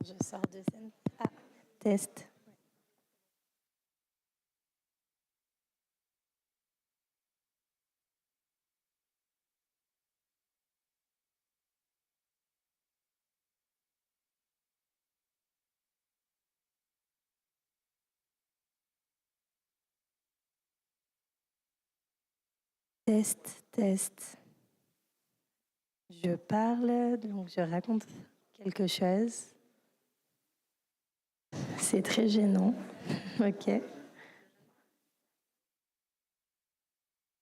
Je sors de scène. Ah, test. Test. Je parle, donc je raconte quelque chose. C'est très gênant. Ok.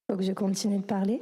Faut que je continue de parler.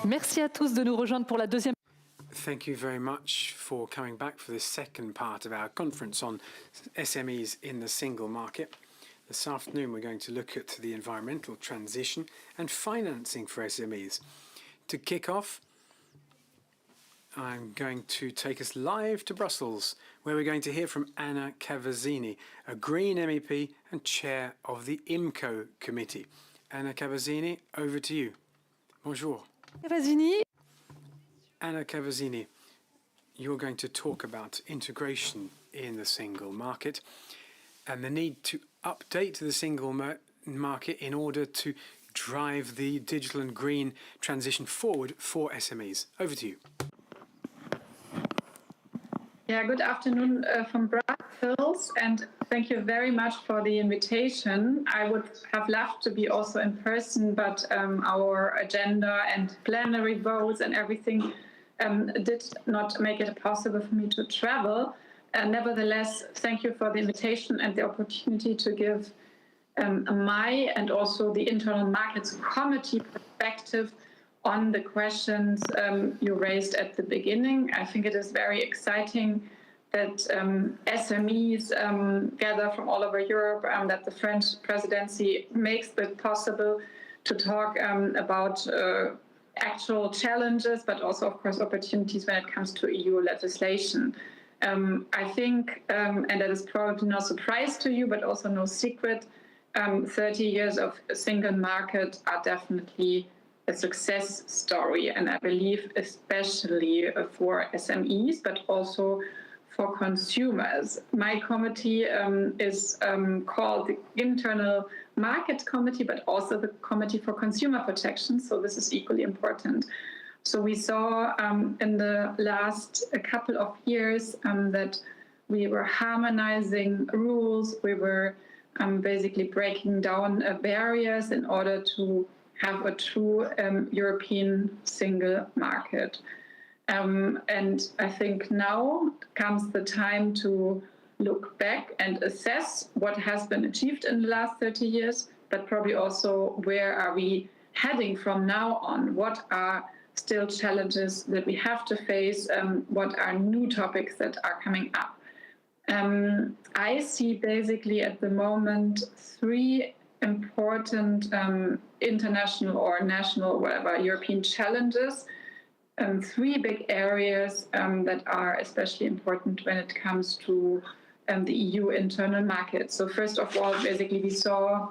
Merci à tous de nous rejoindre pour la deuxième. Thank you very much for coming back for the second part of our conference on SMEs in the single market. This afternoon we're going to look at the environmental transition and financing for SMEs. To kick off, I'm going to take us live to Brussels, where we're going to hear from Anna Cavazzini, a Green MEP and chair of the IMCO committee. Anna Cavazzini, over to you. Bonjour. Cavazzini. Anna Cavazzini, you're going to talk about integration in the single market and the need to update the single market in order to drive the digital and green transition forward for SMEs. Over to you. Yeah, good afternoon from Brussels, and thank you very much for the invitation. I would have loved to be also in person, but our agenda and plenary votes and everything did not make it possible for me to travel. Nevertheless, thank you for the invitation and the opportunity to give my and also the Internal Markets Committee perspective on the questions you raised at the beginning. I think it is very exciting that SMEs gather from all over Europe, that the French presidency makes it possible to talk about actual challenges, but also, of course, opportunities when it comes to EU legislation. I think, and that is probably no surprise to you, but also no secret, 30 years of a single market are definitely a success story, and I believe especially for SMEs, but also for consumers. My committee is called the Internal Market Committee, but also the Committee for Consumer Protection, so this is equally important. So we saw in the last couple of years that we were harmonizing rules, we were basically breaking down barriers in order to have a true European single market. And I think now comes the time to look back and assess what has been achieved in the last 30 years, but probably also where are we heading from now on? What are still challenges that we have to face? What are new topics that are coming up? I see basically at the moment three important international or national, whatever, European challenges. Three big areas that are especially important when it comes to the EU internal market. So first of all, basically we saw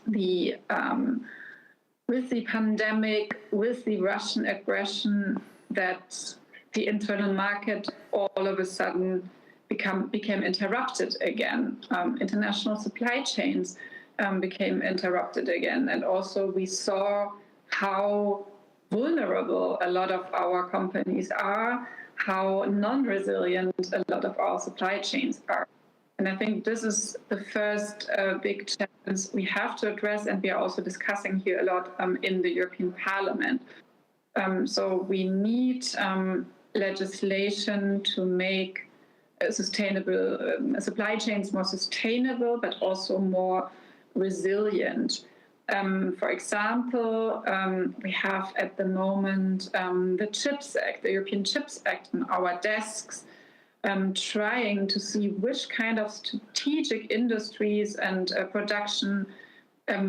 the with the pandemic, with the Russian aggression, that the internal market all of a sudden became interrupted again. International supply chains became interrupted again. And also we saw how vulnerable a lot of our companies are, how non-resilient a lot of our supply chains are. And I think this is the first big challenge we have to address, and we are also discussing here a lot in the European Parliament. So we need legislation to make sustainable supply chains more sustainable, but also more resilient. For example, we have at the moment the CHIPS Act, the European CHIPS Act on our desks, trying to see which kind of strategic industries and production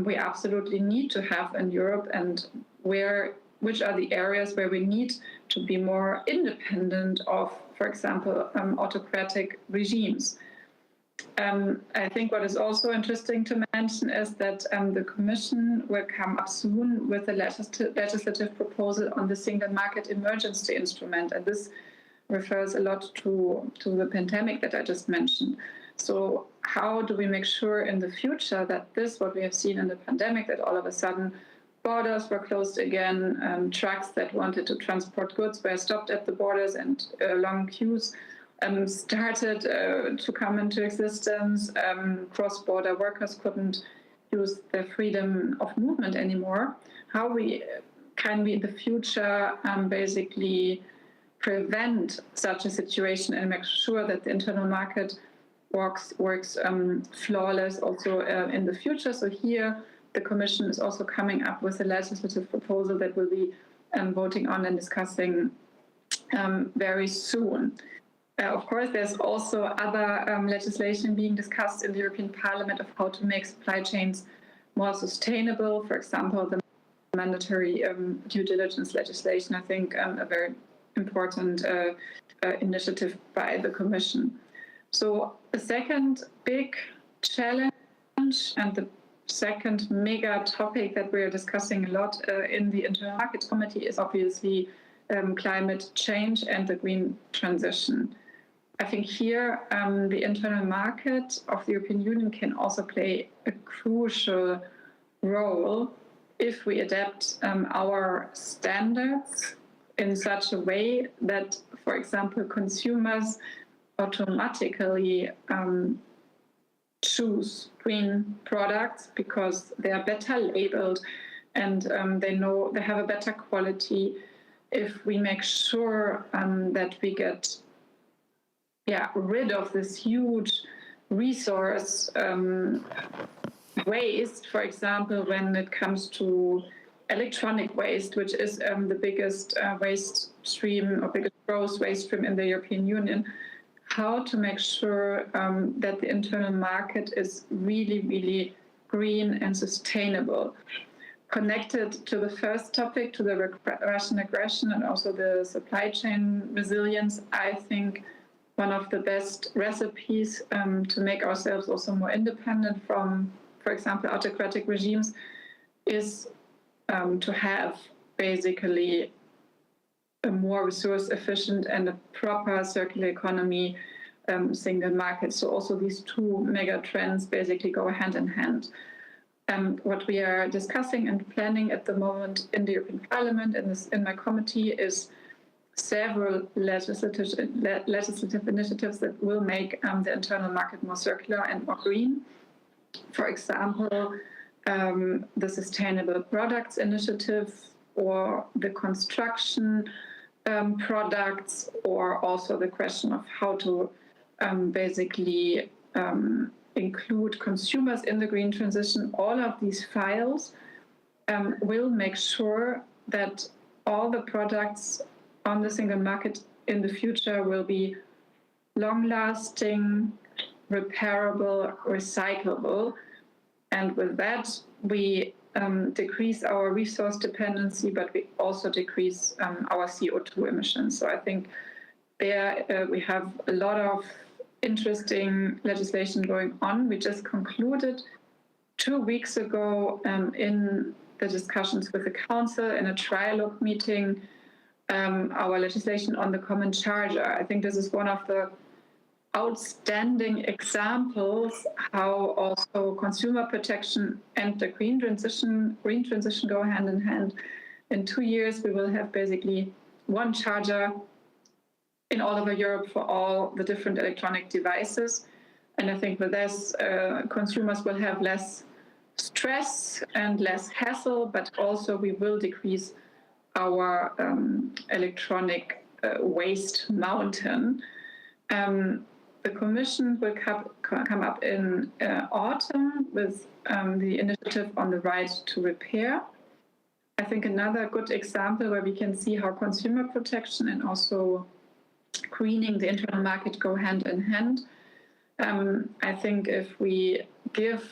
we absolutely need to have in Europe, and which are the areas where we need to be more independent of, for example, autocratic regimes. I think what is also interesting to mention is that the Commission will come up soon with a legislative proposal on the Single Market Emergency Instrument, and this refers a lot to the pandemic that I just mentioned. So how do we make sure in the future that what we have seen in the pandemic, that all of a sudden borders were closed again, trucks that wanted to transport goods were stopped at the borders, and long queues started to come into existence. Cross-border workers couldn't use their freedom of movement anymore. How can we in the future basically prevent such a situation and make sure that the internal market works flawless also in the future? So here the Commission is also coming up with a legislative proposal that we'll be voting on and discussing very soon. Of course, there's also other legislation being discussed in the European Parliament of how to make supply chains more sustainable. For example, the mandatory due diligence legislation, I think a very important initiative by the Commission. So the second big challenge and the second mega topic that we're discussing a lot in the Internal Market Committee is obviously climate change and the green transition. I think here the internal market of the European Union can also play a crucial role if we adapt our standards in such a way that, for example, consumers automatically choose green products because they are better labeled and they have a better quality. If we make sure that we get rid of this huge resource waste, for example, when it comes to electronic waste, which is the biggest waste stream or biggest gross waste stream in the European Union, how to make sure that the internal market is really, really green and sustainable. Connected to the first topic, to the Russian aggression and also the supply chain resilience, I think one of the best recipes to make ourselves also more independent from, for example, autocratic regimes is to have basically a more resource efficient and a proper circular economy single market. So also these two mega trends basically go hand in hand. What we are discussing and planning at the moment in the European Parliament in my committee is several legislative initiatives that will make the internal market more circular and more green. For example, the Sustainable Products Initiative, or the construction products, or also the question of how to basically include consumers in the green transition. All of these files will make sure that all the products on the single market in the future will be long-lasting, repairable, recyclable. And with that, we decrease our resource dependency, but we also decrease our CO2 emissions. So I think there we have a lot of interesting legislation going on. We just concluded 2 weeks ago in the discussions with the Council in a trilogue meeting our legislation on the common charger. I think this is one of the outstanding examples how also consumer protection and the green transition go hand in hand. In 2 years, we will have basically one charger in all over Europe for all the different electronic devices. And I think with this, consumers will have less stress and less hassle, but also we will decrease our electronic waste mountain. The Commission will come up in autumn with the initiative on the right to repair. I think another good example where we can see how consumer protection and also greening the internal market go hand in hand. I think if we give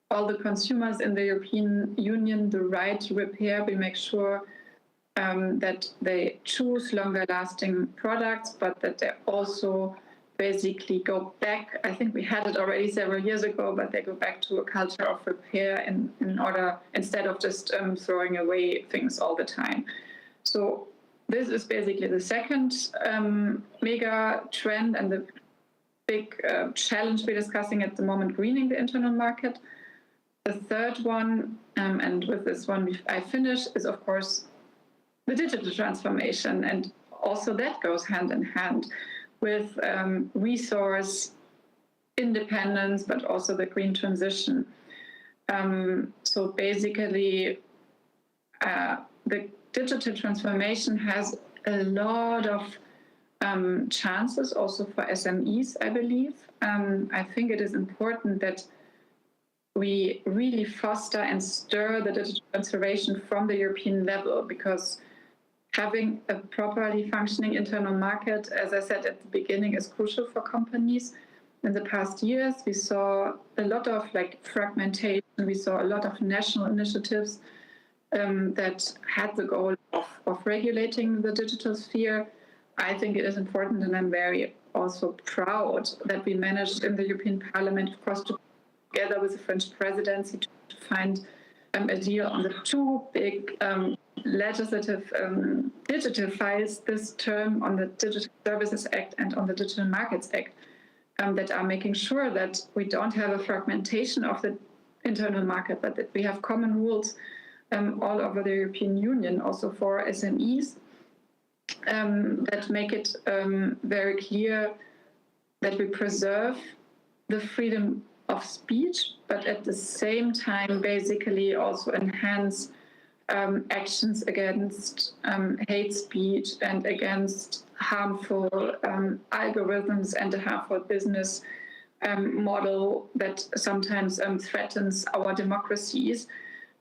all the consumers in the European Union the right to repair, we make sure that they choose longer lasting products, but that they also basically go back. I think we had it already several years ago, but they go back to a culture of repair in order, instead of just throwing away things all the time. So this is basically the second mega trend and the big challenge we're discussing at the moment, greening the internal market. The third one, and with this one I finish, is of course the digital transformation. And also that goes hand in hand with resource independence, but also the green transition. So basically, the digital transformation has a lot of chances also for SMEs, I believe. I think it is important that we really foster and stir the digital transformation from the European level, because having a properly functioning internal market, as I said at the beginning, is crucial for companies. In the past years, we saw a lot of fragmentation. We saw a lot of national initiatives that had the goal of regulating the digital sphere. I think it is important, and I'm very also proud that we managed in the European Parliament, of course, together with the French presidency, to find a deal on the two big legislative digital files this term, on the Digital Services Act and on the Digital Markets Act, that are making sure that we don't have a fragmentation of the internal market, but that we have common rules all over the European Union, also for SMEs, that make it very clear that we preserve the freedom of speech, but at the same time basically also enhance actions against hate speech and against harmful algorithms and a harmful business model that sometimes threatens our democracies.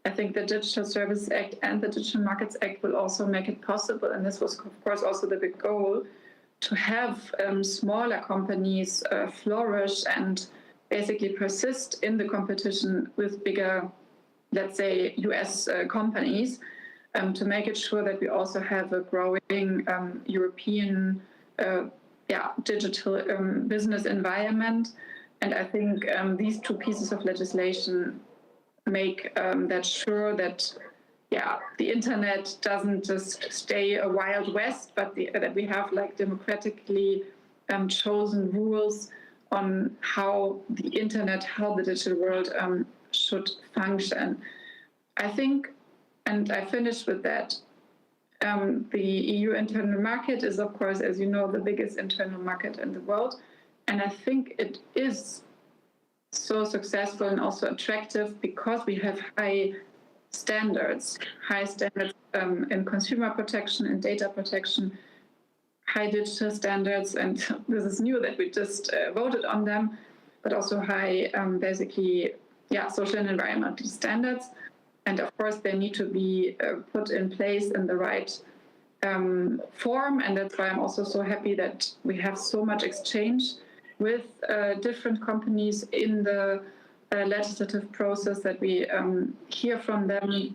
I think the Digital Services Act and the Digital Markets Act will also make it possible, and this was of course also the big goal, to have smaller companies flourish and basically persist in the competition with bigger, let's say, US companies, to make it sure that we also have a growing European digital business environment. And I think these two pieces of legislation make that sure that the internet doesn't just stay a Wild West, but that we have democratically chosen rules on how the internet, how the digital world should function. I think, and I finish with that, the EU internal market is, of course, as you know, the biggest internal market in the world. And I think it is so successful and also attractive because we have high standards in consumer protection and data protection, high digital standards, and this is new that we just voted on them, but also high, social and environmental standards. And of course, they need to be put in place in the right form. And that's why I'm also so happy that we have so much exchange with different companies in the legislative process, that we hear from them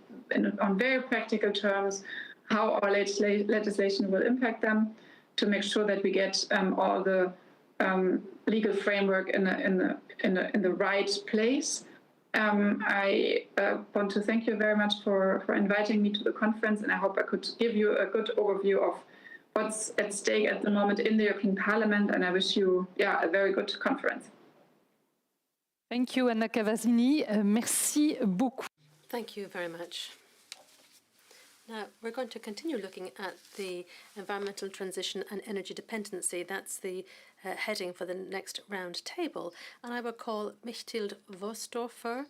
on very practical terms how our legislation will impact them, to make sure that we get all the legal framework in the right place. I want to thank you very much for inviting me to the conference, and I hope I could give you a good overview of what's at stake at the moment in the European Parliament, and I wish you a very good conference. Thank you, Anna Cavazzini. Merci beaucoup. Thank you very much. Now, we're going to continue looking at the environmental transition and energy dependency. That's the heading for the next round table. And I will call Mechthild Vostorfer,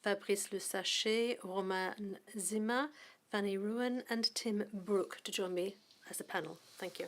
Fabrice Le Sachet, Romain Zima, Fanny Ruin, and Tim Brook to join me as a panel. Thank you.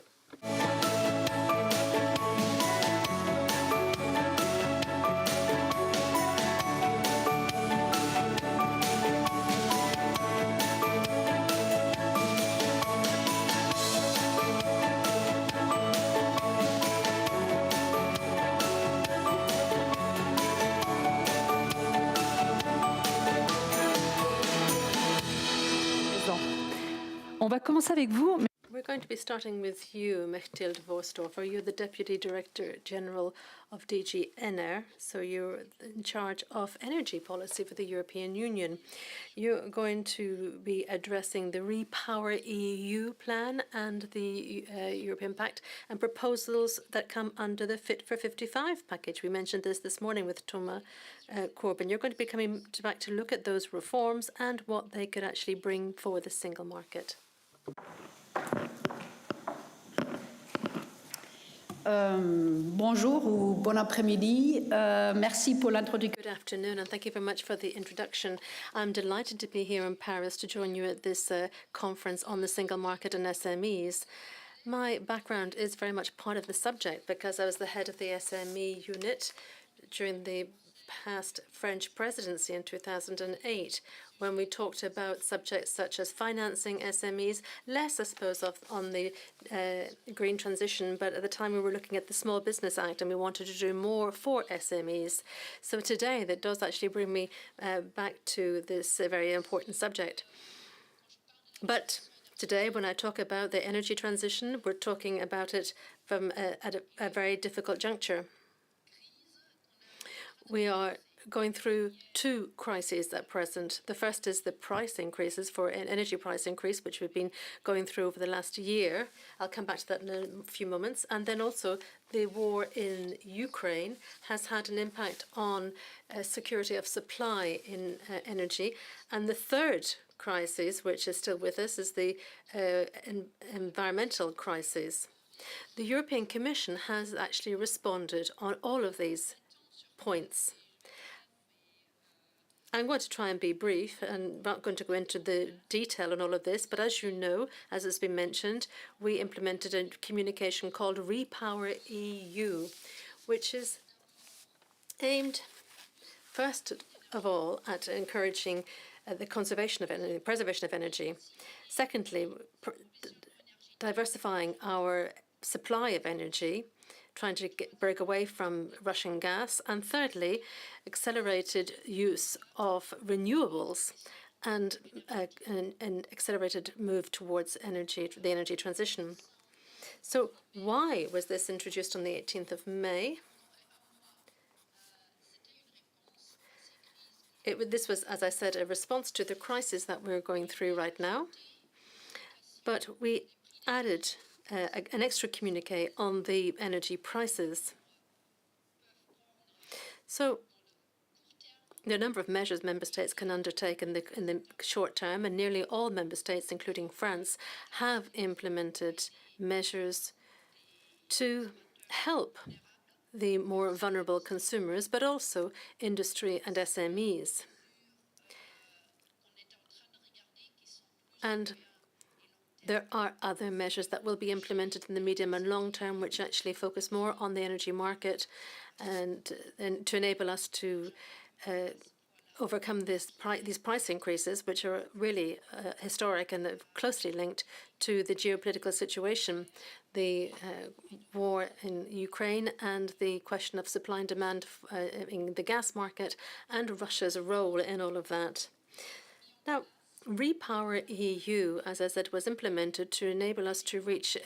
On va commencer avec vous. We're going to be starting with you, Mechthild Vostorfer. You're the Deputy Director General of DG Ener, so you're in charge of energy policy for the European Union. You're going to be addressing the Repower EU plan and the European Pact and proposals that come under the Fit for 55 package. We mentioned this morning with Thomas Corbyn. You're going to be coming back to look at those reforms and what they could actually bring for the single market. Bonjour ou bon après-midi. Merci pour l'introduction. Good afternoon, and thank you very much for the introduction. I'm delighted to be here in Paris to join you at this conference on the single market and SMEs. My background is very much part of the subject because I was the head of the SME unit during the past French presidency in 2008, when we talked about subjects such as financing SMEs, less, I suppose, on the green transition, but at the time we were looking at the Small Business Act and we wanted to do more for SMEs. So today that does actually bring me back to this very important subject. But today, when I talk about the energy transition, we're talking about it from at a very difficult juncture. We are going through two crises at present. The first is the price increases for an energy price increase, which we've been going through over the last year. I'll come back to that in a few moments. And then also the war in Ukraine has had an impact on security of supply in energy. And the third crisis, which is still with us, is the environmental crisis. The European Commission has actually responded on all of these points. I'm going to try and be brief and not going to go into the detail on all of this, but as you know, as has been mentioned, we implemented a communication called Repower EU, which is aimed, first of all, at encouraging the conservation of energy, preservation of energy. Secondly, diversifying our supply of energy, trying to break away from Russian gas, and thirdly, accelerated use of renewables and an accelerated move towards the energy transition. So why was this introduced on the 18th of May? This was, as I said, a response to the crisis that we're going through right now, but we added an extra communiqué on the energy prices. So there are a number of measures member states can undertake in the short term, and nearly all member states, including France, have implemented measures to help the more vulnerable consumers, but also industry and SMEs. And there are other measures that will be implemented in the medium and long term, which actually focus more on the energy market and to enable us to overcome these price increases, which are really historic and closely linked to the geopolitical situation, the war in Ukraine and the question of supply and demand in the gas market and Russia's role in all of that. Now, Repower EU, as I said, was implemented to enable us to reach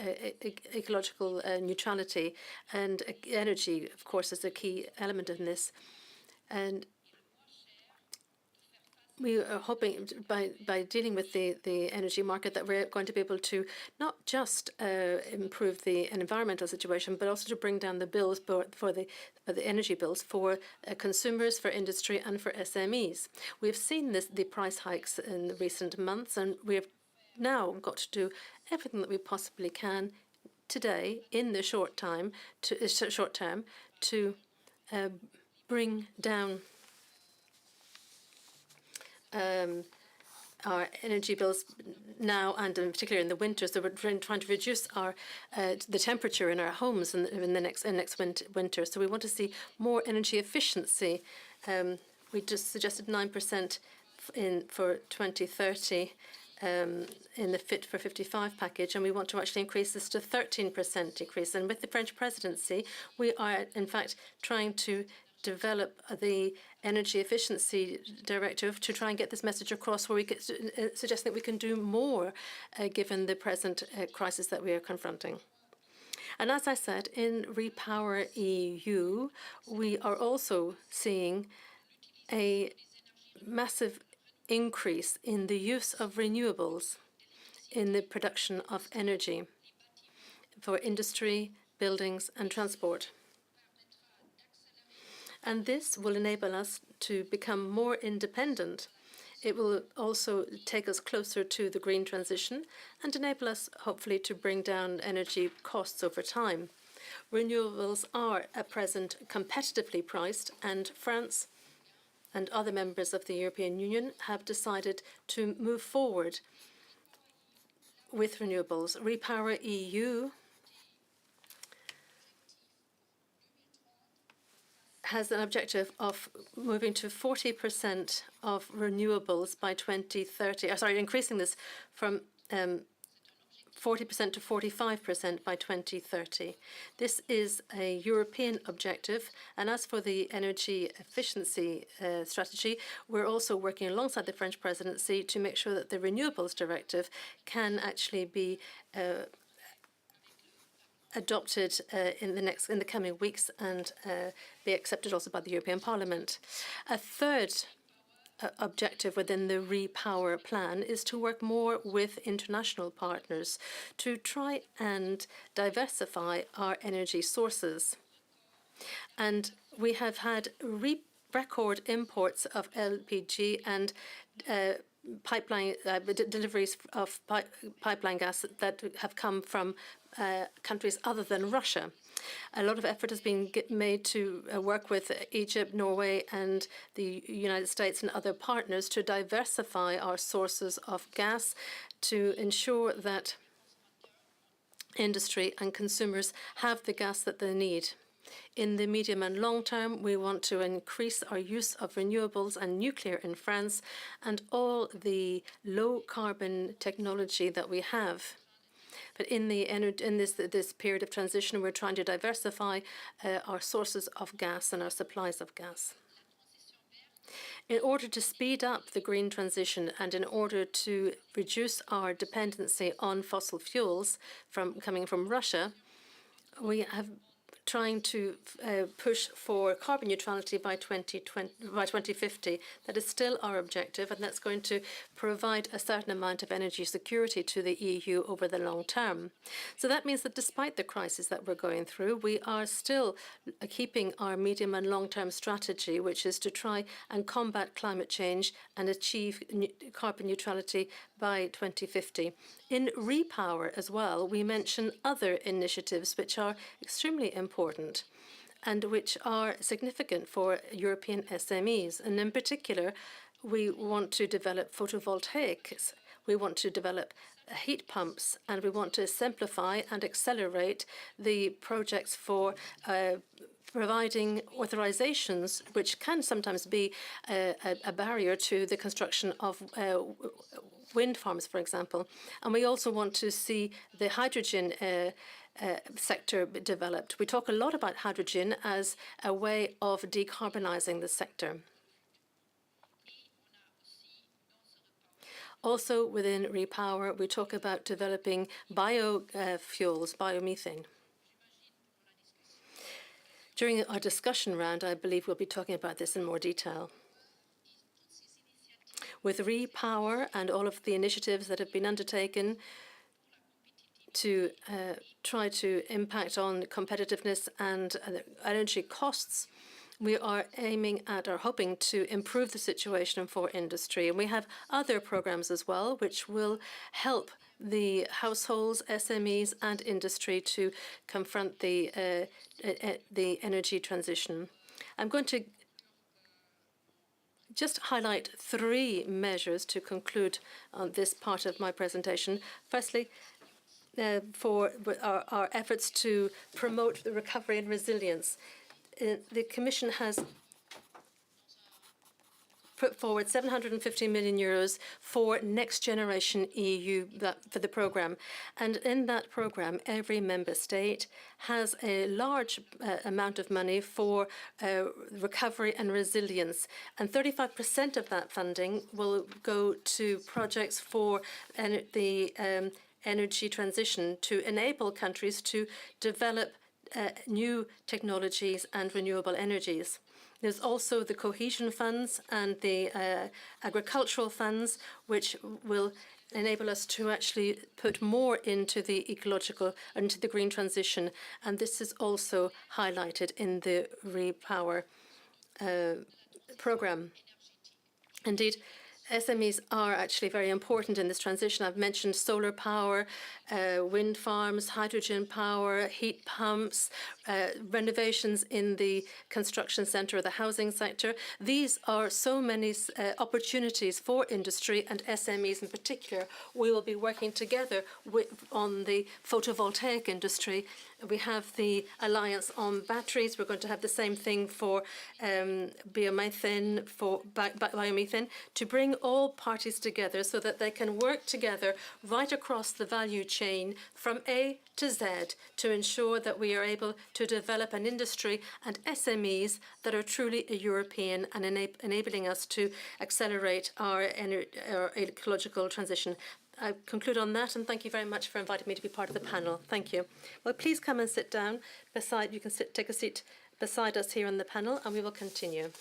ecological neutrality, and energy, of course, is a key element in this. And we are hoping by dealing with the energy market that we're going to be able to not just improve the environmental situation, but also to bring down the bills for the energy bills for consumers, for industry, and for SMEs. We've seen the price hikes in the recent months, and we've now got to do everything that we possibly can today in the short term to bring down our energy bills now, and in particular in the winter. So we're trying to reduce the temperature in our homes in the next winter. So we want to see more energy efficiency. We just suggested 9% for 2030 in the Fit for 55 package, and we want to actually increase this to 13% increase. And with the French presidency, we are in fact trying to develop the energy efficiency directive to try and get this message across, where we could suggest that we can do more given the present crisis that we are confronting. And as I said, in Repower EU, we are also seeing a massive increase in the use of renewables in the production of energy for industry, buildings, and transport. And this will enable us to become more independent. It will also take us closer to the green transition and enable us, hopefully, to bring down energy costs over time. Renewables are at present competitively priced, and France and other members of the European Union have decided to move forward with renewables. Repower EU has an objective of moving to 40% of renewables by 2030. Increasing this from 40% to 45% by 2030. This is a European objective, and as for the energy efficiency strategy, we're also working alongside the French presidency to make sure that the Renewables Directive can actually be adopted in the coming weeks and be accepted also by the European Parliament. A third objective within the Repower plan is to work more with international partners to try and diversify our energy sources. And we have had record imports of LPG and pipeline deliveries of pipeline gas that have come from countries other than Russia. A lot of effort has been made to work with Egypt, Norway, and the United States and other partners to diversify our sources of gas to ensure that industry and consumers have the gas that they need. In the medium and long term, we want to increase our use of renewables and nuclear in France and all the low-carbon technology that we have. But in this period of transition, we're trying to diversify our sources of gas and our supplies of gas. In order to speed up the green transition and in order to reduce our dependency on fossil fuels coming from Russia, we have trying to push for carbon neutrality by 2050. That is still our objective, and that's going to provide a certain amount of energy security to the EU over the long term. So that means that despite the crisis that we're going through, we are still keeping our medium and long-term strategy, which is to try and combat climate change and achieve carbon neutrality by 2050. In Repower as well, we mention other initiatives which are extremely important and which are significant for European SMEs. And in particular, we want to develop photovoltaics, we want to develop heat pumps, and we want to simplify and accelerate the projects for providing authorizations, which can sometimes be a barrier to the construction of wind farms, for example. And we also want to see the hydrogen sector developed. We talk a lot about hydrogen as a way of decarbonizing the sector. Also, within Repower, we talk about developing biofuels, biomethane. During our discussion round, I believe we'll be talking about this in more detail. With Repower and all of the initiatives that have been undertaken to try to impact on competitiveness and energy costs, we are aiming at or hoping to improve the situation for industry. And we have other programs as well, which will help the households, SMEs, and industry to confront the energy transition. I'm going to just highlight 3 measures to conclude on this part of my presentation. Firstly, for our efforts to promote the recovery and resilience. The Commission has put forward 750 million euros for Next Generation EU for the programme. And in that programme, every member state has a large amount of money for recovery and resilience. And 35% of that funding will go to projects for the energy transition to enable countries to develop new technologies and renewable energies. There's also the cohesion funds and the agricultural funds, which will enable us to actually put more into the ecological, into the green transition. And this is also highlighted in the Repower program. Indeed, SMEs are actually very important in this transition. I've mentioned solar power, wind farms, hydrogen power, heat pumps, renovations in the construction sector or the housing sector. These are so many opportunities for industry and SMEs in particular. We will be working together on the photovoltaic industry. We have the Alliance on Batteries. We're going to have the same thing for biomethane, to bring all parties together so that they can work together right across the value chain from A to Z to ensure that we are able to develop an industry and SMEs that are truly European and enabling us to accelerate our ecological transition. I conclude on that, and thank you very much for inviting me to be part of the panel. Thank you. Well, please come and sit down you can take a seat beside us here on the panel, and we will continue.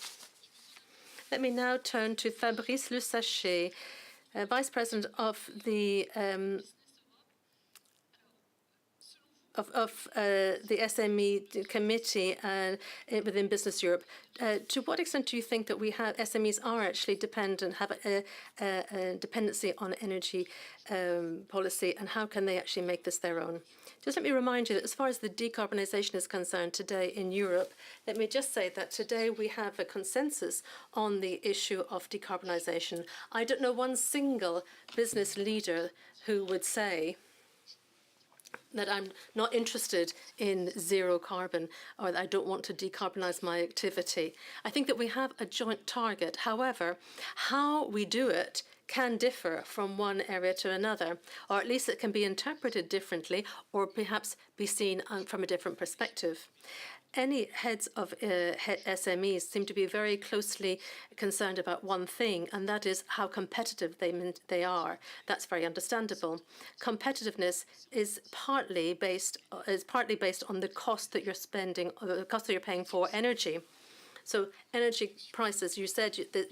Let me now turn to Fabrice Le Sachet, Vice President of the SME committee within Business Europe. To what extent do you think that SMEs are actually dependent, have a dependency on energy policy, and how can they actually make this their own? Just let me remind you that as far as the decarbonisation is concerned today in Europe, let me just say that today we have a consensus on the issue of decarbonisation. I don't know one single business leader who would say that I'm not interested in zero carbon or that I don't want to decarbonize my activity. I think that we have a joint target. However, how we do it can differ from one area to another, or at least it can be interpreted differently or perhaps be seen from a different perspective. Any heads of SMEs seem to be very closely concerned about one thing, and that is how competitive they are. That's very understandable. Competitiveness is partly based on the cost that you're spending, or the cost that you're paying for energy. So energy prices, you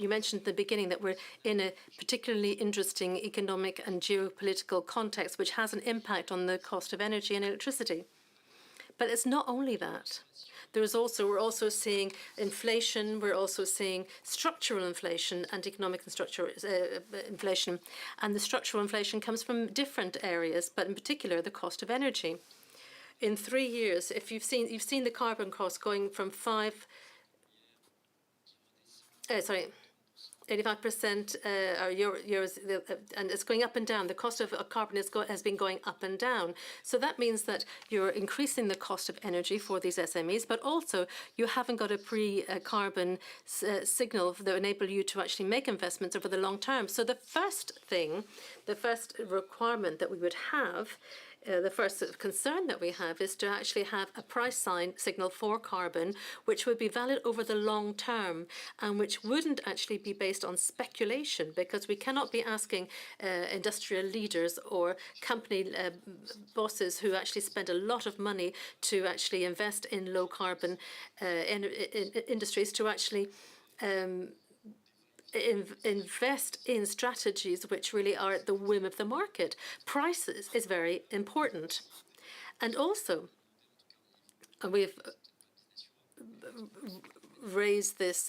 mentioned at the beginning that we're in a particularly interesting economic and geopolitical context, which has an impact on the cost of energy and electricity. But it's not only that. We're also seeing inflation. We're also seeing structural inflation and economic and structural inflation. And the structural inflation comes from different areas, but in particular the cost of energy. In 3 years, if you've seen the carbon cost going from 85% are euros, and it's going up and down. The cost of carbon has been going up and down. So that means that you're increasing the cost of energy for these SMEs, but also you haven't got a pre-carbon signal that enable you to actually make investments over the long term. So the first requirement that we would have, the first concern that we have is to actually have a price signal for carbon, which would be valid over the long term and which wouldn't actually be based on speculation, because we cannot be asking industrial leaders or company bosses who actually spend a lot of money to actually invest in low carbon industries to actually invest in strategies which really are at the whim of the market. Prices is very important. And also, we've raised this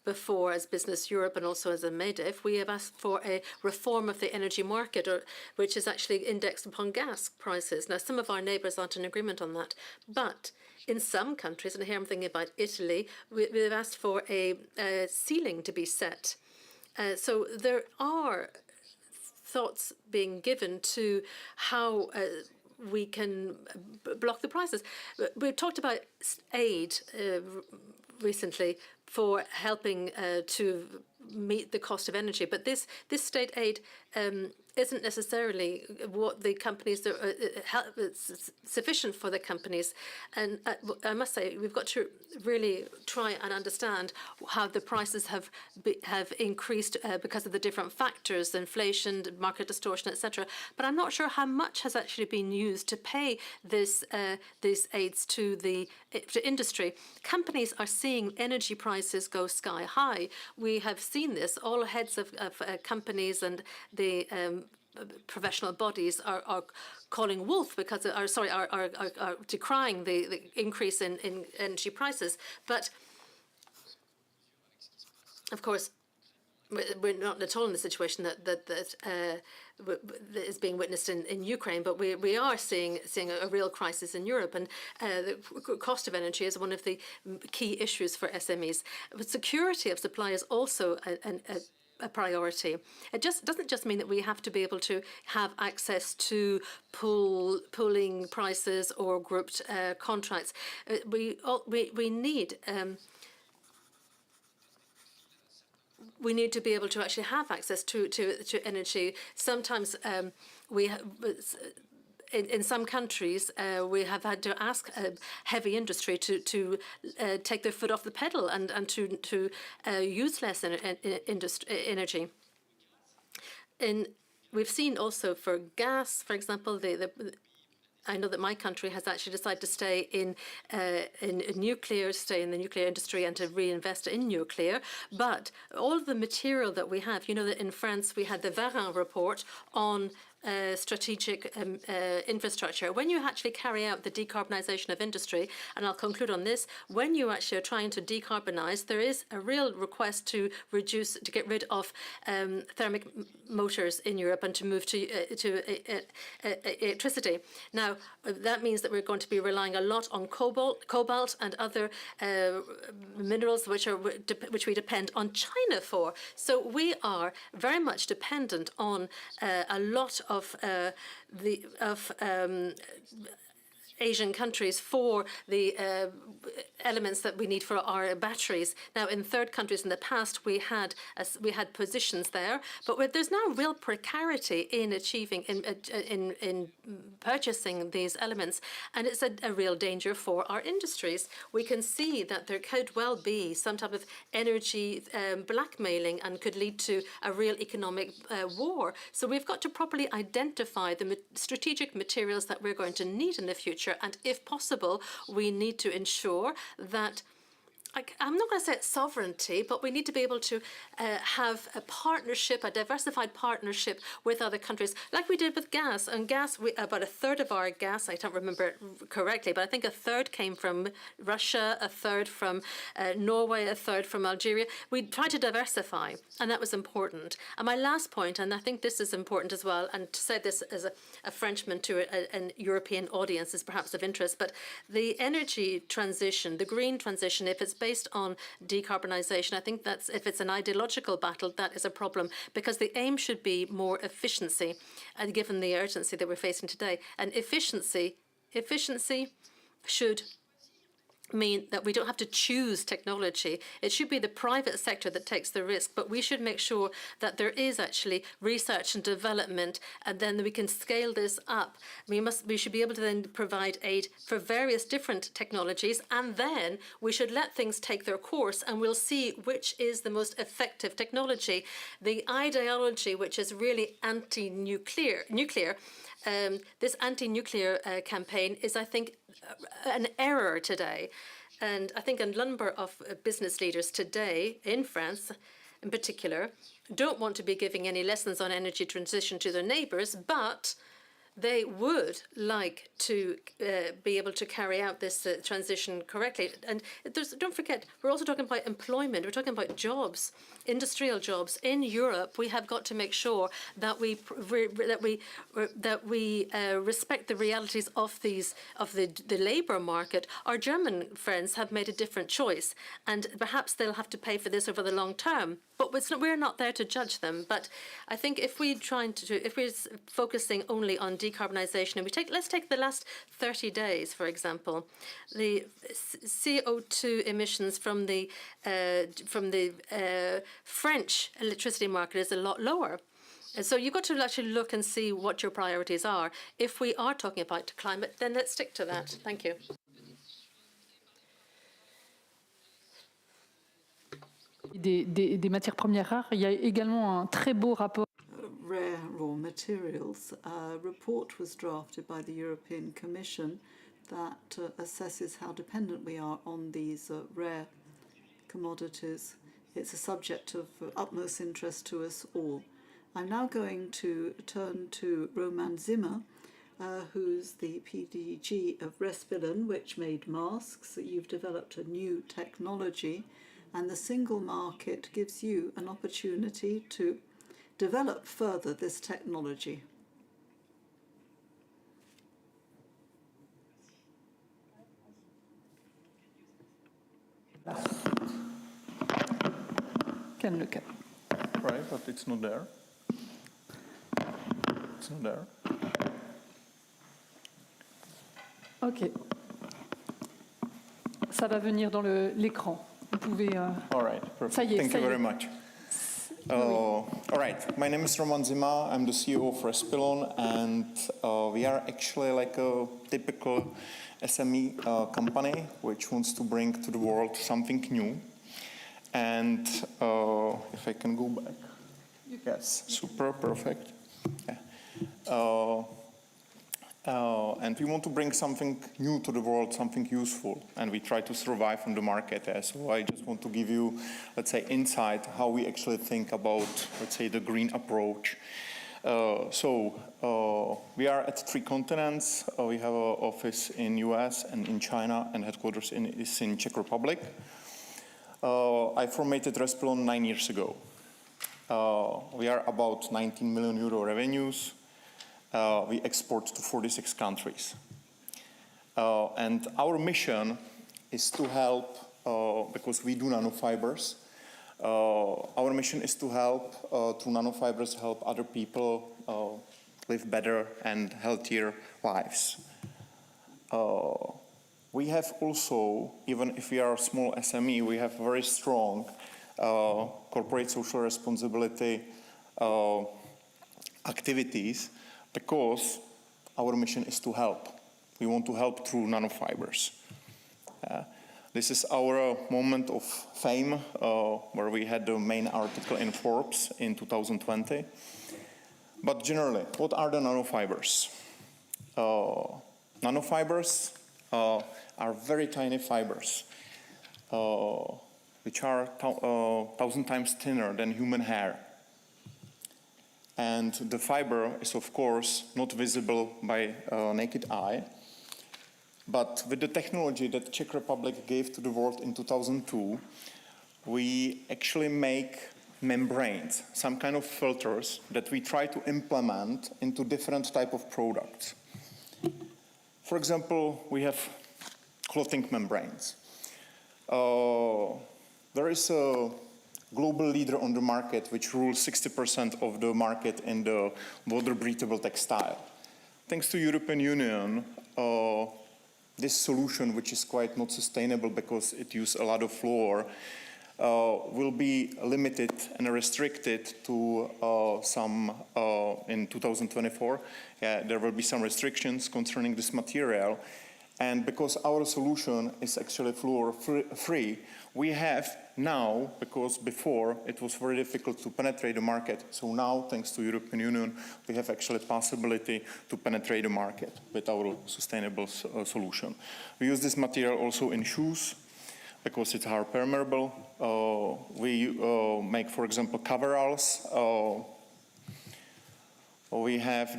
before as Business Europe and also as a MEDEF, we have asked for a reform of the energy market, which is actually indexed upon gas prices. Now, some of our neighbours aren't in agreement on that, but in some countries, and here I'm thinking about Italy, we've asked for a ceiling to be set. So there are thoughts being given to how we can block the prices. We've talked about aid recently for helping to meet the cost of energy, but this state aid isn't necessarily what the companies it's sufficient for the companies. And I must say, we've got to really try and understand how the prices have increased because of the different factors, inflation, market distortion, etc. But I'm not sure how much has actually been used to pay these aids to industry. Companies are seeing energy prices go sky high. We have seen this. All heads of companies and the professional bodies are calling wolf because are decrying the increase in energy prices. But of course, we're not at all in the situation that is being witnessed in Ukraine, but we are seeing a real crisis in Europe, and the cost of energy is one of the key issues for SMEs. But security of supply is also a priority. It doesn't just mean that we have to be able to have access to pooling prices or grouped contracts. We need to be able to actually have access to energy. Sometimes in some countries, we have had to ask heavy industry to take their foot off the pedal and to use less energy. We've seen also for gas, for example, I know that my country has actually decided to stay in nuclear, stay in the nuclear industry and to reinvest in nuclear. But all of the material that we have, you know that in France we had the Varin report on strategic infrastructure. When you actually carry out the decarbonisation of industry, and I'll conclude on this, when you actually are trying to decarbonise, there is a real request to get rid of thermic motors in Europe and to move to electricity. Now, that means that we're going to be relying a lot on cobalt and other minerals which we depend on China for. So we are very much dependent on a lot of Asian countries for the elements that we need for our batteries. Now, in third countries in the past, we had positions there, but there's now real precarity in achieving in purchasing these elements, and it's a real danger for our industries. We can see that there could well be some type of energy blackmailing and could lead to a real economic war. So we've got to properly identify the strategic materials that we're going to need in the future. And if possible, we need to ensure that, I'm not going to say it's sovereignty, but we need to be able to have a partnership, a diversified partnership with other countries, like we did with gas. And gas, about a third of our gas, I don't remember it correctly, but I think a third came from Russia, a third from Norway, a third from Algeria. We tried to diversify, and that was important. And my last point, and I think this is important as well, and to say this as a Frenchman to an European audience is perhaps of interest, but the energy transition, the green transition, if it's based on decarbonisation. I think that's, if it's an ideological battle, that is a problem, because the aim should be more efficiency, and given the urgency that we're facing today. And efficiency should mean that we don't have to choose technology. It should be the private sector that takes the risk, but we should make sure that there is actually research and development, and then we can scale this up. We should be able to then provide aid for various different technologies, and then we should let things take their course, and we'll see which is the most effective technology. The ideology, which is really anti-nuclear, this anti-nuclear campaign is, I think, an error today. And I think a number of business leaders today in France, in particular, don't want to be giving any lessons on energy transition to their neighbours, but they would like to be able to carry out this transition correctly. And don't forget, we're also talking about employment. We're talking about jobs, industrial jobs in Europe. We have got to make sure that we respect the realities of the labour market. Our German friends have made a different choice, and perhaps they'll have to pay for this over the long term. But we're not there to judge them. But I think if we're focusing only on decarbonisation, and let's take the last 30 days, for example, the CO2 emissions from the French electricity market is a lot lower. And so you've got to actually look and see what your priorities are. If we are talking about climate, then let's stick to that. Thank you. Des matières premières rares. Il y a également un très beau rapport. Rare raw materials. A report was drafted by the European Commission that assesses how dependent we are on these rare commodities. It's a subject of utmost interest to us all. I'm now going to turn to Roman Zimmer, who's the PDG of Respirant, which made masks. You've developed a new technology, and the single market gives you an opportunity to develop further this technology. Can look at. Right, but it's not there. It's not there. OK. Ça va venir dans l'écran. Vous pouvez. All right, perfect. Ça y est, Thank ça you y est. very much. All right, my name is Roman Zima. I'm the CEO of Respirant, and we are actually like a typical SME company which wants to bring to the world something new. And if I can go back. Yes, super, perfect. Yeah. And we want to bring something new to the world, something useful, and we try to survive on the market. So I just want to give you, let's say, insight how we actually think about, let's say, the green approach. We are at 3 continents. We have an office in US and in China, and headquarters is in Czech Republic. I formatted Respirant 9 years ago. We are about 19 million euro revenues. We export to 46 countries. And our mission is to help, because we do nanofibers, our mission is to help, through nanofibers, help other people live better and healthier lives. We have also, even if we are a small SME, we have very strong corporate social responsibility activities, because our mission is to help. We want to help through nanofibers. This is our moment of fame, where we had the main article in Forbes in 2020. But generally, what are the nanofibers? Nanofibers are very tiny fibers, which are 1,000 times thinner than human hair. And the fiber is, of course, not visible by naked eye. But with the technology that Czech Republic gave to the world in 2002, we actually make membranes, some kind of filters that we try to implement into different type of products. For example, we have clothing membranes. There is a global leader on the market which rules 60% of the market in the water-breathable textile. Thanks to European Union, this solution, which is quite not sustainable because it uses a lot of fluor, will be limited and restricted to some in 2024. There will be some restrictions concerning this material. And because our solution is actually fluor-free, we have now, because before it was very difficult to penetrate the market, so now, thanks to European Union, we have actually possibility to penetrate the market with our sustainable solution. We use this material also in shoes, because it's hard permeable. We make, for example, coveralls.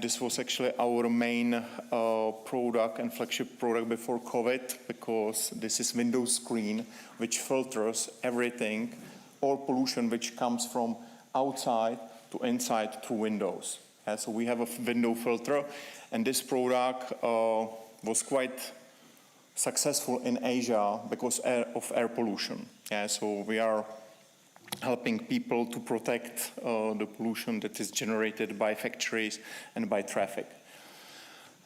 This was actually our main product and flagship product before COVID, because this is window screen which filters everything, all pollution which comes from outside to inside through windows. So we have a window filter, and this product was quite successful in Asia because of air pollution. So we are helping people to protect the pollution that is generated by factories and by traffic.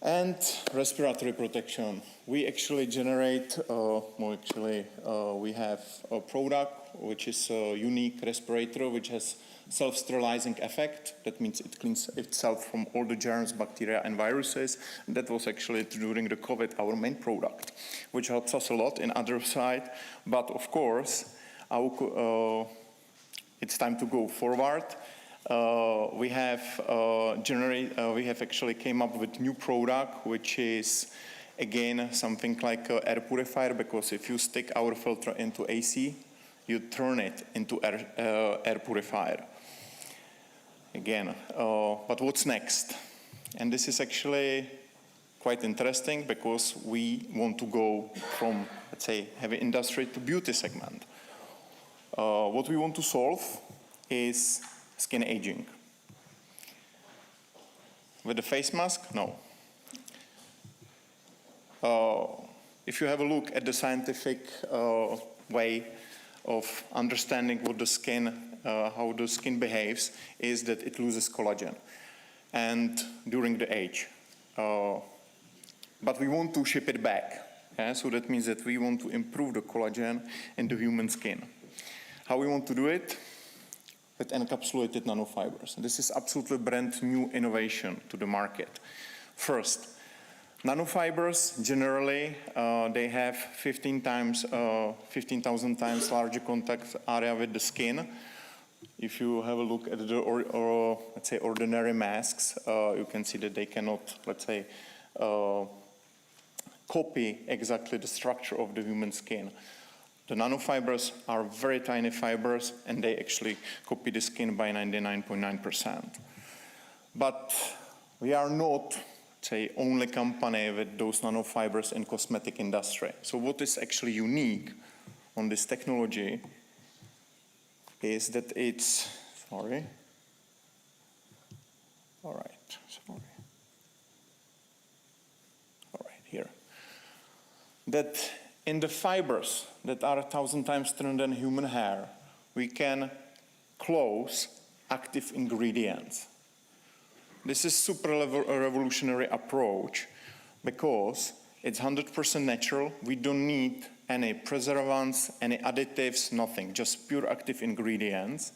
And respiratory protection. We actually generate, we have a product which is a unique respirator which has self-sterilizing effect. That means it cleans itself from all the germs, bacteria, and viruses. And that was actually during the COVID our main product, which helps us a lot in other side. But of course, it's time to go forward. We have actually came up with new product, which is again something like an air purifier, because if you stick our filter into AC, you turn it into air purifier. Again, but what's next? And this is actually quite interesting because we want to go from, let's say, heavy industry to beauty segment. What we want to solve is skin aging. With the face mask? No. If you have a look at the scientific way of understanding what the skin, how the skin behaves, is that it loses collagen and during the age. But we want to ship it back. So that means that we want to improve the collagen in the human skin. How we want to do it? With encapsulated nanofibers. This is absolutely brand new innovation to the market. First, nanofibers generally they have 15,000 times larger contact area with the skin. If you have a look at the let's say ordinary masks, you can see that they cannot, let's say, copy exactly the structure of the human skin. The nanofibers are very tiny fibers, and they actually copy the skin by 99.9%. But we are not, say, only company with those nanofibers in cosmetic industry. So what is actually unique on this technology is that it's, here. That in the fibers that are 1,000 times thinner than human hair, we can close active ingredients. This is super revolutionary approach because it's 100% natural. We don't need any preservatives, any additives, nothing, just pure active ingredients.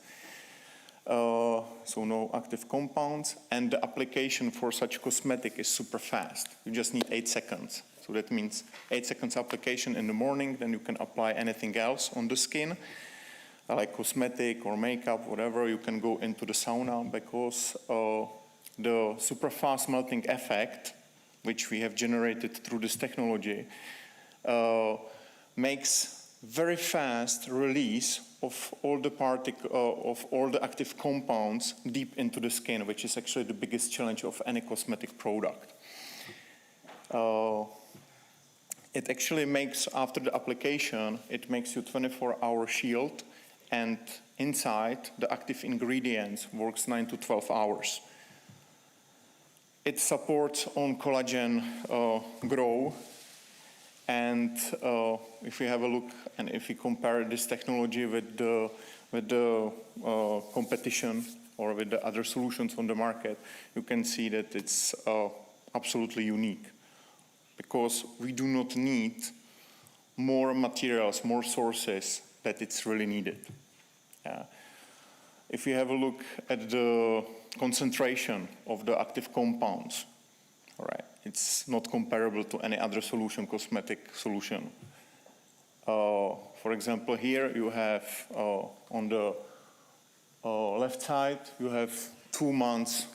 So no active compounds, and the application for such cosmetic is super fast. You just need 8 seconds. So that means 8 seconds application in the morning, then you can apply anything else on the skin, like cosmetic or makeup, whatever. You can go into the sauna because the super fast melting effect, which we have generated through this technology, makes very fast release of all the active compounds deep into the skin, which is actually the biggest challenge of any cosmetic product. It actually makes, after the application, it makes you 24-hour shield, and inside the active ingredients works 9 to 12 hours. It supports on collagen grow, And if we have a look and if we compare this technology with the competition or with the other solutions on the market, you can see that it's absolutely unique, because we do not need more materials, more sources that it's really needed. If we have a look at the concentration of the active compounds, all right, it's not comparable to any other solution, cosmetic solution. For example, here you have on the left side, you have 2 months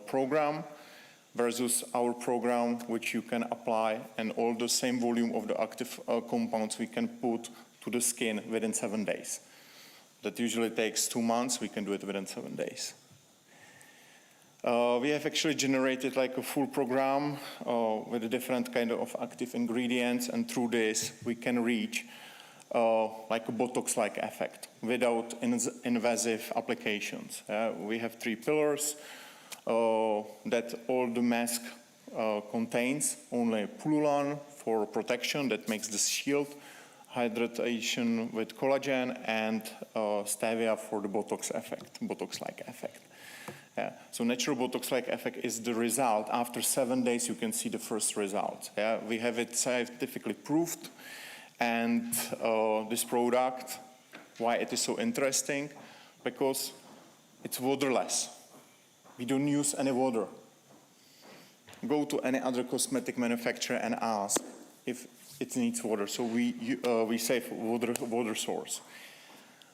program versus our program, which you can apply, and all the same volume of the active compounds we can put to the skin within 7 days. That usually takes 2 months, we can do it within 7 days. We have actually generated like a full program with a different kind of active ingredients, and through this we can reach like a Botox-like effect without invasive applications. We have 3 pillars that all the mask contains: only Pululan for protection that makes the shield, hydration with collagen, and stevia for the Botox effect, Botox-like effect. So natural Botox-like effect is the result. After 7 days, you can see the first result. We have it scientifically proved. And this product, why it is so interesting? Because it's waterless. We don't use any water. Go to any other cosmetic manufacturer and ask if it needs water. So we save water source.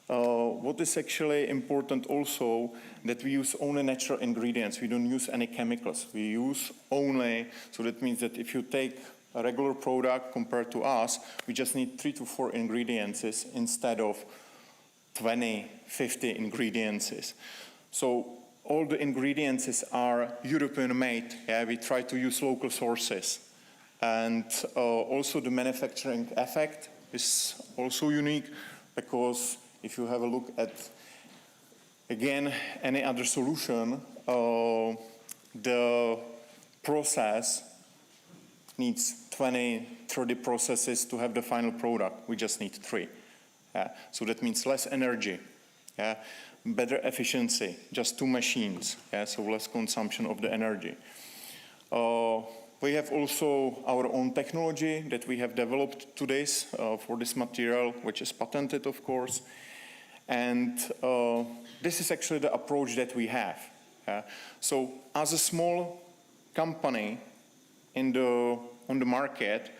What is actually important also, that we use only natural ingredients. We don't use any chemicals. We use only, so that means that if you take a regular product compared to us, we just need 3 to 4 ingredients instead of 20, 50 ingredients. So all the ingredients are European made. We try to use local sources. And also the manufacturing effect is also unique, because if you have a look at, again, any other solution, the process needs 20, 30 processes to have the final product. We just need 3. So that means less energy, better efficiency, just 2 machines, so less consumption of the energy. We have also our own technology that we have developed to this for this material, which is patented, of course. And this is actually the approach that we have. So as a small company on the market,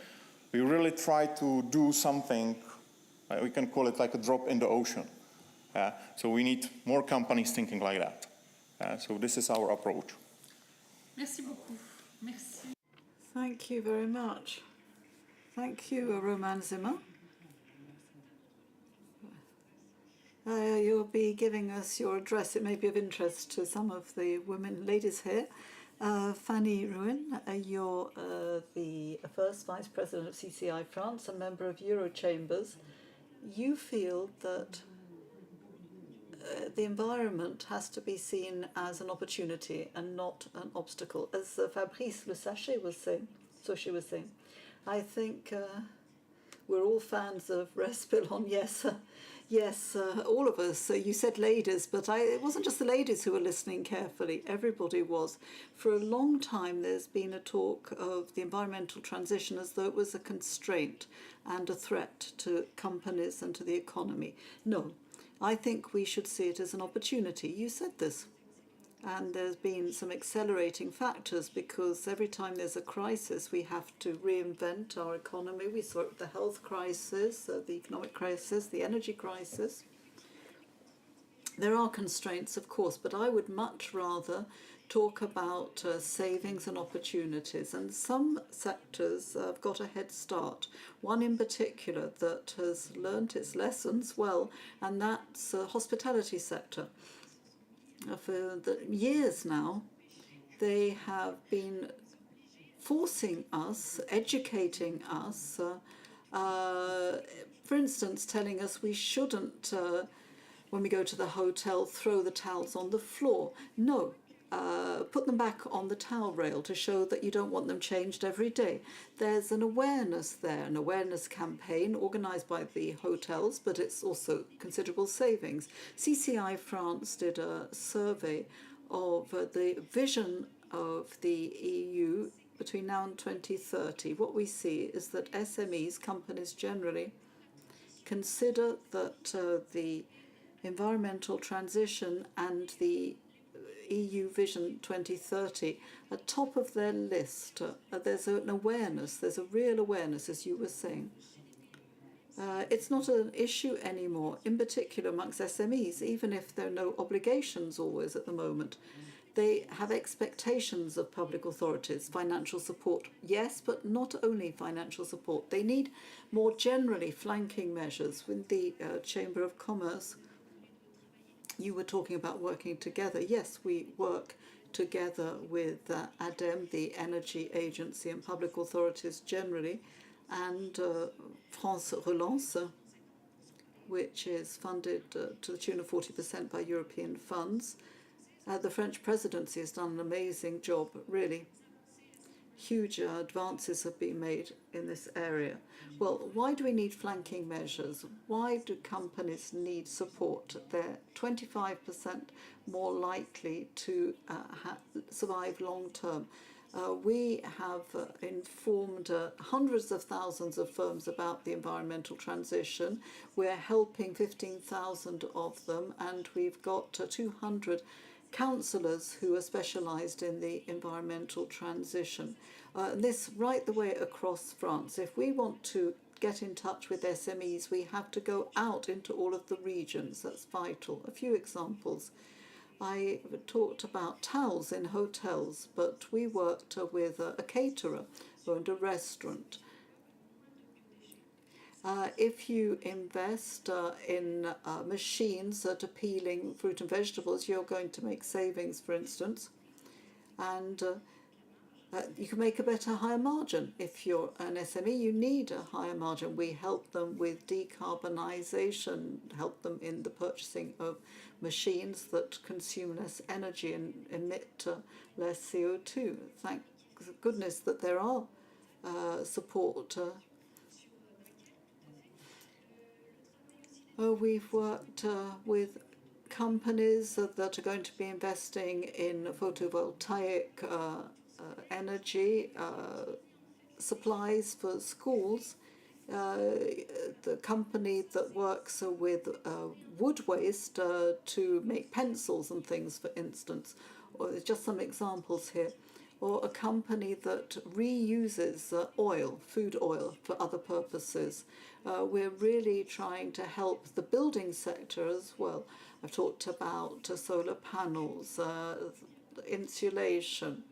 we really try to do something, we can call it like a drop in the ocean. So we need more companies thinking like that. So this is our approach. Merci beaucoup. Merci. Thank you very much. Thank you, Roman Zimmer. You'll be giving us your address. It may be of interest to some of the ladies here. Fanny Ruin, you're the first Vice President of CCI France, a member of Eurochambers. You feel that the environment has to be seen as an opportunity and not an obstacle. As Fabrice Le Sachet was saying, I think we're all fans of Respilon, yes. Yes, all of us. You said ladies, but it wasn't just the ladies who were listening carefully. Everybody was. For a long time, there's been a talk of the environmental transition as though it was a constraint and a threat to companies and to the economy. No, I think we should see it as an opportunity. You said this. And there's been some accelerating factors, because every time there's a crisis, we have to reinvent our economy. We saw it with the health crisis, the economic crisis, the energy crisis. There are constraints, of course, but I would much rather talk about savings and opportunities. And some sectors have got a head start. One in particular that has learnt its lessons well, and that's the hospitality sector. For years now, they have been forcing us, educating us, for instance, telling us we shouldn't, when we go to the hotel, throw the towels on the floor. No, put them back on the towel rail to show that you don't want them changed every day. There's an awareness there, an awareness campaign organised by the hotels, but it's also considerable savings. CCI France did a survey of the vision of the EU between now and 2030. What we see is that SMEs, companies generally, consider that the environmental transition and the EU Vision 2030 are top of their list. There's an awareness, there's a real awareness, as you were saying. It's not an issue anymore, in particular amongst SMEs, even if there are no obligations always at the moment. They have expectations of public authorities, financial support, yes, but not only financial support. They need more generally flanking measures. With the Chamber of Commerce, you were talking about working together. Yes, we work together with ADEME, the Energy Agency, and public authorities generally, and France Relance, which is funded to the tune of 40% by European funds. The French presidency has done an amazing job, really. Huge advances have been made in this area. Well, why do we need flanking measures? Why do companies need support? They're 25% more likely to survive long term. We have informed hundreds of thousands of firms about the environmental transition. We're helping 15,000 of them, and we've got 200 councillors who are specialised in the environmental transition. This right the way across France. If we want to get in touch with SMEs, we have to go out into all of the regions. That's vital. A few examples. I talked about towels in hotels, but we worked with a caterer who owned a restaurant. If you invest in machines to peeling fruit and vegetables, you're going to make savings, for instance, and you can make a better, higher margin. If you're an SME, you need a higher margin. We help them with decarbonisation, help them in the purchasing of machines that consume less energy and emit less CO2. Thank goodness that there are support. We've worked with companies that are going to be investing in photovoltaic energy supplies for schools. The company that works with wood waste to make pencils and things, for instance. Or just some examples here. Or a company that reuses oil, food oil, for other purposes. We're really trying to help the building sector as well. I've talked about solar panels, insulation.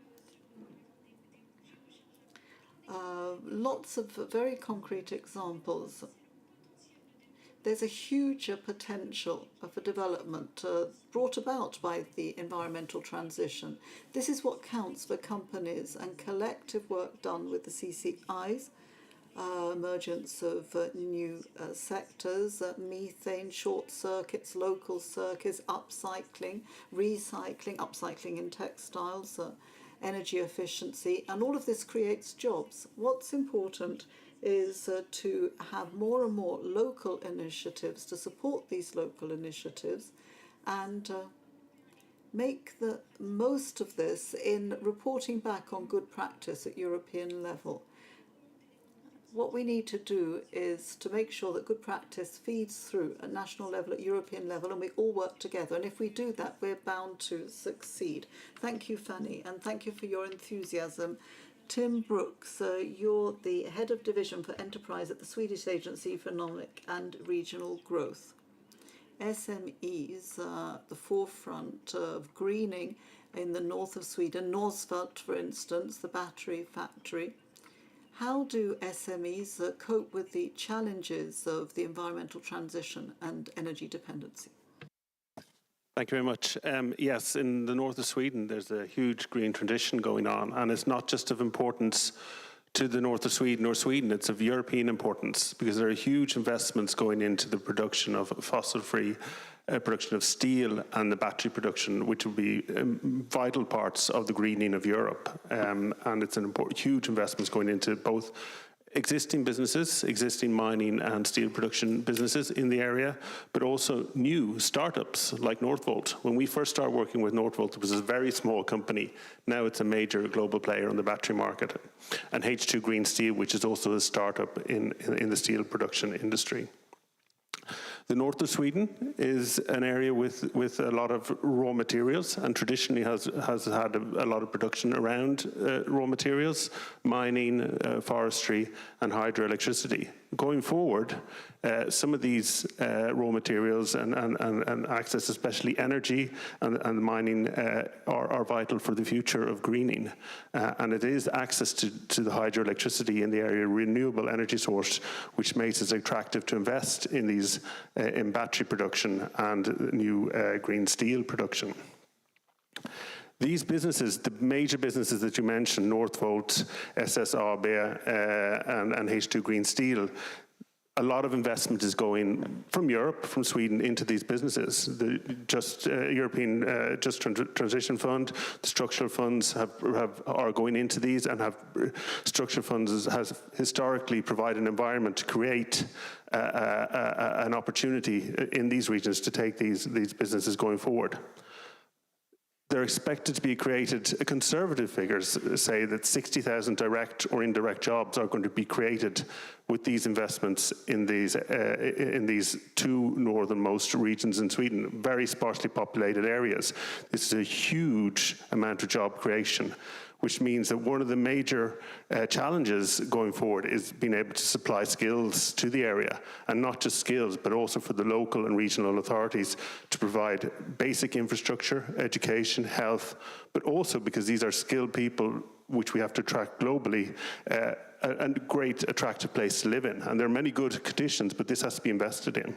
Lots of very concrete examples. There's a huge potential for development brought about by the environmental transition. This is what counts for companies, and collective work done with the CCIs, emergence of new sectors, methane, short circuits, local circuits, upcycling, recycling, upcycling in textiles, energy efficiency, and all of this creates jobs. What's important is to have more and more local initiatives, to support these local initiatives, and make the most of this in reporting back on good practice at European level. What we need to do is to make sure that good practice feeds through at national level, at European level, and we all work together. And if we do that, we're bound to succeed. Thank you, Fanny, and thank you for your enthusiasm. Tim Brooks, you're the Head of Division for Enterprise at the Swedish Agency for Economic and Regional Growth. SMEs are at the forefront of greening in the north of Sweden, Northvolt, for instance, the battery factory. How do SMEs cope with the challenges of the environmental transition and energy dependency? Thank you very much. Yes, in the north of Sweden, there's a huge green transition going on, and it's not just of importance to the north of Sweden or Sweden, it's of European importance, because there are huge investments going into the production of fossil-free production of steel and the battery production, which will be vital parts of the greening of Europe. And it's an important, huge investments going into both existing businesses, existing mining and steel production businesses in the area, but also new startups like Northvolt. When we first started working with Northvolt, it was a very small company. Now it's a major global player on the battery market. And H2 Green Steel, which is also a startup in the steel production industry. The north of Sweden is an area with a lot of raw materials and traditionally has had a lot of production around raw materials, mining, forestry and hydroelectricity. Going forward, some of these raw materials and access, especially energy and mining, are vital for the future of greening. And it is access to the hydroelectricity in the area, renewable energy source, which makes it attractive to invest in these in battery production and new green steel production. These businesses, the major businesses that you mentioned, Northvolt, SSAB, and H2 Green Steel, a lot of investment is going from Europe, from Sweden, into these businesses. The European Just Transition Fund, the structural funds are going into these, and structural funds has historically provided an environment to create an opportunity in these regions to take these businesses going forward. They're expected to be created, conservative figures say that 60,000 direct or indirect jobs are going to be created with these investments in these two northernmost regions in Sweden, very sparsely populated areas. This is a huge amount of job creation, which means that one of the major challenges going forward is being able to supply skills to the area, and not just skills, but also for the local and regional authorities to provide basic infrastructure, education, health, but also because these are skilled people which we have to attract globally, a great attractive place to live in. And there are many good conditions, but this has to be invested in.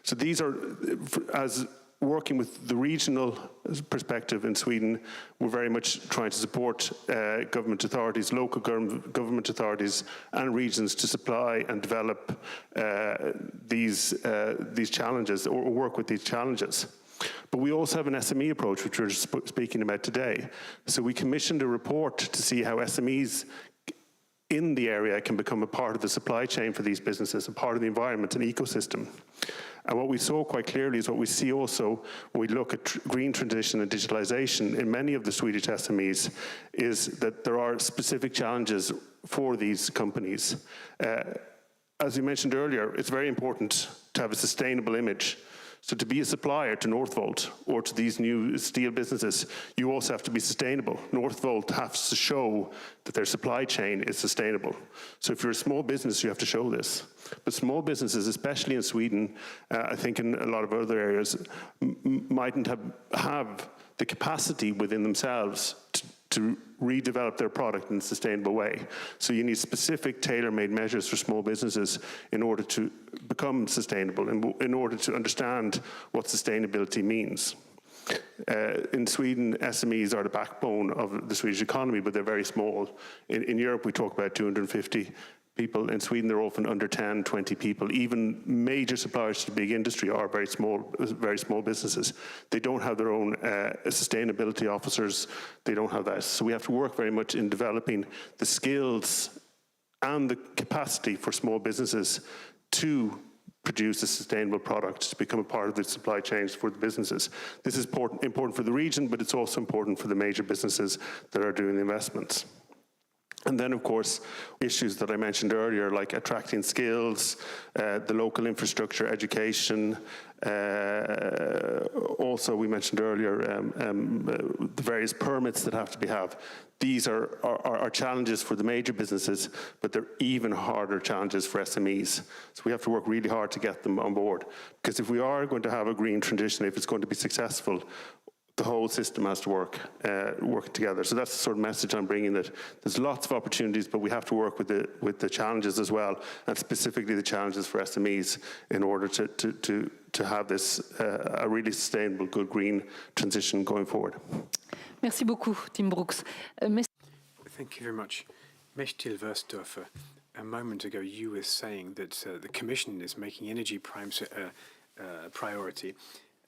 So these are, as working with the regional perspective in Sweden, we're very much trying to support government authorities, local government authorities and regions to supply and develop these challenges, or work with these challenges. But we also have an SME approach, which we're speaking about today. So we commissioned a report to see how SMEs in the area can become a part of the supply chain for these businesses, a part of the environment and ecosystem. And what we saw quite clearly is what we see also when we look at green transition and digitalization in many of the Swedish SMEs, is that there are specific challenges for these companies. As we mentioned earlier, it's very important to have a sustainable image. So to be a supplier to Northvolt or to these new steel businesses, you also have to be sustainable. Northvolt has to show that their supply chain is sustainable. So if you're a small business, you have to show this. But small businesses, especially in Sweden, I think in a lot of other areas, mightn't have the capacity within themselves to redevelop their product in a sustainable way. So you need specific tailor-made measures for small businesses in order to become sustainable and in order to understand what sustainability means. In Sweden, SMEs are the backbone of the Swedish economy, but they're very small. In Europe, we talk about 250 people. In Sweden, they're often under 10, 20 people. Even major suppliers to the big industry are very small businesses. They don't have their own sustainability officers. They don't have that. So we have to work very much in developing the skills and the capacity for small businesses to produce a sustainable product, to become a part of the supply chains for the businesses. This is important for the region, but it's also important for the major businesses that are doing the investments. And then, of course, issues that I mentioned earlier, like attracting skills, the local infrastructure, education. Also, we mentioned earlier, the various permits that have to have. These are challenges for the major businesses, but they're even harder challenges for SMEs. So we have to work really hard to get them on board. Because if we are going to have a green transition, if it's going to be successful, the whole system has to work together. So that's the sort of message I'm bringing, that there's lots of opportunities, but we have to work with the challenges as well, and specifically the challenges for SMEs in order to have this a really sustainable, good green transition going forward. Merci beaucoup, Tim Brooks. Thank you very much. Mechtil Versdorfer, a moment ago you were saying that the Commission is making energy primes priority.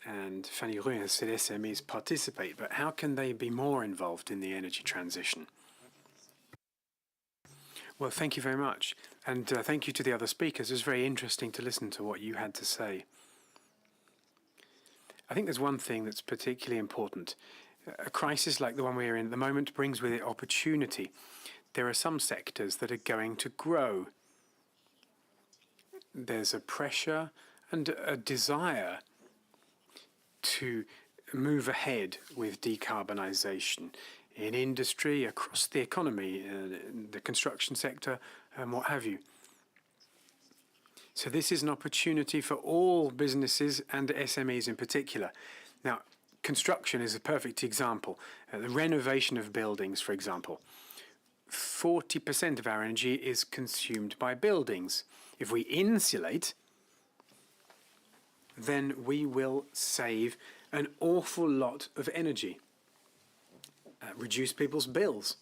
And Fanny Ruin has said SMEs participate, but how can they be more involved in the energy transition? Well, thank you very much. And thank you to the other speakers. It was very interesting to listen to what you had to say. I think there's one thing that's particularly important. A crisis like the one we're in at the moment brings with it opportunity. There are some sectors that are going to grow. There's a pressure and a desire to move ahead with decarbonisation in industry, across the economy, in the construction sector, and what have you. So this is an opportunity for all businesses and SMEs in particular. Now, construction is a perfect example. The renovation of buildings, for example. 40% of our energy is consumed by buildings. If we insulate, then we will save an awful lot of energy, reduce people's bills.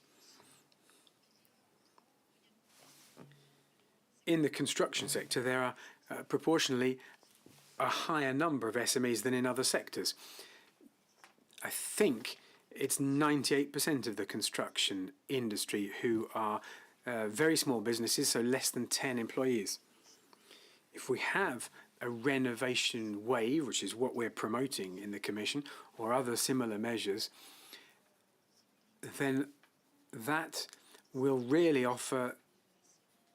In the construction sector, there are proportionally a higher number of SMEs than in other sectors. I think it's 98% of the construction industry who are very small businesses, so less than 10 employees. If we have a renovation wave, which is what we're promoting in the Commission, or other similar measures, then that will really offer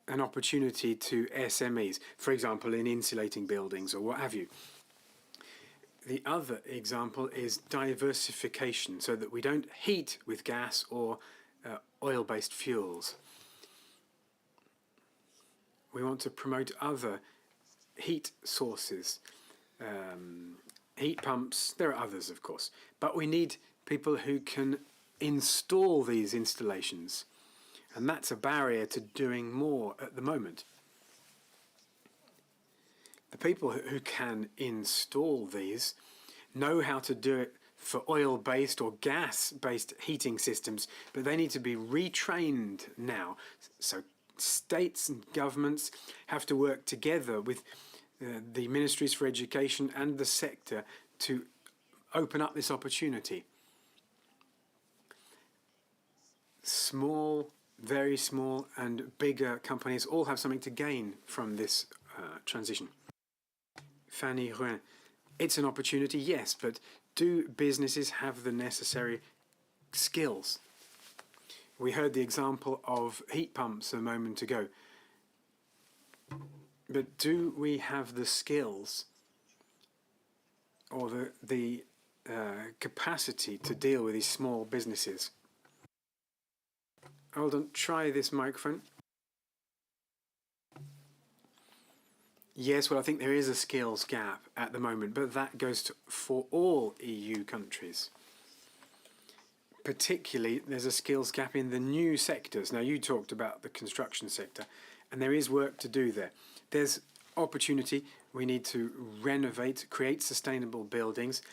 an opportunity to SMEs, for example, in insulating buildings or what have you. The other example is diversification, so that we don't heat with gas or oil-based fuels. We want to promote other heat sources, heat pumps. There are others, of course, but we need people who can install these installations, and that's a barrier to doing more at the moment. The people who can install these know how to do it for oil-based or gas-based heating systems, but they need to be retrained now. So states and governments have to work together with the ministries for education and the sector to open up this opportunity. Small, very small and bigger companies all have something to gain from this transition. Fanny Ruin, it's an opportunity, yes, but do businesses have the necessary skills? We heard the example of heat pumps a moment ago. But do we have the skills or the capacity to deal with these small businesses? Hold on, try this microphone. Yes, well, I think there is a skills gap at the moment, but that goes for all EU countries. Particularly, there's a skills gap in the new sectors. Now, you talked about the construction sector, and there is work to do there. There's opportunity. We need to renovate, create sustainable buildings,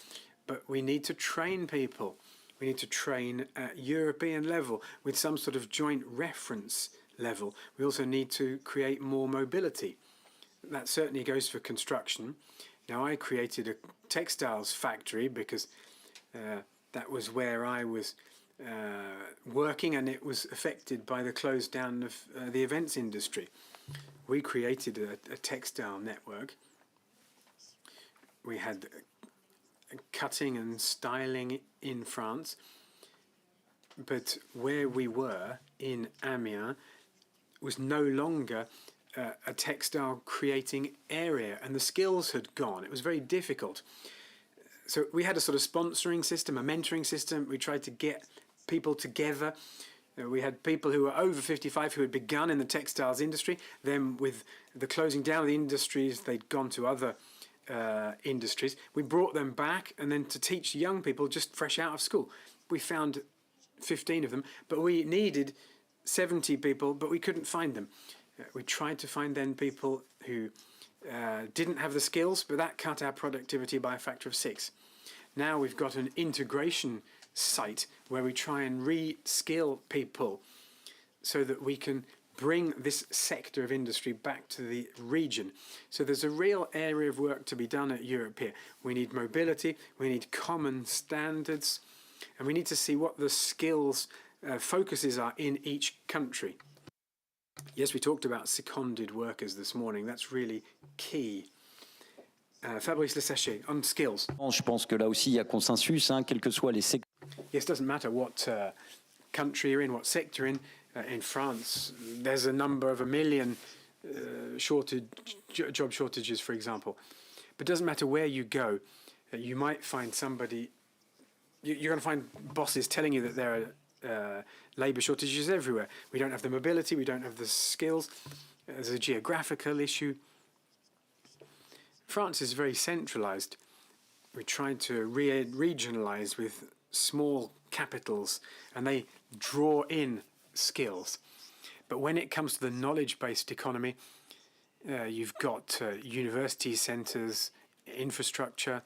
but we need to train people. We need to train at European level with some sort of joint reference level. We also need to create more mobility. That certainly goes for construction. Now, I created a textiles factory because that was where I was working, and it was affected by the close down of the events industry. We created a textile network. We had cutting and styling in France, but where we were in Amiens was no longer a textile creating area, and the skills had gone. It was very difficult. So we had a sort of sponsoring system, a mentoring system. We tried to get people together. We had people who were over 55 who had begun in the textiles industry. Then with the closing down of the industries, they'd gone to other industries. We brought them back, and then to teach young people just fresh out of school. We found 15 of them, but we needed 70 people, but we couldn't find them. We tried to find then people who didn't have the skills, but that cut our productivity by a factor of 6. Now we've got an integration site where we try and re-skill people so that we can bring this sector of industry back to the region. So there's a real area of work to be done at Europe here. We need mobility, we need common standards, and we need to see what the skills focuses are in each country. Yes, we talked about seconded workers this morning. That's really key. Fabrice Lesséché, on skills. Je pense que là aussi, il y a consensus, hein, quels que soient les secteurs. Yes, it doesn't matter what country you're in, what sector you're in. In France, there's a number of 1 million job shortages, for example. But it doesn't matter where you go. You might find somebody, you're going to find bosses telling you that there are labour shortages everywhere. We don't have the mobility, we don't have the skills. There's a geographical issue. France is very centralised. We're trying to regionalise with small capitals, and they draw in skills. But when it comes to the knowledge-based economy, you've got university centres, infrastructure.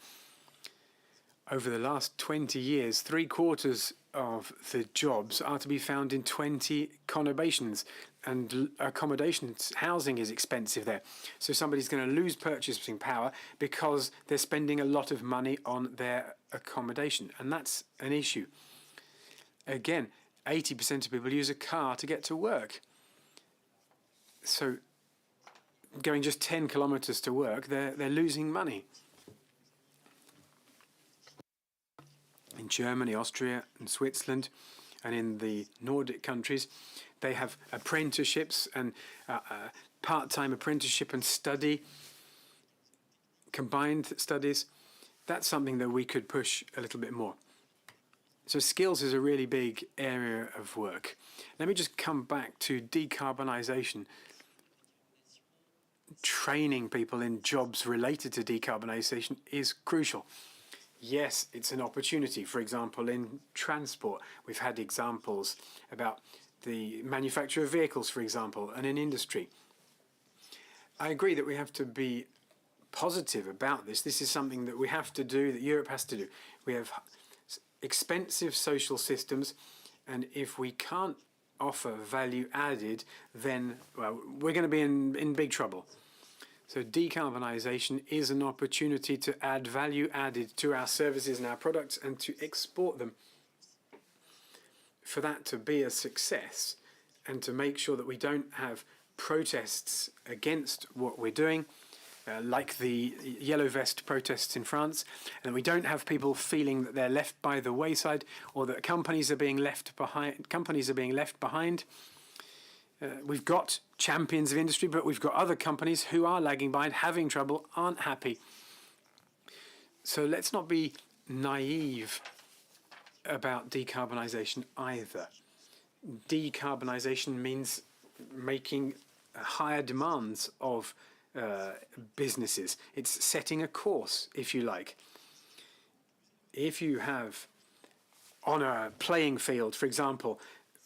Over the last 20 years, 3/4 of the jobs are to be found in 20 conurbations, and accommodations, housing is expensive there. So somebody's going to lose purchasing power because they're spending a lot of money on their accommodation, and that's an issue. Again, 80% of people use a car to get to work. So going just 10 kilometers to work, they're losing money. In Germany, Austria, and Switzerland, and in the Nordic countries, they have apprenticeships and part-time apprenticeship and study, combined studies. That's something that we could push a little bit more. So skills is a really big area of work. Let me just come back to decarbonisation. Training people in jobs related to decarbonisation is crucial. Yes, it's an opportunity. For example, in transport, we've had examples about the manufacture of vehicles, for example, and in industry. I agree that we have to be positive about this. This is something that we have to do, that Europe has to do. We have expensive social systems, and if we can't offer value added, then, well, we're going to be in big trouble. So decarbonisation is an opportunity to add value added to our services and our products and to export them. For that to be a success and to make sure that we don't have protests against what we're doing, like the yellow vest protests in France, and we don't have people feeling that they're left by the wayside or that companies are being left behind. We've got champions of industry, but we've got other companies who are lagging behind, having trouble, aren't happy. So let's not be naive about decarbonisation either. Decarbonisation means making higher demands of businesses. It's setting a course, if you like. If you have on a playing field, for example,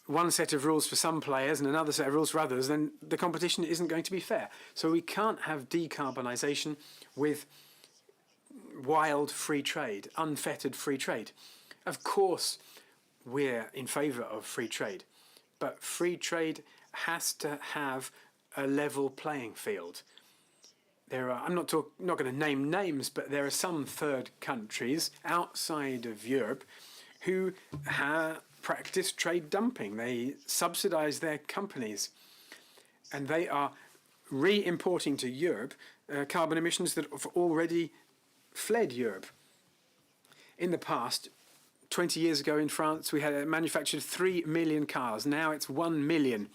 one set of rules for some players and another set of rules for others, then the competition isn't going to be fair. So we can't have decarbonisation with wild free trade, unfettered free trade. Of course, we're in favour of free trade, but free trade has to have a level playing field. There are, I'm not going to name names, but there are some third countries outside of Europe who practice trade dumping. They subsidise their companies, and they are re-importing to Europe carbon emissions that have already fled Europe. In the past, 20 years ago in France, we had manufactured 3 million cars. Now it's 1 million.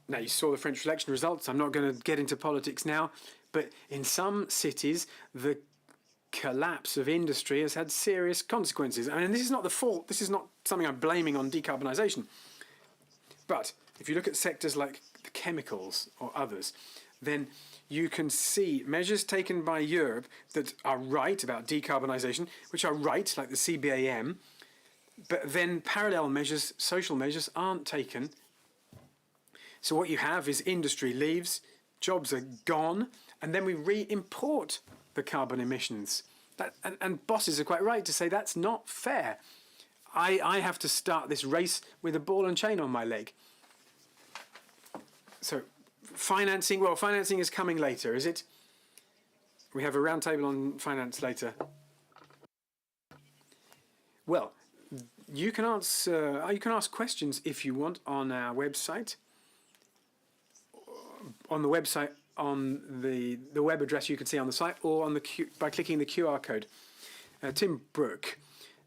Now, you saw the French election results. I'm not going to get into politics now, but in some cities, the collapse of industry has had serious consequences. I mean, this is not the fault. This is not something I'm blaming on decarbonisation. But if you look at sectors like the chemicals or others, then you can see measures taken by Europe that are right about decarbonisation, which are right, like the CBAM, but then parallel measures, social measures, aren't taken. So what you have is industry leaves, jobs are gone, and then we re-import the carbon emissions. And bosses are quite right to say that's not fair. I have to start this race with a ball and chain on my leg. So financing, well, financing is coming later, is it? We have a roundtable on finance later. Well, you can ask questions if you want on our website. On the website, on the web address you can see on the site, or on the by clicking the QR code. Tim Brooke,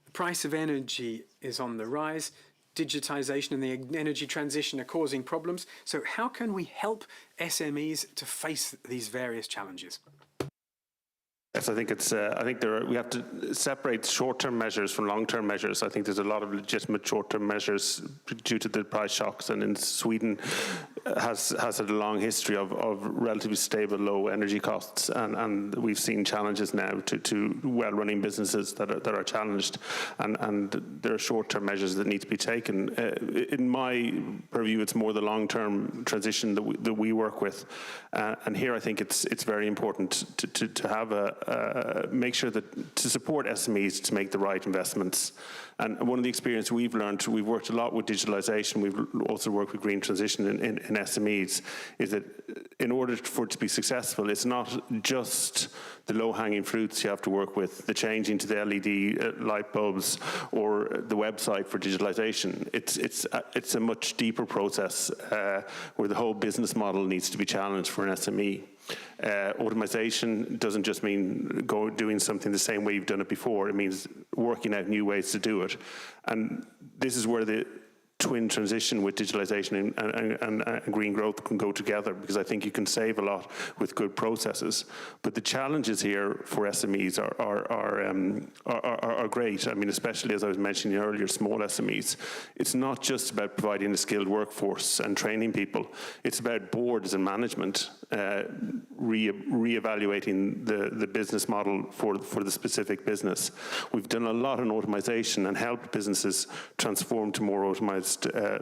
the price of energy is on the rise. Digitization and the energy transition are causing problems. So how can we help SMEs to face these various challenges? Yes, I think it's. I think we have to separate short-term measures from long-term measures. I think there's a lot of legitimate short-term measures due to the price shocks, and in Sweden has had a long history of relatively stable, low energy costs, and we've seen challenges now to well-running businesses that are challenged, and there are short-term measures that need to be taken. In my purview, it's more the long-term transition that we work with, and here I think it's very important to have make sure that to support SMEs to make the right investments. And one of the experience we've learned, we've worked a lot with digitalization, we've also worked with green transition in SMEs, is that in order for it to be successful, it's not just the low-hanging fruits you have to work with, the changing to the LED light bulbs or the website for digitalization. It's a much deeper process where the whole business model needs to be challenged for an SME. Automation doesn't just mean doing something the same way you've done it before. It means working out new ways to do it. And this is where the twin transition with digitalization and green growth can go together, because I think you can save a lot with good processes. But the challenges here for SMEs are great. I mean, especially as I was mentioning earlier, small SMEs. It's not just about providing a skilled workforce and training people. It's about boards and management re-evaluating the business model for the specific business. We've done a lot on automation and helped businesses transform to more automated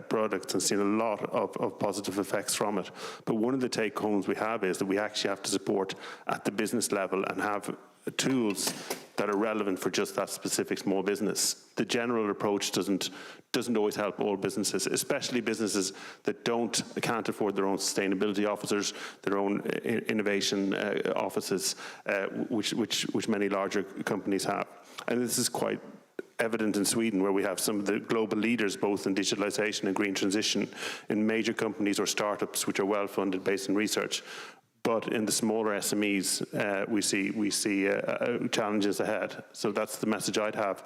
products and seen a lot of positive effects from it. But one of the take-homes we have is that we actually have to support at the business level and have tools that are relevant for just that specific small business. The general approach doesn't always help all businesses, especially businesses that can't afford their own sustainability officers, their own innovation offices, which many larger companies have. And this is quite evident in Sweden, where we have some of the global leaders both in digitalization and green transition in major companies or startups which are well funded based in research. But in the smaller SMEs, we see challenges ahead. So that's the message I'd have.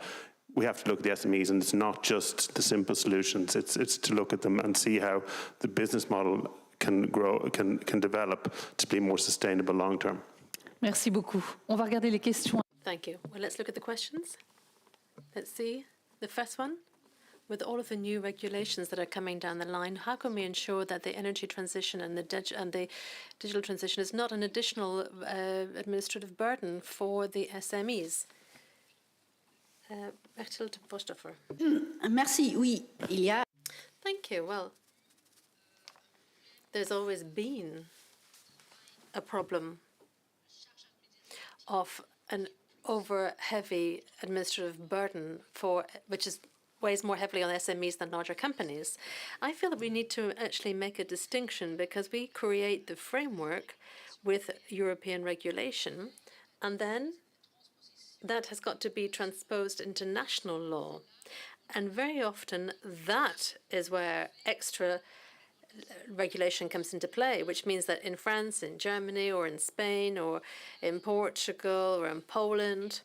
We have to look at the SMEs, and it's not just the simple solutions. It's to look at them and see how the business model can grow, can develop to be more sustainable long term. Merci beaucoup. On va regarder les questions. Thank you. Well, let's look at the questions. Let's see. The first one. With all of the new regulations that are coming down the line, how can we ensure that the energy transition and the digital transition is not an additional administrative burden for the SMEs? Bertil Vostoffer. Merci. Oui, il y a. Thank you. Well, there's always been a problem of an over-heavy administrative burden which weighs more heavily on SMEs than larger companies. I feel that we need to actually make a distinction, because we create the framework with European regulation, and then that has got to be transposed into national law. And very often that is where extra regulation comes into play, which means that in France, in Germany, or in Spain, or in Portugal, or in Poland,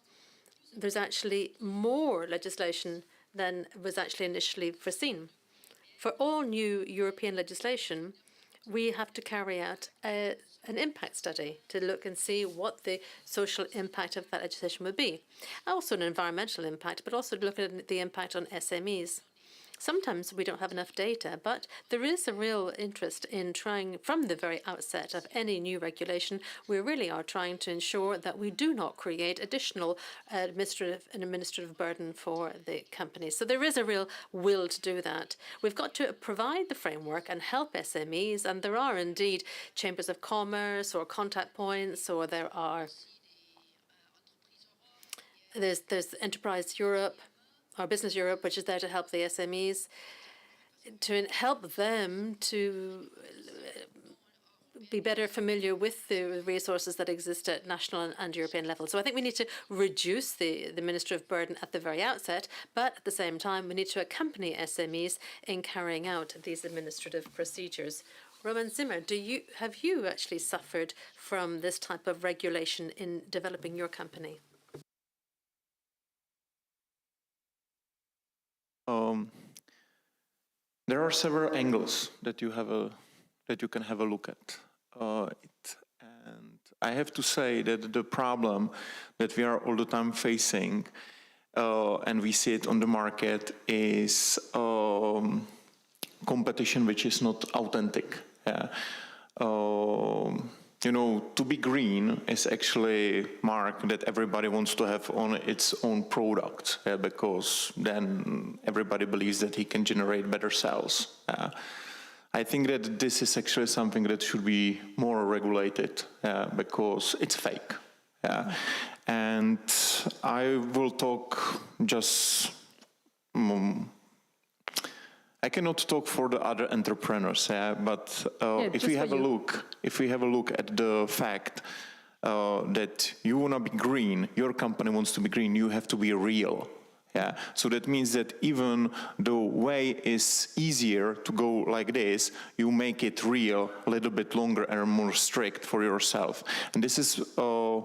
there's actually more legislation than was actually initially foreseen. For all new European legislation, we have to carry out an impact study to look and see what the social impact of that legislation would be. Also an environmental impact, but also look at the impact on SMEs. Sometimes we don't have enough data, but there is a real interest in trying, from the very outset of any new regulation, we really are trying to ensure that we do not create additional administrative burden for the companies. So there is a real will to do that. We've got to provide the framework and help SMEs, and there are indeed chambers of commerce or contact points, or there's Enterprise Europe, or Business Europe, which is there to help the SMEs, to help them to be better familiar with the resources that exist at national and European level. So I think we need to reduce the administrative burden at the very outset, but at the same time, we need to accompany SMEs in carrying out these administrative procedures. Roman Zimmer, have you actually suffered from this type of regulation in developing your company? There are several angles that you can have a look at it. And I have to say that the problem that we are all the time facing, and we see it on the market, is competition which is not authentic. Yeah. You know, to be green is actually a mark that everybody wants to have on its own product, because then everybody believes that he can generate better sales. I think that this is actually something that should be more regulated, because it's fake. And I will talk just... I cannot talk for the other entrepreneurs, but if we have a look at the fact that you want to be green, your company wants to be green, you have to be real. Yeah. So that means that even the way is easier to go like this, you make it real a little bit longer and more strict for yourself. And this is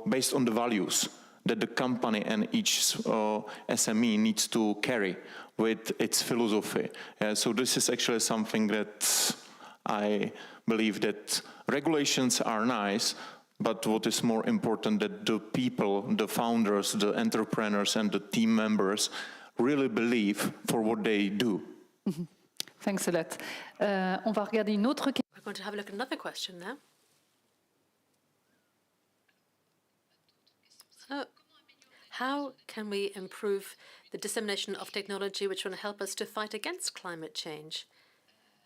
based on the values that the company and each SME needs to carry with its philosophy. So this is actually something that I believe that regulations are nice, but what is more important that the people, the founders, the entrepreneurs and the team members really believe for what they do. Mm-hmm. Thanks a lot. On va regarder une autre question. We're going to have a look at another question now. So, how can we improve the dissemination of technology which will help us to fight against climate change?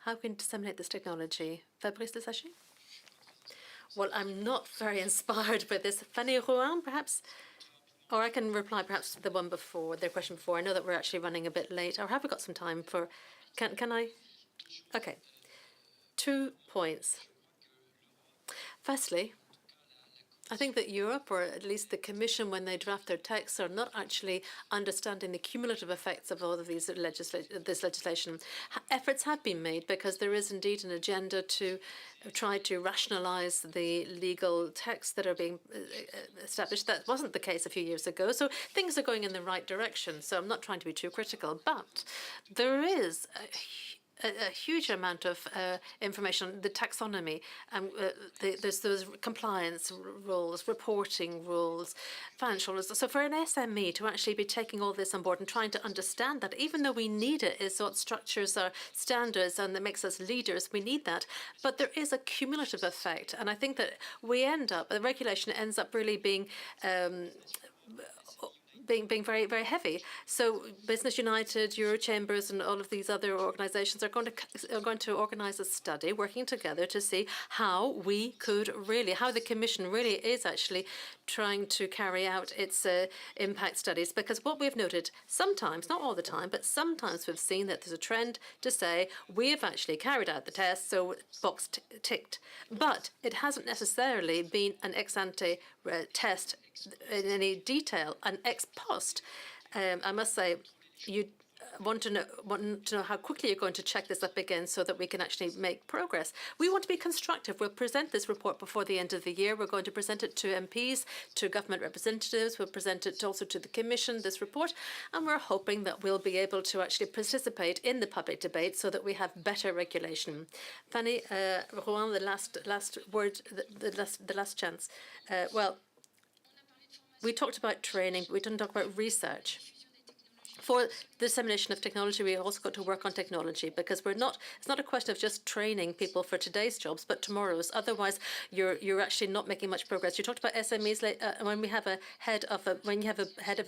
How can we disseminate this technology? Fabrice Desagy? Well, I'm not very inspired by this. Fanny Rouen, perhaps? Or I can reply perhaps to the one before, the question before. I know that we're actually running a bit late. Or have we got some time for... Can I? Okay. 2 points. Firstly, I think that Europe, or at least the Commission, when they draft their texts, are not actually understanding the cumulative effects of all of this legislation. Efforts have been made because there is indeed an agenda to try to rationalize the legal texts that are being established. That wasn't the case a few years ago, so things are going in the right direction. So I'm not trying to be too critical, but there is a huge amount of information, the taxonomy, there's those compliance rules, reporting rules, financial rules. So for an SME to actually be taking all this on board and trying to understand that, even though we need it, is what structures our standards and that makes us leaders, we need that. But there is a cumulative effect, and I think that the regulation ends up really being very, very heavy. So Business United, Eurochambers, and all of these other organizations are going to organize a study working together to see how the Commission really is actually trying to carry out its impact studies. Because what we've noted sometimes, not all the time, but sometimes we've seen that there's a trend to say, we have actually carried out the test, so box ticked. But it hasn't necessarily been an ex-ante test in any detail, an ex post. I must say, you want to know how quickly you're going to check this up again so that we can actually make progress. We want to be constructive. We'll present this report before the end of the year. We're going to present it to MPs, to government representatives. We'll present it also to the Commission, this report, and we're hoping that we'll be able to actually participate in the public debate so that we have better regulation. Fanny Rouen, the last word, the last chance. Well, we talked about training, but we didn't talk about research. For the dissemination of technology, we also got to work on technology, because it's not a question of just training people for today's jobs, but tomorrow's. Otherwise, you're actually not making much progress. You talked about SMEs. When you have a head of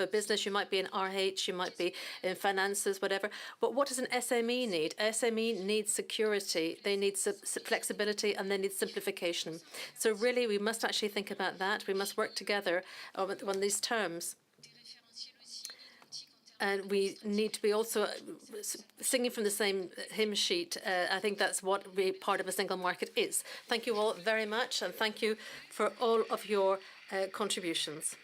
a business, you might be in RH, you might be in finances, whatever. But what does an SME need? SME needs security, they need flexibility, and they need simplification. So really, we must actually think about that. We must work together on these terms. And we need to be also singing from the same hymn sheet. I think that's what part of a single market is. Thank you all very much, and thank you for all of your contributions.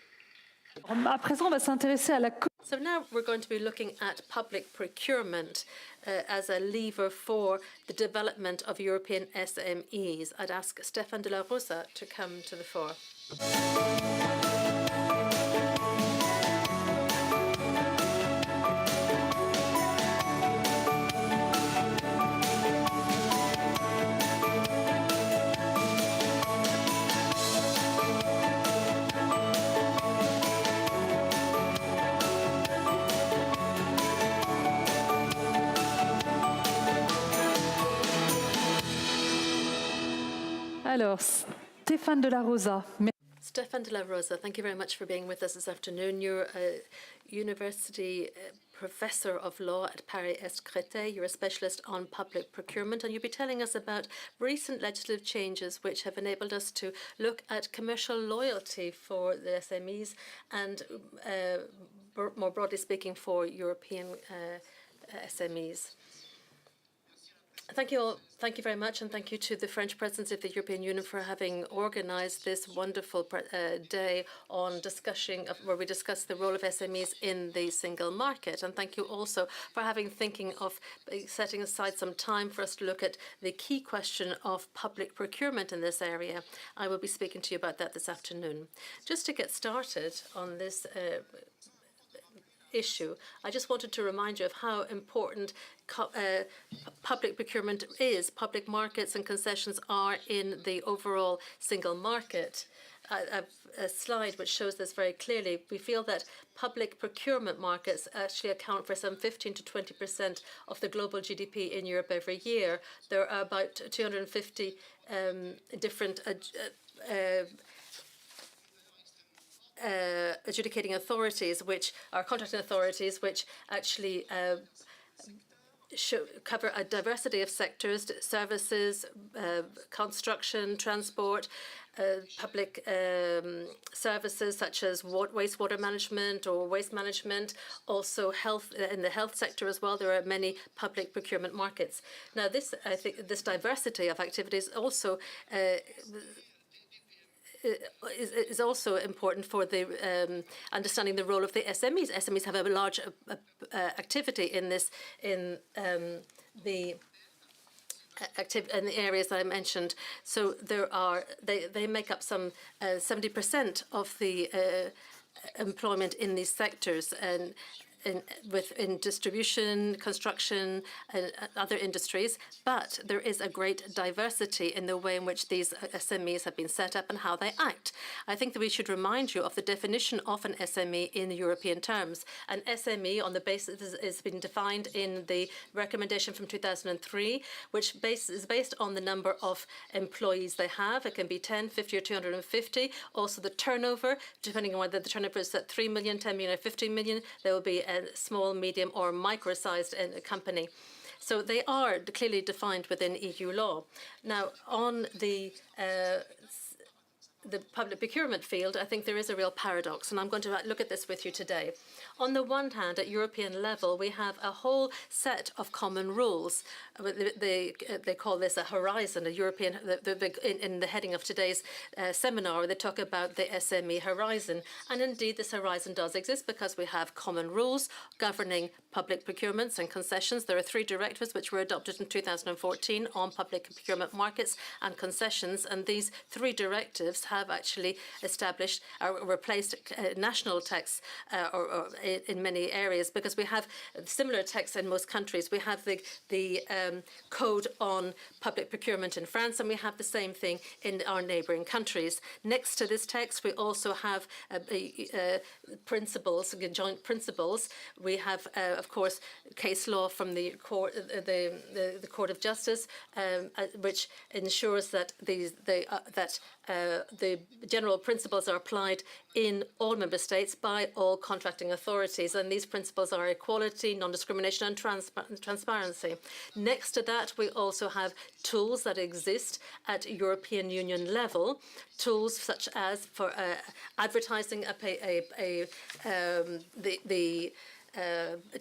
À présent, on va s'intéresser à la. So now we're going to be looking at public procurement as a lever for the development of European SMEs. I'd ask Stéphane de la Rosa to come to the fore. Alors, Stéphane de la Rosa. Stéphane de la Rosa, thank you very much for being with us this afternoon. You're a university professor of law at Paris Est Créteil. You're a specialist on public procurement, and you'll be telling us about recent legislative changes which have enabled us to look at commercial loyalty for the SMEs and, more broadly speaking, for European SMEs. Thank you all. Thank you very much, and thank you to the French Presidency of the European Union for having organised this wonderful day on where we discuss the role of SMEs in the single market. And thank you also for thinking of setting aside some time for us to look at the key question of public procurement in this area. I will be speaking to you about that this afternoon. Just to get started on this issue, I just wanted to remind you of how important public procurement is. Public markets and concessions are in the overall single market. I have a slide which shows this very clearly. We feel that public procurement markets actually account for some 15 to 20% of the global GDP in Europe every year. There are about 250 different adjudicating authorities, which are contracting authorities, which actually cover a diversity of sectors, services, construction, transport, public services such as wastewater management or waste management, also health. In the health sector as well, there are many public procurement markets. Now, I think this diversity of activities also is also important for the understanding the role of the SMEs. SMEs have a large activity in the areas that I mentioned. So they make up some 70% of the employment in these sectors, and in distribution, construction, and other industries, but there is a great diversity in the way in which these SMEs have been set up and how they act. I think that we should remind you of the definition of an SME in European terms. An SME, on the basis, has been defined in the recommendation from 2003, which is based on the number of employees they have. It can be 10, 50, or 250. Also the turnover, depending on whether the turnover is at 3 million, 10 million, or 15 million, there will be a small, medium, or micro-sized company. So they are clearly defined within EU law. Now, on the public procurement field, I think there is a real paradox, and I'm going to look at this with you today. On the one hand, at European level, we have a whole set of common rules. They call this a horizon, a European, in the heading of today's seminar, they talk about the SME horizon. And indeed, this horizon does exist because we have common rules governing public procurements and concessions. There are 3 directives which were adopted in 2014 on public procurement markets and concessions, and these 3 directives have actually established or replaced national texts in many areas, because we have similar texts in most countries. We have the Code on Public Procurement in France, and we have the same thing in our neighbouring countries. Next to this text, we also have principles, joint principles. We have, of course, case law from the Court of Justice, which ensures that the general principles are applied in all member states by all contracting authorities, and these principles are equality, non-discrimination, and transparency. Next to that, we also have tools that exist at European Union level, tools such as for advertising,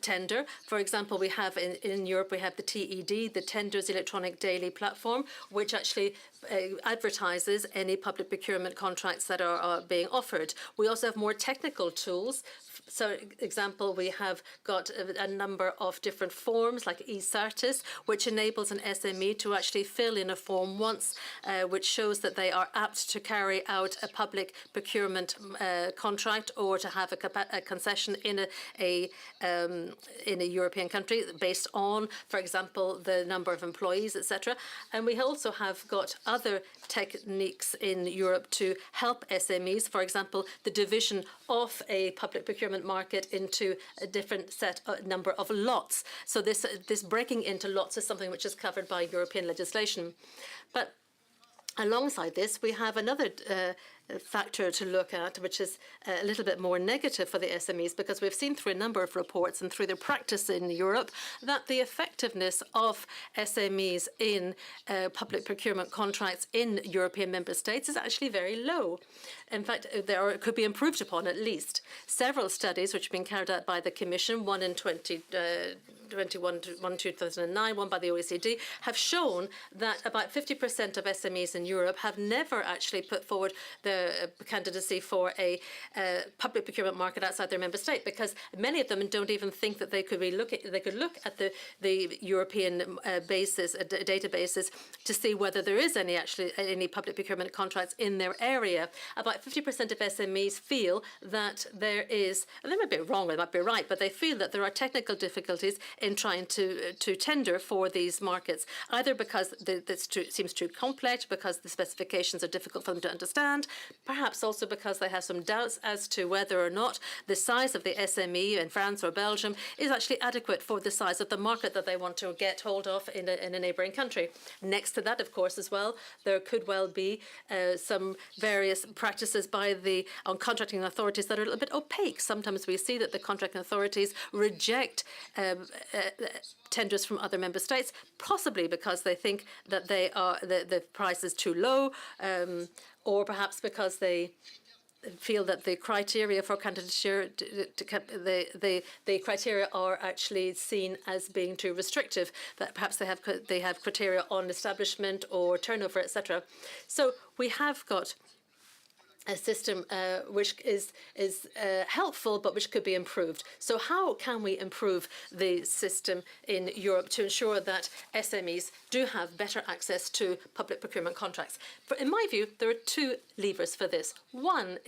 tender. For example, we have in Europe, we have the TED, the Tenders Electronic Daily Platform, which actually advertises any public procurement contracts that are being offered. We also have more technical tools. So, example, we have got a number of different forms like eCertis, which enables an SME to actually fill in a form once, which shows that they are apt to carry out a public procurement contract or to have a concession in a European country based on, for example, the number of employees, etc. And we also have got other techniques in Europe to help SMEs, for example, the division of a public procurement market into a different number of lots. So this breaking into lots is something which is covered by European legislation. But alongside this, we have another factor to look at, which is a little bit more negative for the SMEs, because we've seen through a number of reports and through their practice in Europe that the effectiveness of SMEs in public procurement contracts in European member states is actually very low. In fact, it could be improved upon at least. Several studies which have been carried out by the Commission, one in 2009, one by the OECD, have shown that about 50% of SMEs in Europe have never actually put forward their candidacy for a public procurement market outside their member state, because many of them don't even think that they could look at the European databases to see whether there is any public procurement contracts in their area. About 50% of SMEs feel that there is, and they might be wrong, they might be right, but they feel that there are technical difficulties in trying to tender for these markets, either because this seems too complex, because the specifications are difficult for them to understand, perhaps also because they have some doubts as to whether or not the size of the SME in France or Belgium is actually adequate for the size of the market that they want to get hold of in a neighbouring country. Next to that, of course, as well, there could well be some various practices by the contracting authorities that are a little bit opaque. Sometimes we see that the contracting authorities reject tenders from other member states, possibly because they think that the price is too low, or perhaps because they feel that the criteria for candidature, the criteria are actually seen as being too restrictive. That perhaps they have criteria on establishment or turnover, etc. So we have got a system which is helpful, but which could be improved. So how can we improve the system in Europe to ensure that SMEs do have better access to public procurement contracts? In my view, there are two levers for this. One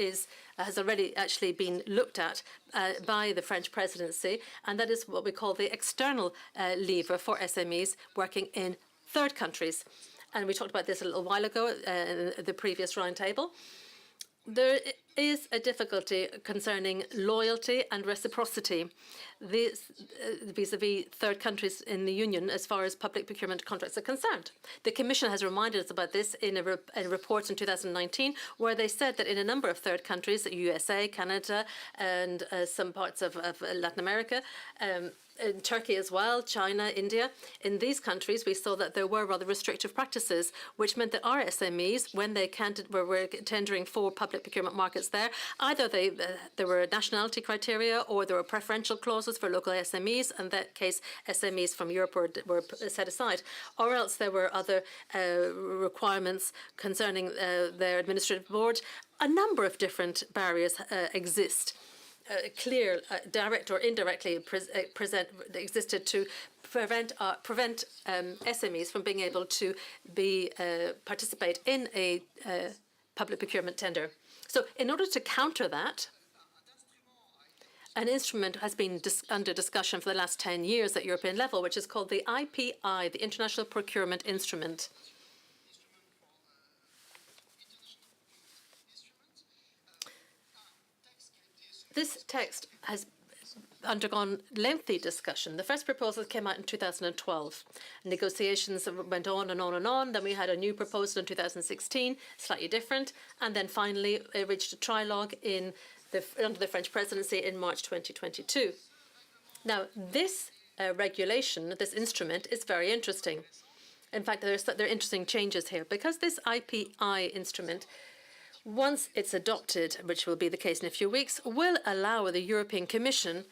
has already actually been looked at by the French presidency, and that is what we call the external lever for SMEs working in third countries. And we talked about this a little while ago in the previous roundtable. There is a difficulty concerning loyalty and reciprocity vis-à-vis third countries in the Union as far as public procurement contracts are concerned. The Commission has reminded us about this in a report in 2019, where they said that in a number of third countries, USA, Canada, and some parts of Latin America, in Turkey as well, China, India. In these countries, we saw that there were rather restrictive practices, which meant that our SMEs, when they were tendering for public procurement markets there, either there were nationality criteria or there were preferential clauses for local SMEs. In that case, SMEs from Europe were set aside, or else there were other requirements concerning their administrative board. A number of different barriers exist. Clear, direct or indirectly existed to prevent SMEs from being able to participate in a public procurement tender. So in order to counter that, an instrument has been under discussion for the last 10 years at European level, which is called the IPI, the International Procurement Instrument. This text has undergone lengthy discussion. The first proposal came out in 2012. Negotiations went on and on and on. Then we had a new proposal in 2016, slightly different. And then finally, it reached a trilogue under the French presidency in March 2022. Now, this regulation, this instrument, is very interesting. In fact, there are interesting changes here, because this IPI instrument, once it's adopted, which will be the case in a few weeks, will allow the European Commission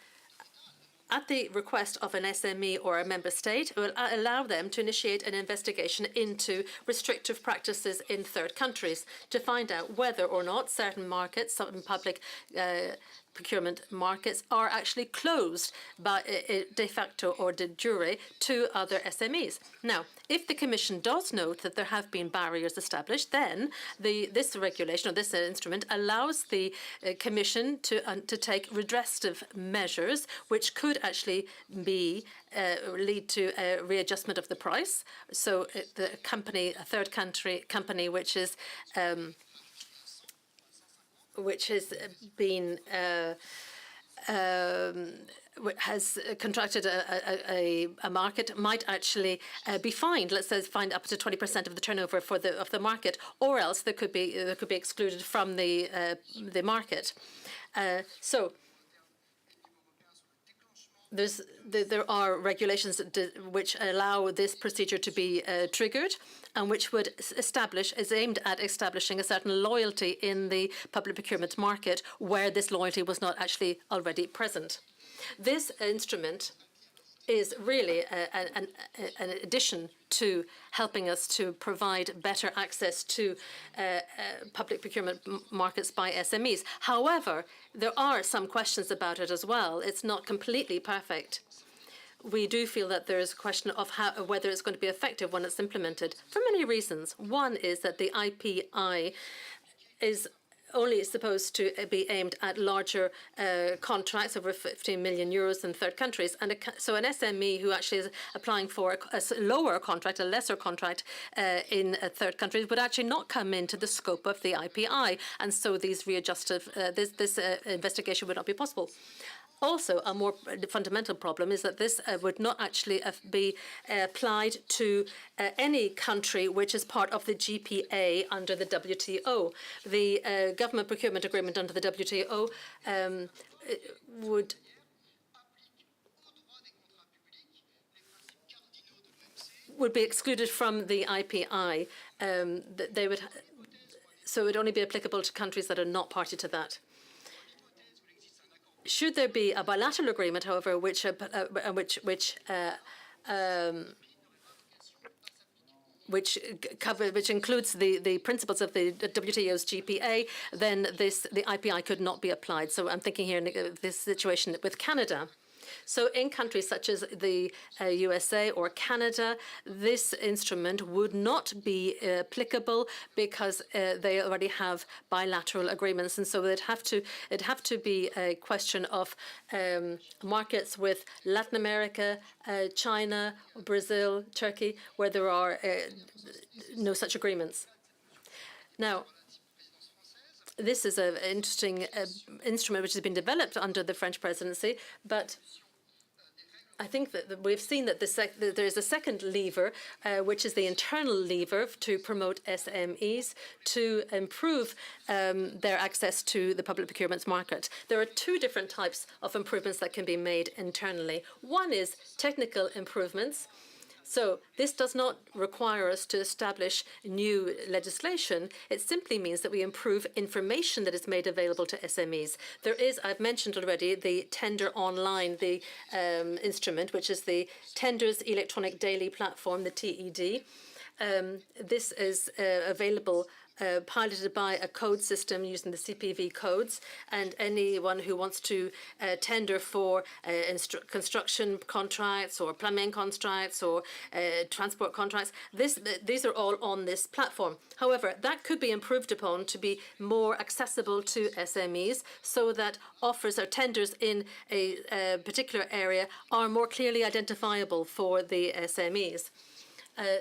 at the request of an SME or a member state, it will allow them to initiate an investigation into restrictive practices in third countries to find out whether or not certain markets, certain public procurement markets, are actually closed by de facto or de jure to other SMEs. Now, if the Commission does note that there have been barriers established, then this regulation or this instrument allows the Commission to take redressive measures, which could actually be lead to a readjustment of the price. So the company, a third country company, which has been has contracted a market might actually be fined. Let's say fined up to 20% of the turnover of the market, or else they could be excluded from the market. So there are regulations which allow this procedure to be triggered, and which would is aimed at establishing a certain loyalty in the public procurement market where this loyalty was not actually already present. This instrument is really an addition to helping us to provide better access to public procurement markets by SMEs. However, there are some questions about it as well. It's not completely perfect. We do feel that there is a question of whether it's going to be effective when it's implemented for many reasons. One is that the IPI is only supposed to be aimed at larger contracts over 15 million euros in third countries. And so an SME who actually is applying for a lower contract, a lesser contract in third countries would actually not come into the scope of the IPI. And so these this investigation would not be possible. Also, a more fundamental problem is that this would not actually be applied to any country which is part of the GPA under the WTO. The government procurement agreement under the WTO would be excluded from the IPI. So it would only be applicable to countries that are not party to that. Should there be a bilateral agreement, however, which includes the principles of the WTO's GPA, then the IPI could not be applied. So I'm thinking here in this situation with Canada. So in countries such as the USA or Canada, this instrument would not be applicable because they already have bilateral agreements, and so it'd have to be a question of markets with Latin America, China, Brazil, Turkey, where there are no such agreements. Now, this is an interesting instrument which has been developed under the French presidency, but I think that we've seen that there is a second lever, which is the internal lever to promote SMEs to improve their access to the public procurement market. There are two different types of improvements that can be made internally. One is technical improvements. So this does not require us to establish new legislation. It simply means that we improve information that is made available to SMEs. There is, I've mentioned already, the Tender Online, the instrument, which is the Tenders Electronic Daily Platform, the TED. This is available piloted by a code system using the CPV codes, and anyone who wants to tender for construction contracts or plumbing contracts or transport contracts, these are all on this platform. However, that could be improved upon to be more accessible to SMEs so that offers or tenders in a particular area are more clearly identifiable for the SMEs.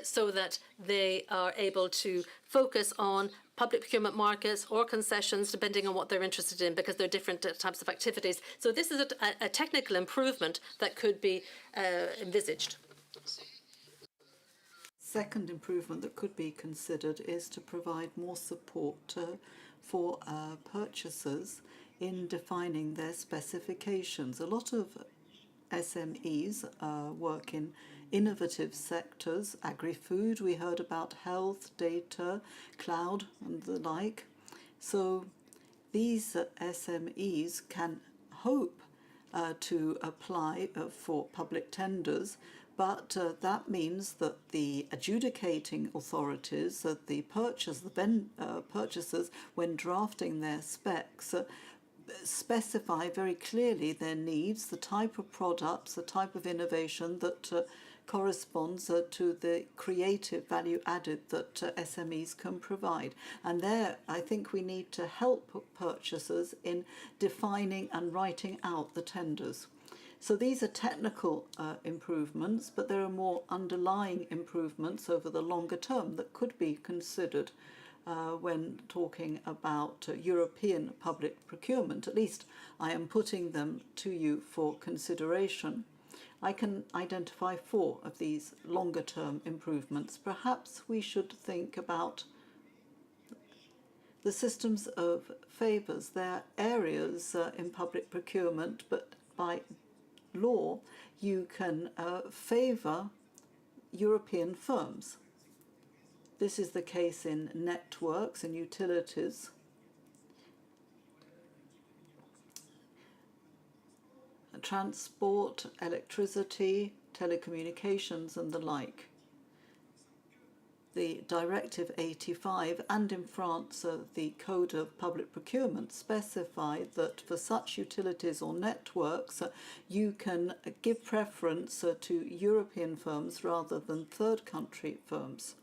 So that they are able to focus on public procurement markets or concessions, depending on what they're interested in, because there are different types of activities. So this is a technical improvement that could be envisaged. Second improvement that could be considered is to provide more support for purchasers in defining their specifications. A lot of SMEs work in innovative sectors, agri-food, we heard about health, data, cloud, and the like. So these SMEs can hope to apply for public tenders, but that means that the adjudicating authorities, the purchasers, when drafting their specs, specify very clearly their needs, the type of products, the type of innovation that corresponds to the creative value added that SMEs can provide. And there, I think we need to help purchasers in defining and writing out the tenders. So these are technical improvements, but there are more underlying improvements over the longer term that could be considered when talking about European public procurement. At least I am putting them to you for consideration. I can identify 4 of these longer-term improvements. Perhaps we should think about the systems of favours. There are areas in public procurement, but by law you can favour European firms. This is the case in networks and utilities. Transport, electricity, telecommunications and the like. The Directive 85 and in France the Code of Public Procurement specify that for such utilities or networks you can give preference to European firms rather than third country firms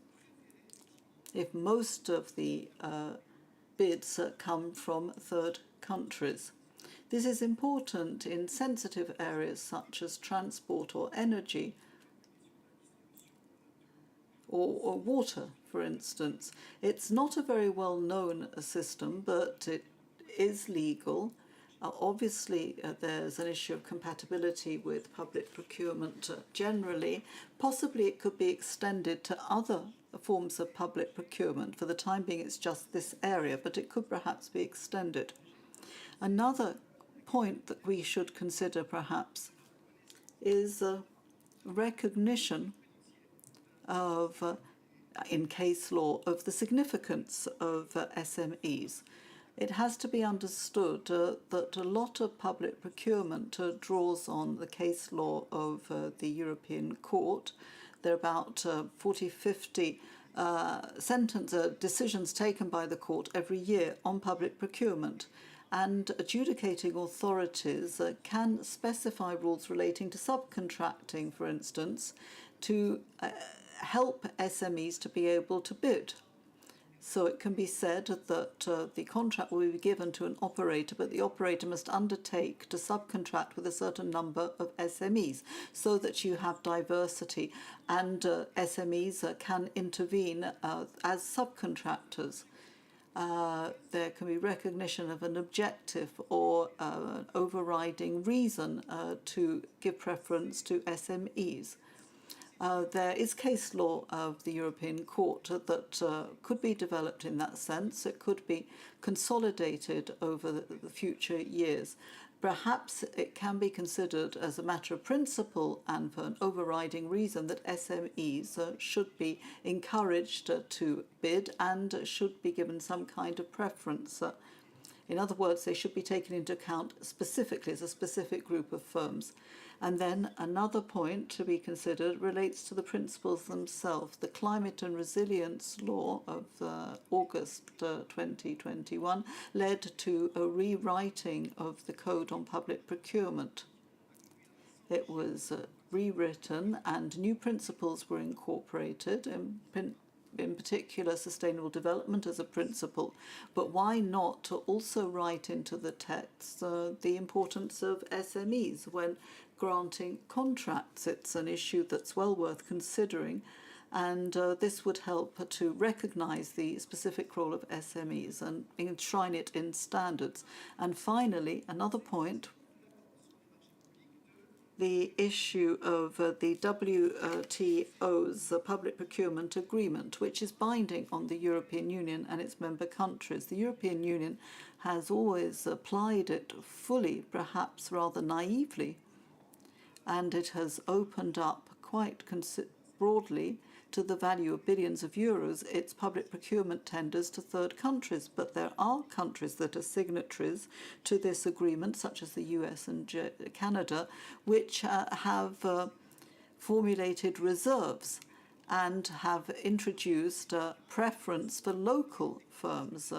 if most of the bids come from third countries. This is important in sensitive areas such as transport or energy or water, for instance. It's not a very well-known system, but it is legal. Obviously, there's an issue of compatibility with public procurement generally. Possibly it could be extended to other forms of public procurement. For the time being, it's just this area, but it could perhaps be extended. Another point that we should consider perhaps is recognition of, in case law, of the significance of SMEs. It has to be understood that a lot of public procurement draws on the case law of the European Court. There are about 40-50 decisions taken by the court every year on public procurement. And adjudicating authorities can specify rules relating to subcontracting, for instance, to help SMEs to be able to bid. So it can be said that the contract will be given to an operator, but the operator must undertake to subcontract with a certain number of SMEs so that you have diversity, and SMEs can intervene as subcontractors. There can be recognition of an objective or an overriding reason to give preference to SMEs. There is case law of the European Court that could be developed in that sense. It could be consolidated over the future years. Perhaps it can be considered as a matter of principle and for an overriding reason that SMEs should be encouraged to bid and should be given some kind of preference. In other words, they should be taken into account specifically as a specific group of firms. And then another point to be considered relates to the principles themselves. The Climate and Resilience Law of August 2021 led to a rewriting of the Code on Public Procurement. It was rewritten and new principles were incorporated, in particular sustainable development as a principle. But why not also write into the text the importance of SMEs when granting contracts? It's an issue that's well worth considering, and this would help to recognize the specific role of SMEs and enshrine it in standards. And finally, another point, the issue of the WTO's public procurement agreement, which is binding on the European Union and its member countries. The European Union has always applied it fully, perhaps rather naively, and it has opened up quite broadly to the value of billions of euros its public procurement tenders to third countries. But there are countries that are signatories to this agreement, such as the US and Canada, which have formulated reserves and have introduced a preference for local firms.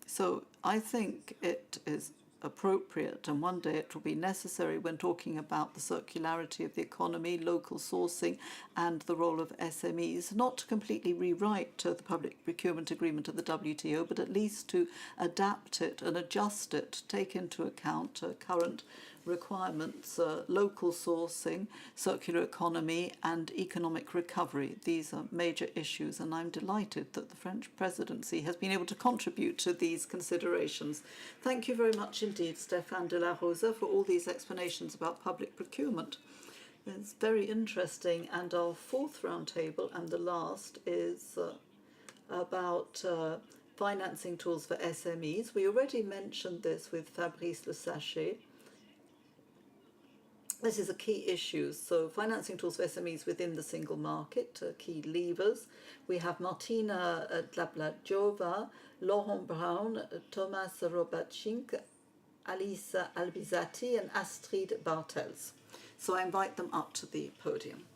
So I think it is appropriate, and one day it will be necessary when talking about the circularity of the economy, local sourcing, and the role of SMEs, not to completely rewrite the public procurement agreement of the WTO, but at least to adapt it and adjust it, take into account current requirements, local sourcing, circular economy, and economic recovery. These are major issues, and I'm delighted that the French presidency has been able to contribute to these considerations. Thank you very much indeed, Stéphane de la Rosa, for all these explanations about public procurement. It's very interesting. And our fourth roundtable, and the last, is about financing tools for SMEs. We already mentioned this with Fabrice Le Sachet. This is a key issue. So financing tools for SMEs within the single market, key levers. We have Martina Dlabladjova, Laurent Brown, Thomas Robachink, Alice Albizati, and Astrid Bartels. So I invite them up to the podium.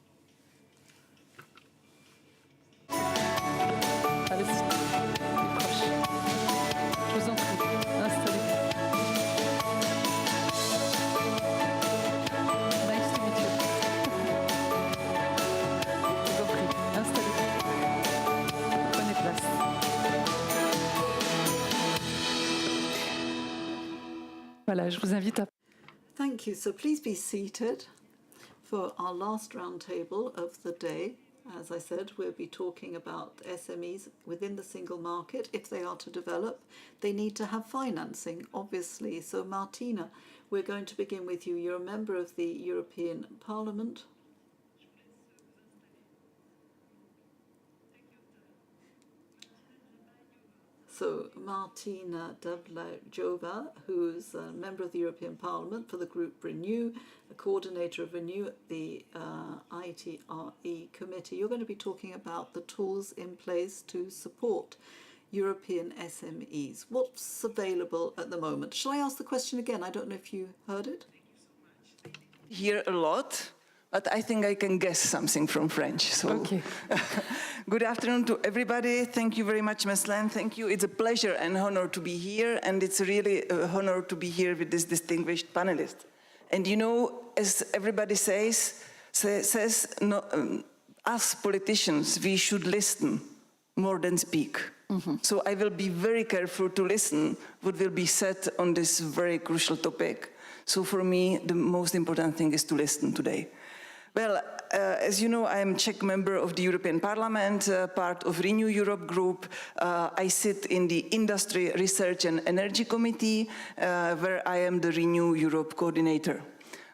Voilà, je vous invite à... Thank you. So please be seated for our last roundtable of the day. As I said, we'll be talking about SMEs within the single market. If they are to develop, they need to have financing, obviously. So Martina, we're going to begin with you. You're a member of the European Parliament. So Martina Dlabladjova, who's a member of the European Parliament for the group Renew, a coordinator of Renew at the ITRE committee. You're going to be talking about the tools in place to support European SMEs. What's available at the moment? Shall I ask the question again? I don't know if you heard it. Hear a lot, but I think I can guess something from French. So. Okay. Good afternoon to everybody. Thank you very much, Meslan. Thank you. It's a pleasure and honor to be here, and it's really an honor to be here with this distinguished panelist. And you know, as everybody says no, us politicians, we should listen more than speak. Mm-hmm. So I will be very careful to listen what will be said on this very crucial topic. So for me, the most important thing is to listen today. Well, as you know, I am Czech member of the European Parliament, part of Renew Europe group. I sit in the Industry, Research and Energy Committee, where I am the Renew Europe coordinator.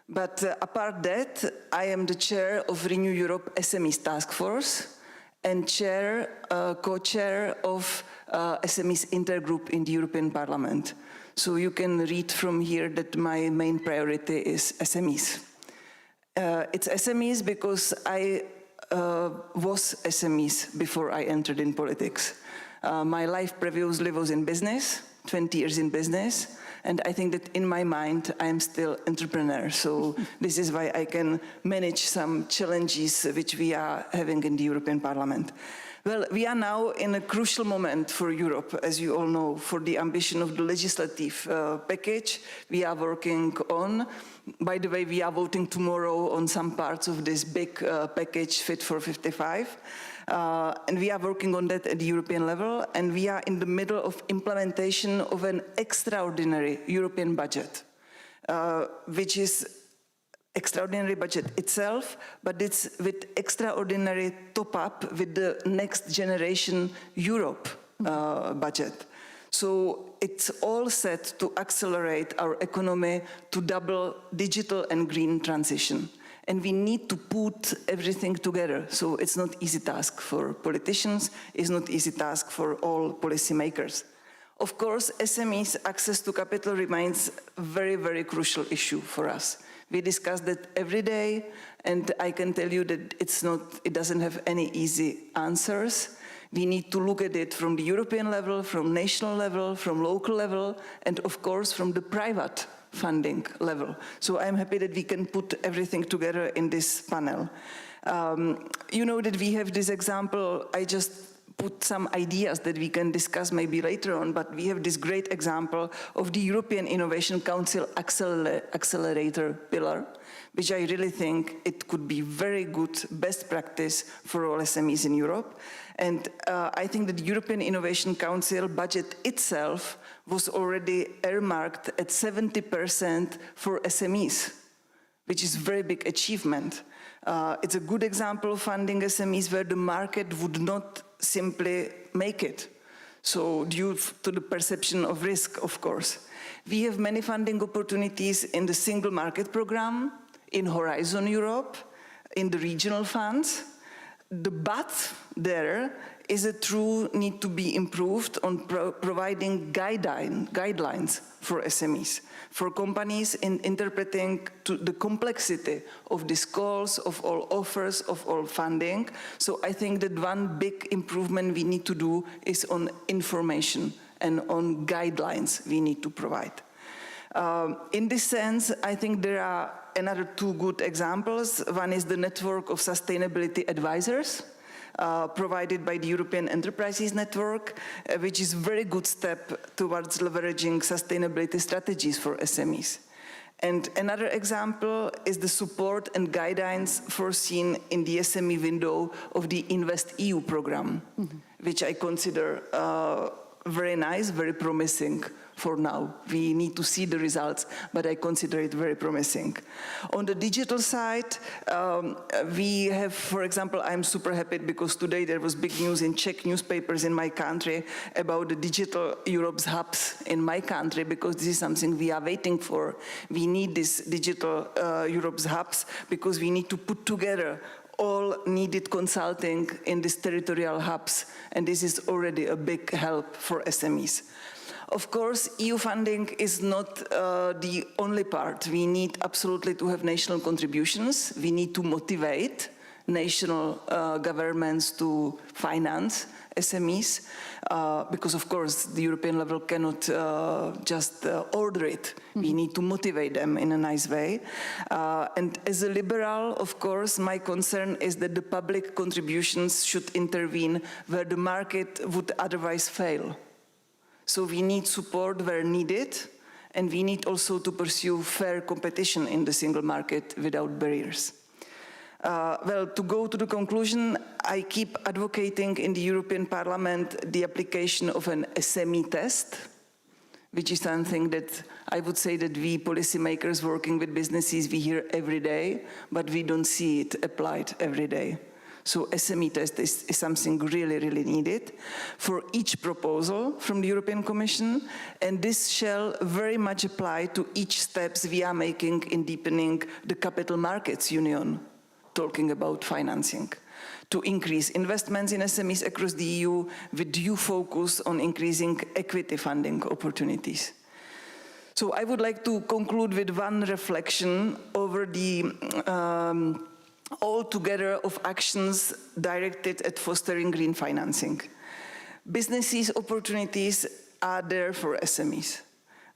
But apart that, I am the chair of Renew Europe SMEs Task Force and co-chair of SMEs Intergroup in the European Parliament. So you can read from here that my main priority is SMEs. It's SMEs because I was SMEs before I entered in politics. My life previously was in business, 20 years in business, and I think that in my mind I am still entrepreneur. So this is why I can manage some challenges which we are having in the European Parliament. Well, we are now in a crucial moment for Europe, as you all know, for the ambition of the legislative package we are working on. By the way, we are voting tomorrow on some parts of this big package, Fit for 55. And we are working on that at the European level, and we are in the middle of implementation of an extraordinary European budget, which is extraordinary budget itself, but it's with extraordinary top-up with the next generation Europe budget. So it's all set to accelerate our economy to double digital and green transition. And we need to put everything together. So it's not easy task for politicians, it's not easy task for all policymakers. Of course, SMEs access to capital remains a very, very crucial issue for us. We discuss that every day, and I can tell you that it doesn't have any easy answers. We need to look at it from the European level, from national level, from local level, and of course from the private funding level. So I'm happy that we can put everything together in this panel. You know that we have this example, I just put some ideas that we can discuss maybe later on, but we have this great example of the European Innovation Council Accelerator pillar, which I really think it could be very good best practice for all SMEs in Europe. And I think that the European Innovation Council budget itself was already earmarked at 70% for SMEs, which is a very big achievement. It's a good example of funding SMEs where the market would not simply make it. So due to the perception of risk, of course. We have many funding opportunities in the Single Market Program, in Horizon Europe, in the regional funds. The but there is a true need to be improved on providing guidelines for SMEs, for companies in interpreting the complexity of these calls, of all offers, of all funding. So I think that one big improvement we need to do is on information and on guidelines we need to provide. In this sense, I think there are another two good examples. One is the network of sustainability advisors provided by the European Enterprises Network, which is a very good step towards leveraging sustainability strategies for SMEs. And another example is the support and guidance foreseen in the SME window of the InvestEU program, which I consider very nice, very promising for now. We need to see the results, but I consider it very promising. On the digital side, we have, for example, I'm super happy because today there was big news in Czech newspapers in my country about the digital Europe's hubs in my country, because this is something we are waiting for. We need this digital Europe's hubs because we need to put together all needed consulting in these territorial hubs, and this is already a big help for SMEs. Of course, EU funding is not the only part. We need absolutely to have national contributions. We need to motivate national governments to finance SMEs, because of course the European level cannot just order it. We need to motivate them in a nice way. And as a liberal, of course, my concern is that the public contributions should intervene where the market would otherwise fail. So we need support where needed, and we need also to pursue fair competition in the single market without barriers. Well, to go to the conclusion, I keep advocating in the European Parliament the application of an SME test, which is something that I would say that we policymakers working with businesses, we hear every day, but we don't see it applied every day. So SME test is something really, really needed for each proposal from the European Commission, and this shall very much apply to each steps we are making in deepening the capital markets union, talking about financing, to increase investments in SMEs across the EU with due focus on increasing equity funding opportunities. So I would like to conclude with one reflection over the altogether of actions directed at fostering green financing. Businesses' opportunities are there for SMEs,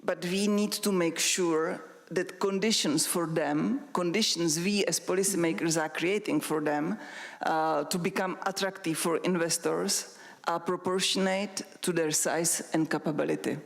but we need to make sure that conditions for them, conditions we as policymakers are creating for them to become attractive for investors, are proportionate to their size and capability.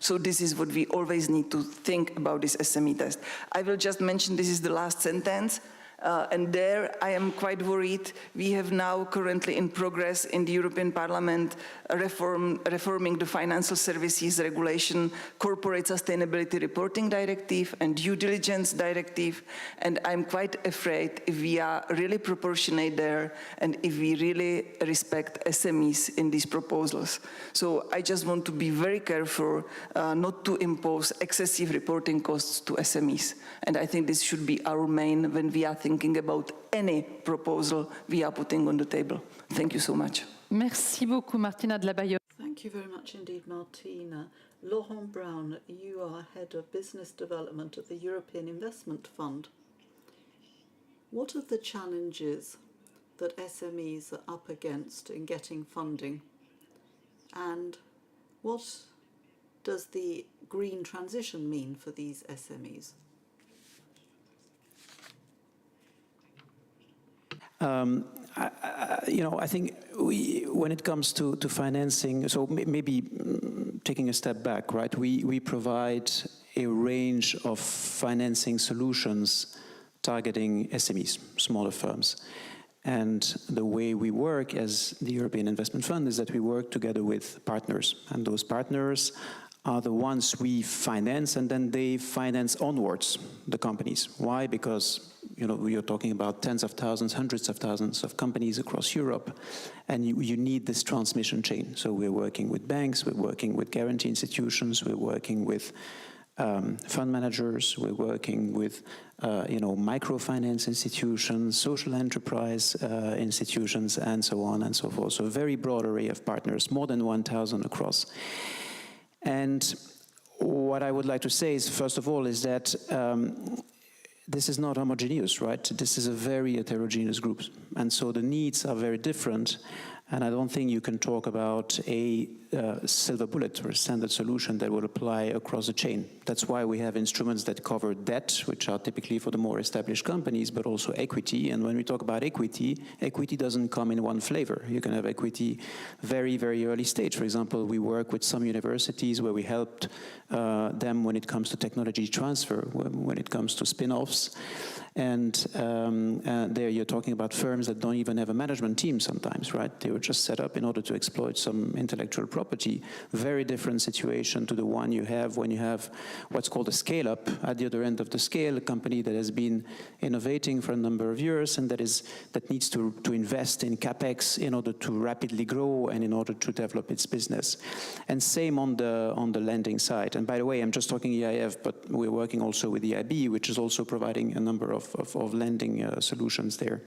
So this is what we always need to think about this SME test. I will just mention, this is the last sentence, and there I am quite worried. We have now currently in progress in the European Parliament reforming the Financial Services Regulation, Corporate Sustainability Reporting Directive and Due Diligence Directive, and I'm quite afraid if we are really proportionate there and if we really respect SMEs in these proposals. So I just want to be very careful not to impose excessive reporting costs to SMEs, and I think this should be our main when we are thinking about any proposal we are putting on the table. Thank you so much. Merci beaucoup, Martina de la Bayeuse. Thank you very much indeed, Martina. Laurent Brown, you are Head of Business Development at the European Investment Fund. What are the challenges that SMEs are up against in getting funding? And what does the green transition mean for these SMEs? I think when it comes to financing, so maybe taking a step back, right? We provide a range of financing solutions targeting SMEs, smaller firms. And the way we work as the European Investment Fund is that we work together with partners. And those partners are the ones we finance, and then they finance onwards the companies. Why? Because we are talking about tens of thousands, hundreds of thousands of companies across Europe, and you need this transmission chain. So we're working with banks, we're working with guarantee institutions, we're working with fund managers, we're working with microfinance institutions, social enterprise institutions, and so on and so forth. So a very broad array of partners, more than 1,000 across. And what I would like to say is, first of all, is that this is not homogeneous, right? This is a very heterogeneous group. And so the needs are very different. And I don't think you can talk about a silver bullet or a standard solution that will apply across the chain. That's why we have instruments that cover debt, which are typically for the more established companies, but also equity. And when we talk about equity, equity doesn't come in one flavor. You can have equity very, very early stage. For example, we work with some universities where we helped them when it comes to technology transfer, when it comes to spin-offs. And there you're talking about firms that don't even have a management team sometimes, right? They were just set up in order to exploit some intellectual property. Very different situation to the one you have when you have what's called a scale-up at the other end of the scale, a company that has been innovating for a number of years and that needs to invest in CapEx in order to rapidly grow and in order to develop its business. And same on the lending side. And by the way, I'm just talking EIF, but we're working also with EIB, which is also providing a number of lending solutions there.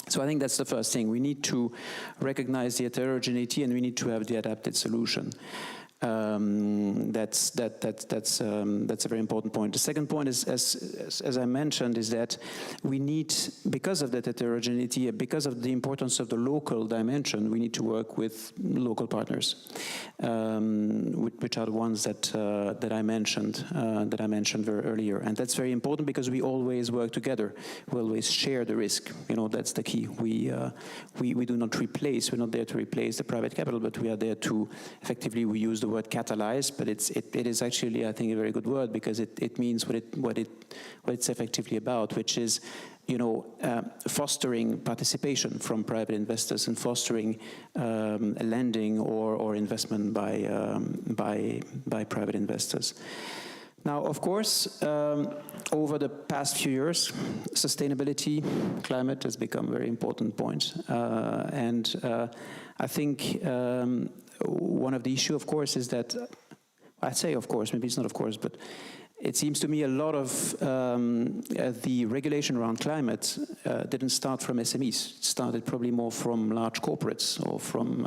So I think that's the first thing. We need to recognize the heterogeneity and we need to have the adapted solution. That's a very important point. The second point is, as I mentioned, is that we need, because of that heterogeneity, because of the importance of the local dimension, we need to work with local partners, which are the ones that I mentioned very earlier. And that's very important because we always work together. We always share the risk. That's the key. We do not replace. We're not there to replace the private capital, but we are there to effectively, we use the word catalyze, but it is actually, I think, a very good word because it means what it's effectively about, which is fostering participation from private investors and fostering lending or investment by private investors. Now, of course, over the past few years, sustainability, climate has become a very important point. And I think one of the issues, of course, is that, I'd say of course, maybe it's not of course, but it seems to me a lot of the regulation around climate didn't start from SMEs. It started probably more from large corporates or from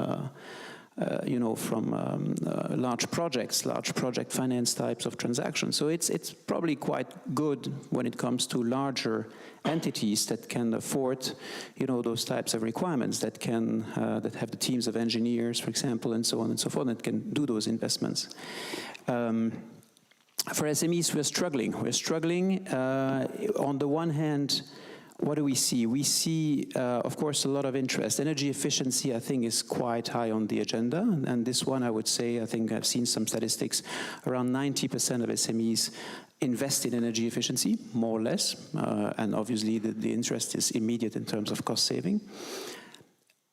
large project finance types of transactions. So it's probably quite good when it comes to larger entities that can afford, those types of requirements, that can that have the teams of engineers, for example, and so on and so forth, that can do those investments. For SMEs, we're struggling. We're struggling on the one hand. What do we see? We see, of course, a lot of interest. Energy efficiency, I think, is quite high on the agenda. And this one, I would say, I think I've seen some statistics, around 90% of SMEs invest in energy efficiency, more or less. And obviously, the interest is immediate in terms of cost saving.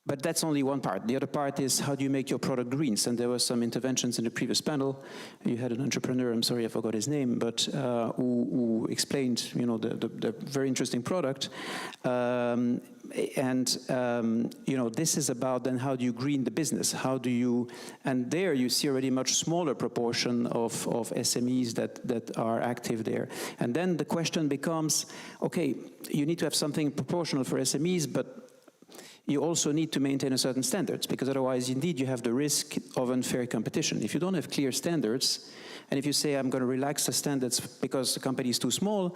But that's only one part. The other part is how do you make your product green? And there were some interventions in the previous panel. You had an entrepreneur, I'm sorry I forgot his name, but who explained, the very interesting product. This is about then how do you green the business? How do you, and there you see already a much smaller proportion of SMEs that are active there. And then the question becomes, okay, you need to have something proportional for SMEs, but you also need to maintain a certain standards, because otherwise, indeed, you have the risk of unfair competition. If you don't have clear standards, and if you say, I'm going to relax the standards because the company is too small,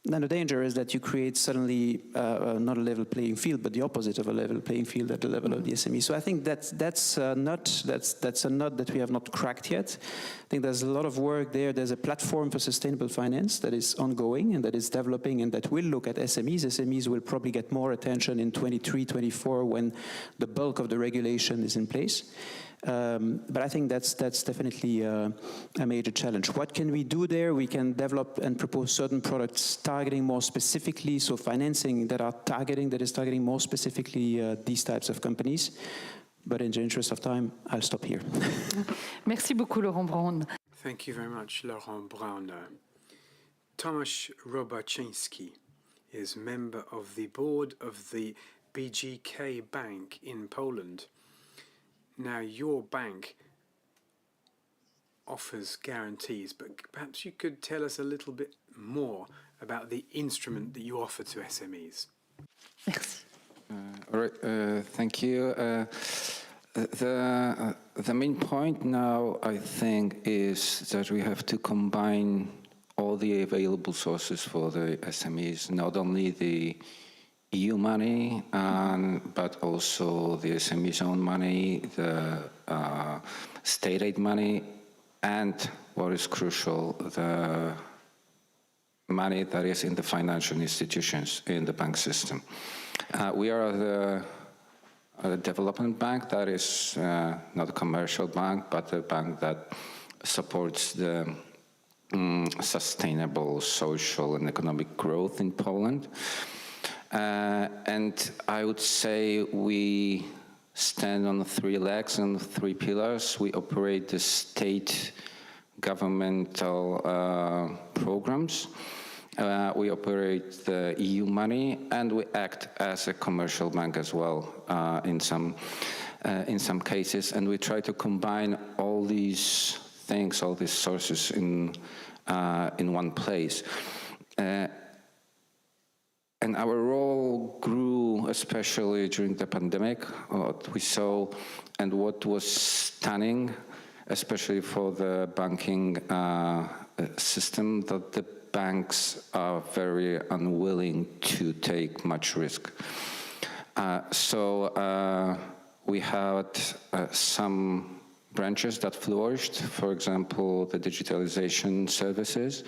then the danger is that you create suddenly not a level playing field, but the opposite of a level playing field at the level of the SME. So I think that's a nut that we have not cracked yet. I think there's a lot of work there. There's a platform for sustainable finance that is ongoing and that is developing and that will look at SMEs. SMEs will probably get more attention in 23, 24 when the bulk of the regulation is in place. But I think that's definitely a major challenge. What can we do there? We can develop and propose certain products targeting more specifically, so financing that is targeting more specifically these types of companies. But in the interest of time, I'll stop here. Merci beaucoup, Laurent Braun. Thank you very much, Laurent Braun. Tomasz Robaczyński is member of the board of the BGK Bank in Poland. Now, your bank offers guarantees, but perhaps you could tell us a little bit more about the instrument that you offer to SMEs. Merci. All right, thank you. The main point now, I think, is that we have to combine all the available sources for the SMEs, not only the EU money, but also the SME's own money, the state aid money, and what is crucial, the money that is in the financial institutions in the bank system. We are a development bank that is not a commercial bank, but a bank that supports the sustainable social and economic growth in Poland. And I would say we stand on 3 legs and 3 pillars. We operate the state governmental programs. We operate the EU money, and we act as a commercial bank as well in some cases. And we try to combine all these things, all these sources in one place. And our role grew, especially during the pandemic. What we saw and what was stunning, especially for the banking system, that the banks are very unwilling to take much risk. So we had some branches that flourished, for example, the digitalization services.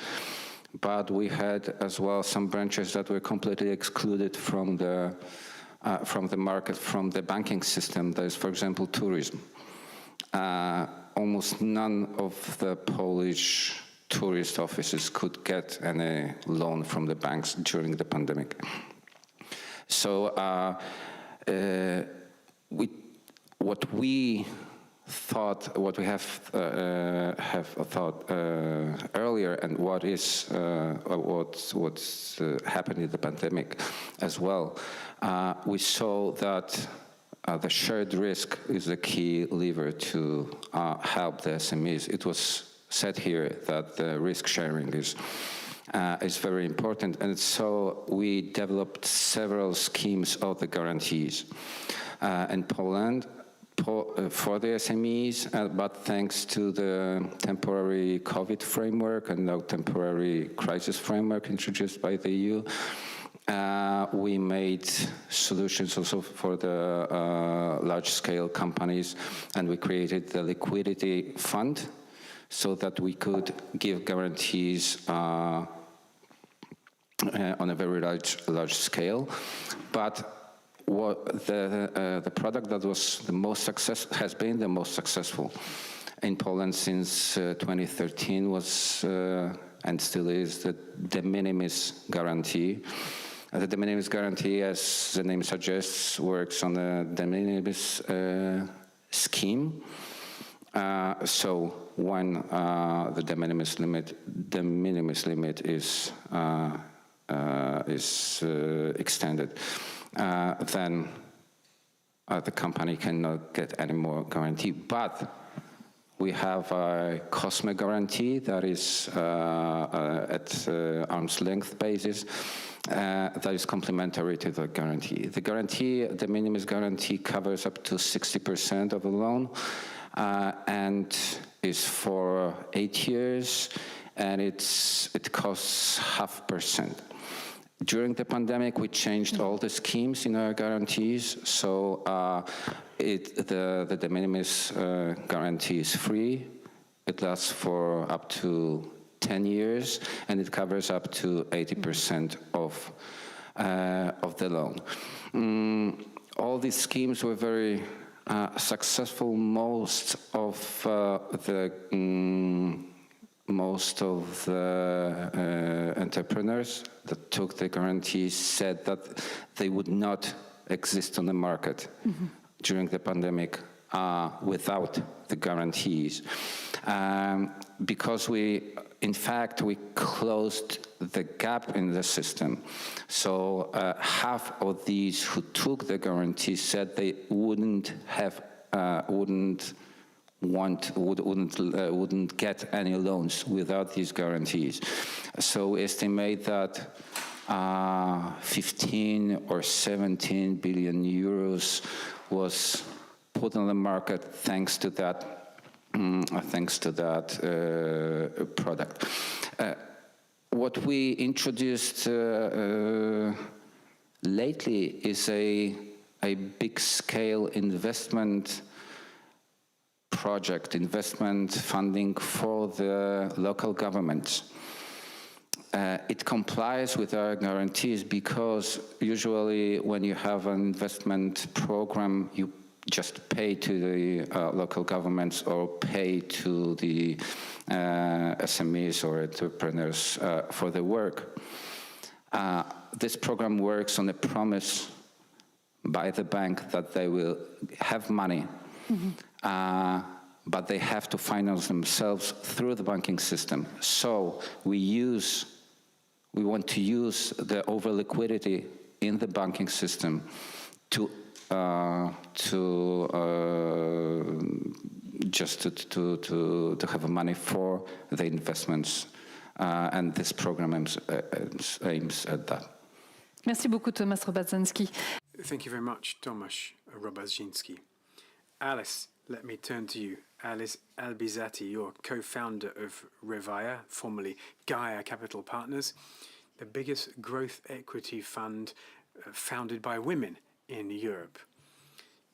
But we had as well some branches that were completely excluded from the market, from the banking system. There is, for example, tourism. Almost none of the Polish tourist offices could get any loan from the banks during the pandemic. So what we have thought earlier, and what's happened in the pandemic as well, we saw that the shared risk is the key lever to help the SMEs. It was said here that the risk sharing is very important, and so we developed several schemes of the guarantees in Poland for the SMEs, but thanks to the temporary COVID framework and now temporary crisis framework introduced by the EU, we made solutions also for the large-scale companies, and we created the liquidity fund so that we could give guarantees on a very large scale. But what the product that was the most has been the most successful in Poland since 2013 was and still is the de minimis guarantee. The de minimis guarantee, as the name suggests, works on a de minimis scheme. So when the de minimis limit is extended, then the company cannot get any more guarantee. But We have a Sme Guarantee that is at arm's length basis. That is complementary to the guarantee. The guarantee, the minimum guarantee, covers up to 60% of the loan and is for 8 years, and it costs 0.5%. During the pandemic, we changed all the schemes in our guarantees, so the de minimis guarantee is free. It lasts for up to 10 years, and it covers up to 80% of the loan. All these schemes were very successful. Most of the entrepreneurs that took the guarantees said that they would not exist on the market during the pandemic without the guarantees. Because in fact, we closed the gap in the system. So half of these who took the guarantees said they wouldn't get any loans without these guarantees. So we estimate that 15 or 17 billion euros was put on the market thanks to that product. What we introduced lately is a big scale investment project, investment funding for the local governments. It complies with our guarantees because usually when you have an investment program, you just pay to the local governments or pay to the SMEs or entrepreneurs for the work. This program works on a promise by the bank that they will have money, but they have to finance themselves through the banking system. So we want to use the over liquidity in the banking system to have money for the investments, and this program aims at that. Merci beaucoup, Tomasz Robaczynski. Thank you very much, Tomasz Robaczynski. Alice, let me turn to you. Alice Albizati, you're co-founder of Revaya, formerly Gaia Capital Partners, the biggest growth equity fund founded by women in Europe.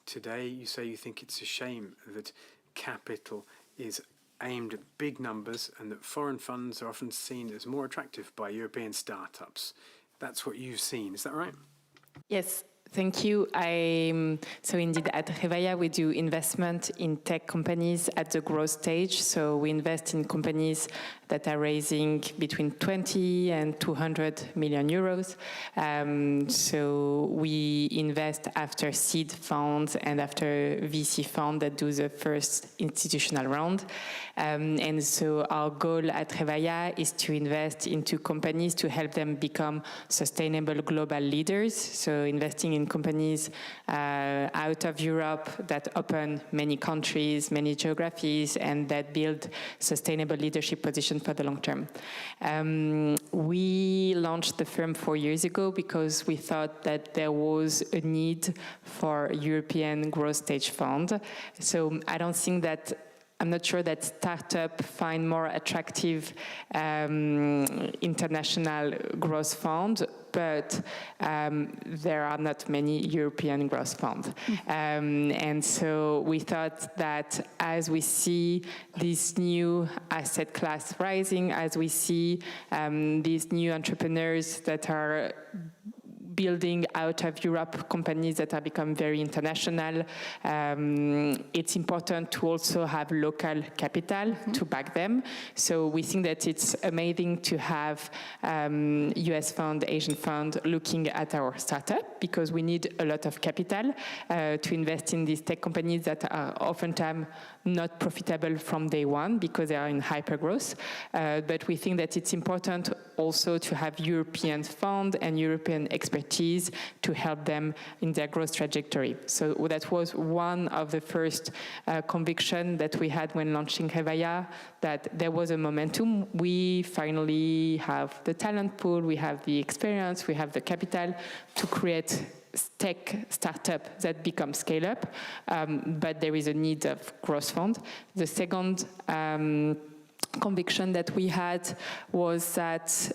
Today, you say you think it's a shame that capital is aimed at big numbers and that foreign funds are often seen as more attractive by European startups. That's what you've seen, is that right? Yes. Thank you. So indeed, at Revaya, we do investment in tech companies at the growth stage. So we invest in companies that are raising between 20 and 200 million euros. So we invest after seed funds and after VC fund that do the first institutional round. And so our goal at Revaya is to invest into companies to help them become sustainable global leaders. So investing in companies out of Europe that open many countries, many geographies, and that build sustainable leadership positions for the long term. We launched the firm 4 years ago because we thought that there was a need for European growth stage fund. So I'm not sure that startups find more attractive international growth funds, but there are not many European growth funds. And so we thought that as we see this new asset class rising, as we see these new entrepreneurs that are building out of Europe companies that are becoming very international, it's important to also have local capital to back them. So we think that it's amazing to have US fund, Asian fund looking at our startup because we need a lot of capital to invest in these tech companies that are oftentimes not profitable from day one because they are in hypergrowth. But we think that it's important also to have European fund and European expertise to help them in their growth trajectory. So that was one of the first conviction that we had when launching Revaya, that there was a momentum. We finally have the talent pool, we have the experience, we have the capital to create tech startup that become scale up, but there is a need of growth fund. The second conviction that we had was that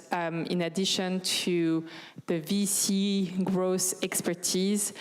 in addition to the VC growth expertise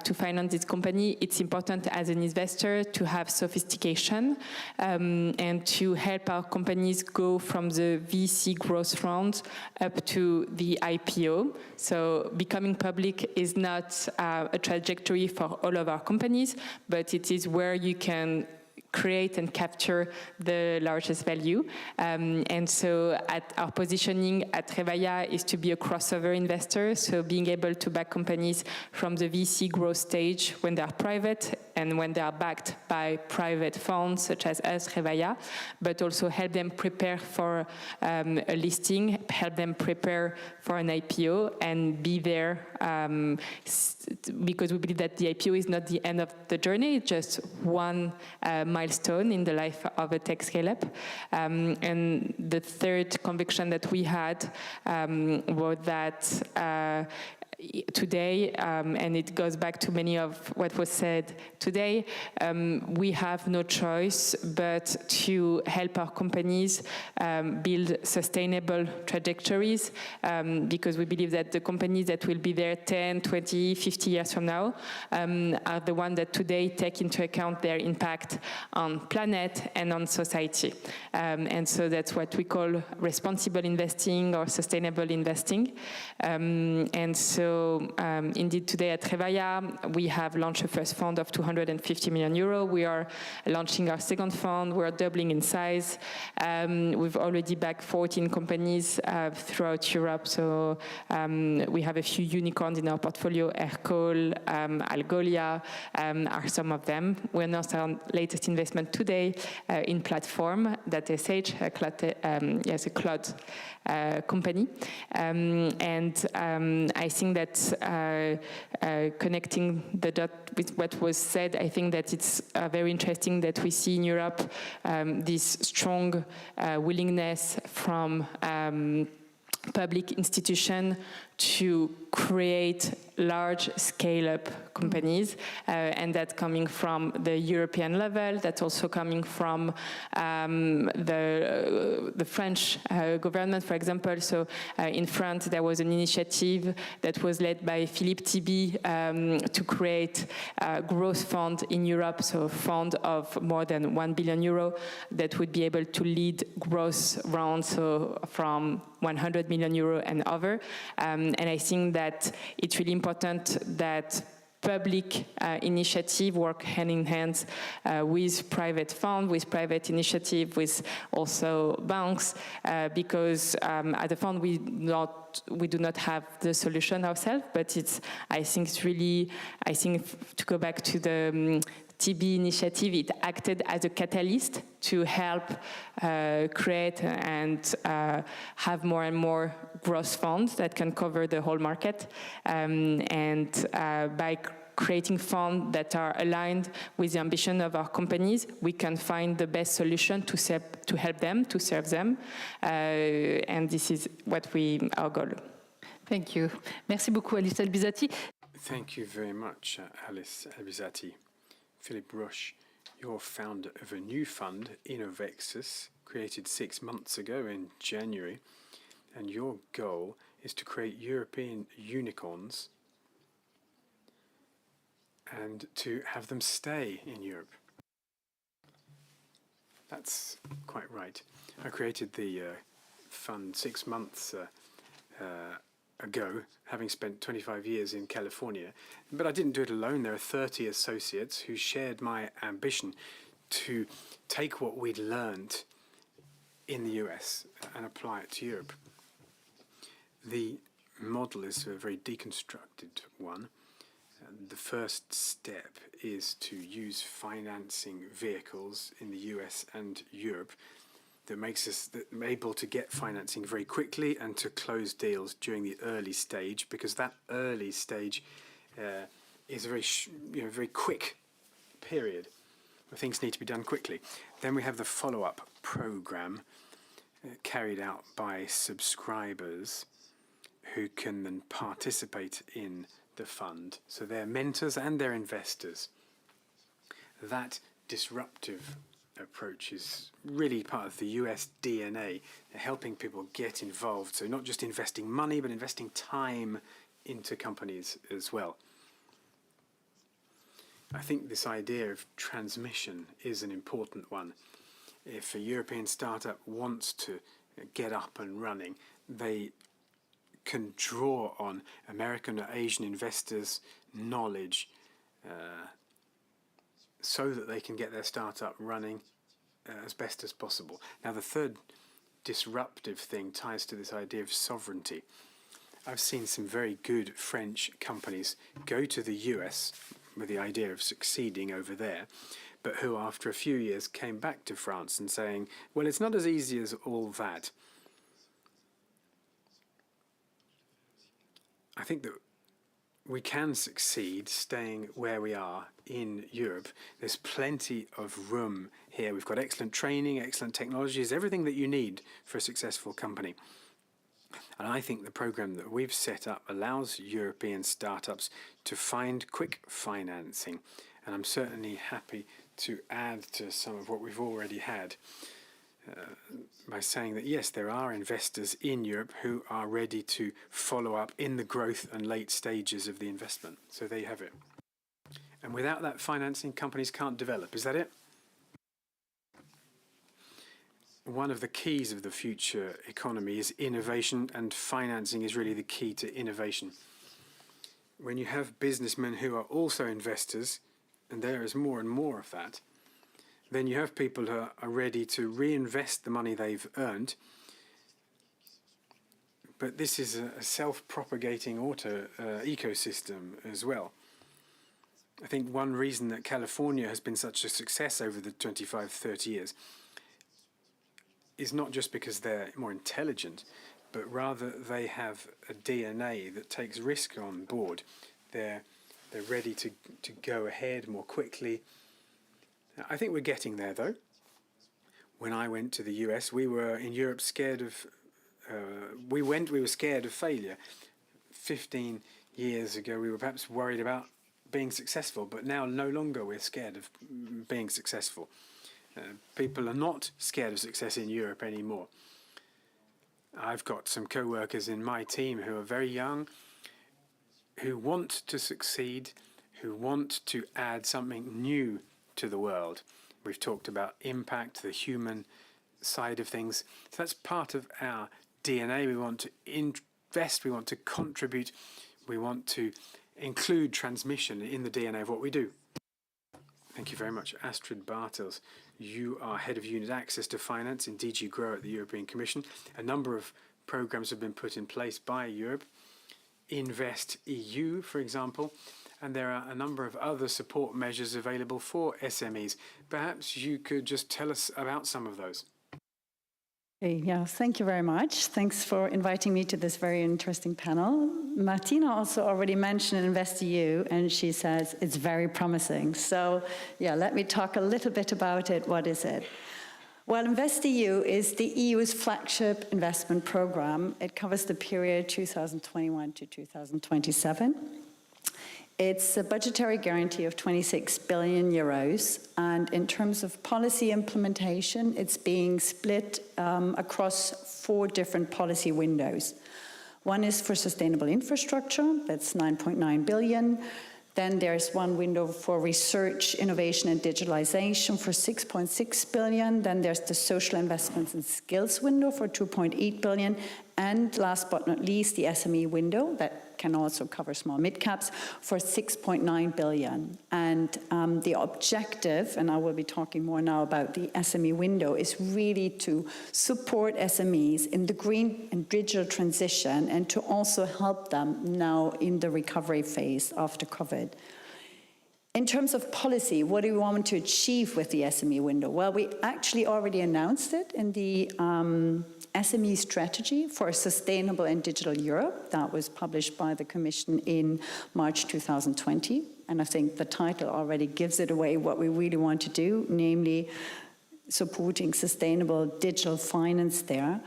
to finance this company, it's important as an investor to have sophistication and to help our companies go from the VC growth round up to the IPO. So becoming public is not a trajectory for all of our companies, but it is where you can create and capture the largest value. And so at our positioning at Revaya is to be a crossover investor, so being able to back companies from the VC growth stage when they are private and when they are backed by private funds such as us, Revaya, but also help them prepare for a listing, help them prepare for an IPO and be there because we believe that the IPO is not the end of the journey, it's just one milestone in the life of a tech scale-up. And the third conviction that we had was that today, and it goes back to many of what was said today, we have no choice but to help our companies build sustainable trajectories because we believe that the companies that will be there 10, 20, 50 years from now are the ones that today take into account their impact on planet and on society. And so that's what we call responsible investing or sustainable investing. And so indeed today at Revaya, we have launched a first fund of 250 million euro. We are launching our second fund. We're doubling in size. We've already backed 14 companies throughout Europe. So we have a few unicorns in our portfolio. Aircall, Algolia are some of them. We announced our latest investment today in Platform, .sh, a cloud company. And I think that connecting the dot with what was said, I think that it's very interesting that we see in Europe this strong willingness from public institutions to create large scale-up companies, and that's coming from the European level, that's also coming from the French government, for example. So in France, there was an initiative that was led by Philippe Tibi to create a growth fund in Europe, so a fund of more than 1 billion euro that would be able to lead growth rounds, so from 100 million euro and over. And I think that it's really important that public initiative work hand in hand with private fund, with private initiative, with also banks, because at the fund we do not have the solution ourselves, but I think to go back to the TB initiative, it acted as a catalyst to help create and have more and more growth funds that can cover the whole market. And by creating funds that are aligned with the ambition of our companies, we can find the best solution to help them, to serve them. And this is our goal. Thank you. Merci beaucoup, Alice Albizati. Thank you very much, Alice Albizati. Philippe Roche, you're founder of a new fund, Innovexus, created 6 months ago in January, and your goal is to create European unicorns and to have them stay in Europe. That's quite right. I created the fund 6 months ago, having spent 25 years in California. But I didn't do it alone. There are 30 associates who shared my ambition to take what we'd learned in the US and apply it to Europe. The model is a very deconstructed one. The first step is to use financing vehicles in the US and Europe that makes us able to get financing very quickly and to close deals during the early stage, because that early stage is a very quick period where things need to be done quickly. Then we have the follow-up program carried out by subscribers who can then participate in the fund. So they're mentors and they're investors. That disruptive approach is really part of the US DNA, helping people get involved. So not just investing money, but investing time into companies as well. I think this idea of transmission is an important one. If a European startup wants to get up and running, they can draw on American or Asian investors' knowledge so that they can get their startup running as best as possible. Now, the third disruptive thing ties to this idea of sovereignty. I've seen some very good French companies go to the US with the idea of succeeding over there, but who after a few years came back to France and saying, well, it's not as easy as all that. I think that we can succeed staying where we are in Europe. There's plenty of room here. We've got excellent training, excellent technologies, everything that you need for a successful company. And I think the program that we've set up allows European startups to find quick financing. And I'm certainly happy to add to some of what we've already had by saying that, yes, there are investors in Europe who are ready to follow up in the growth and late stages of the investment. So there you have it. And without that financing, companies can't develop. Is that it? One of the keys of the future economy is innovation, and financing is really the key to innovation. When you have businessmen who are also investors, and there is more and more of that, then you have people who are ready to reinvest the money they've earned. But this is a self-propagating ecosystem as well. I think one reason that California has been such a success over the 25, 30 years is not just because they're more intelligent, but rather they have a DNA that takes risk on board. They're ready to go ahead more quickly. I think we're getting there, though. When I went to the US, we were in Europe scared of. We were scared of failure. 15 years ago, we were perhaps worried about being successful, but now no longer we're scared of being successful. People are not scared of success in Europe anymore. I've got some co-workers in my team who are very young, who want to succeed, who want to add something new to the world. We've talked about impact, the human side of things. So that's part of our DNA. We want to invest, we want to contribute, we want to include transmission in the DNA of what we do. Thank you very much. Astrid Bartels, you are Head of Unit Access to Finance in DG Grow at the European Commission. A number of programs have been put in place by Europe. Invest EU, for example, and there are a number of other support measures available for SMEs. Perhaps you could just tell us about some of those. Yeah, thank you very much. Thanks for inviting me to this very interesting panel. Martina also already mentioned InvestEU, and she says it's very promising. So yeah, let me talk a little bit about it. What is it? Well, InvestEU is the EU's flagship investment program. It covers the period 2021 to 2027. It's a budgetary guarantee of 26 billion euros, and in terms of policy implementation, it's being split across 4 different policy windows. One is for sustainable infrastructure, that's 9.9 billion. Then there's one window for research, innovation, and digitalization for 6.6 billion. Then there's the social investments and skills window for 2.8 billion. And last but not least, the SME window that can also cover small mid-caps for 6.9 billion. And the objective, and I will be talking more now about the SME window, is really to support SMEs in the green and digital transition and to also help them now in the recovery phase after COVID. In terms of policy, what do we want to achieve with the SME window? Well, we actually already announced it in the SME strategy for a sustainable and digital Europe that was published by the Commission in March 2020. And I think the title already gives it away what we really want to do, namely supporting sustainable digital finance there.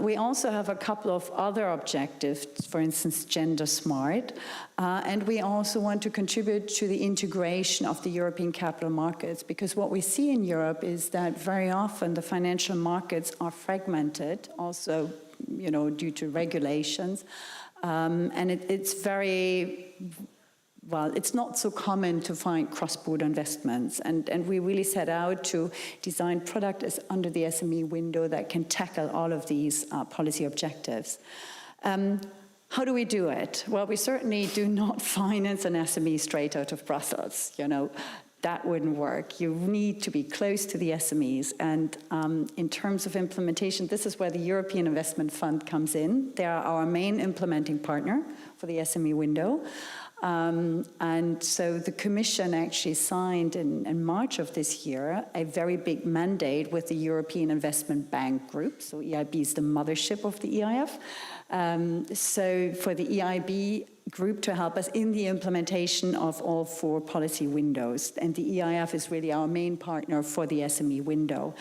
We also have a couple of other objectives, for instance, gender smart, and we also want to contribute to the integration of the European capital markets, because what we see in Europe is that very often the financial markets are fragmented, also, you know, due to regulations, and it's very, well, it's not so common to find cross-border investments, and we really set out to design products under the SME window that can tackle all of these policy objectives. How do we do it? Well, we certainly do not finance an SME straight out of Brussels. You know, that wouldn't work. You need to be close to the SMEs, and in terms of implementation, this is where the European Investment Fund comes in. They are our main implementing partner for the SME window. And so the Commission actually signed in March of this year a very big mandate with the European Investment Bank Group. So EIB is the mothership of the EIF. So for the EIB group to help us in the implementation of all 4 policy windows. And the EIF is really our main partner for the SME window.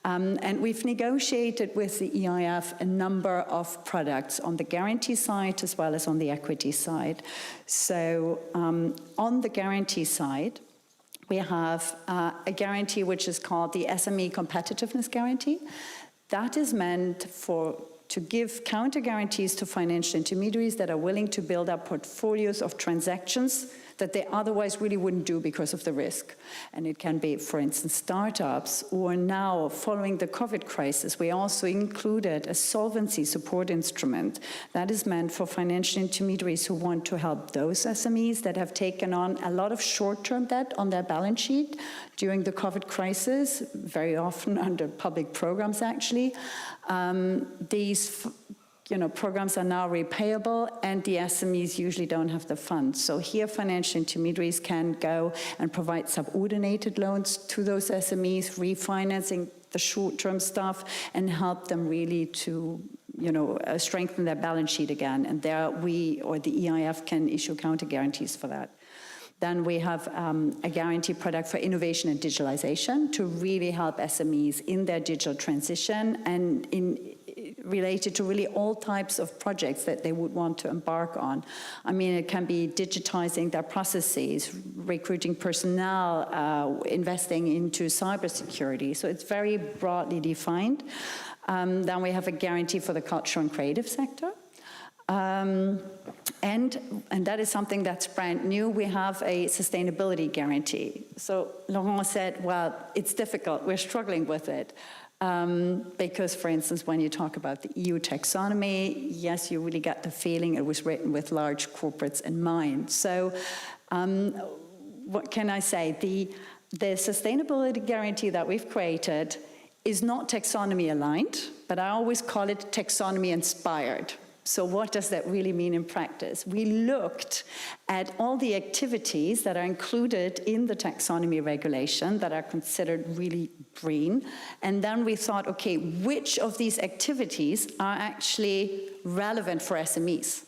And we've negotiated with the EIF a number of products on the guarantee side as well as on the equity side. So on the guarantee side, we have a guarantee which is called the Sme Competitiveness Guarantee. That is meant to give counter guarantees to financial intermediaries that are willing to build up portfolios of transactions that they otherwise really wouldn't do because of the risk. And it can be, for instance, startups, or now, following the COVID crisis, we also included a solvency support instrument that is meant for financial intermediaries who want to help those SMEs that have taken on a lot of short-term debt on their balance sheet during the COVID crisis, very often under public programs, actually. These programs are now repayable, and the SMEs usually don't have the funds. So here, financial intermediaries can go and provide subordinated loans to those SMEs, refinancing the short-term stuff, and help them really to strengthen their balance sheet again. And there we, or the EIF, can issue counter guarantees for that. Then we have a guarantee product for innovation and digitalization to really help SMEs in their digital transition and related to really all types of projects that they would want to embark on. I mean, it can be digitizing their processes, recruiting personnel, investing into cybersecurity. So it's very broadly defined. Then we have a guarantee for the cultural and creative sector. And that is something that's brand new. We have a sustainability guarantee. So Laurent said, well, it's difficult. We're struggling with it. Because, for instance, when you talk about the EU taxonomy, yes, you really get the feeling it was written with large corporates in mind. So what can I say? The sustainability guarantee that we've created is not taxonomy aligned, but I always call it taxonomy inspired. So what does that really mean in practice? We looked at all the activities that are included in the taxonomy regulation that are considered really green. And then we thought, okay, which of these activities are actually relevant for SMEs?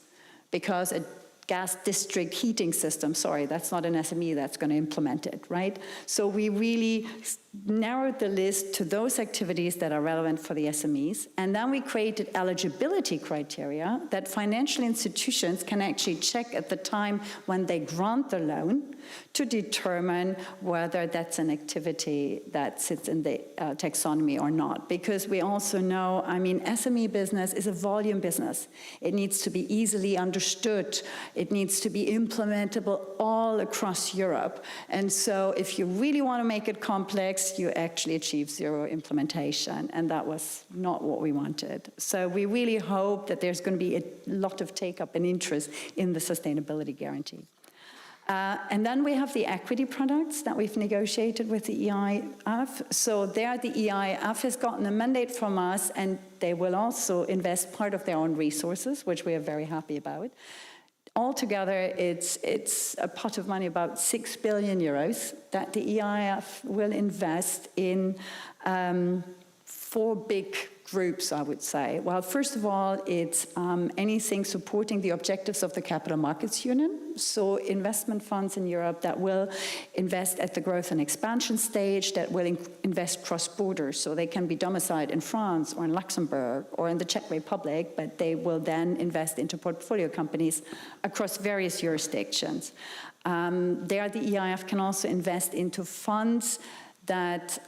Because a gas district heating system, sorry, that's not an SME that's going to implement it, right? So we really narrowed the list to those activities that are relevant for the SMEs. And then we created eligibility criteria that financial institutions can actually check at the time when they grant the loan to determine whether that's an activity that sits in the taxonomy or not. Because we also know, I mean, SME business is a volume business. It needs to be easily understood. It needs to be implementable all across Europe. And so if you really want to make it complex, you actually achieve zero implementation. And that was not what we wanted. So we really hope that there's going to be a lot of take-up and interest in the sustainability guarantee. And then we have the equity products that we've negotiated with the EIF. So there the EIF has gotten a mandate from us, and they will also invest part of their own resources, which we are very happy about. Altogether, it's a pot of money, about 6 billion euros, that the EIF will invest in 4 big groups, I would say. Well, first of all, it's anything supporting the objectives of the Capital Markets Union. So investment funds in Europe that will invest at the growth and expansion stage, that will invest cross-border. So they can be domiciled in France or in Luxembourg or in the Czech Republic, but they will then invest into portfolio companies across various jurisdictions. There, the EIF can also invest into funds that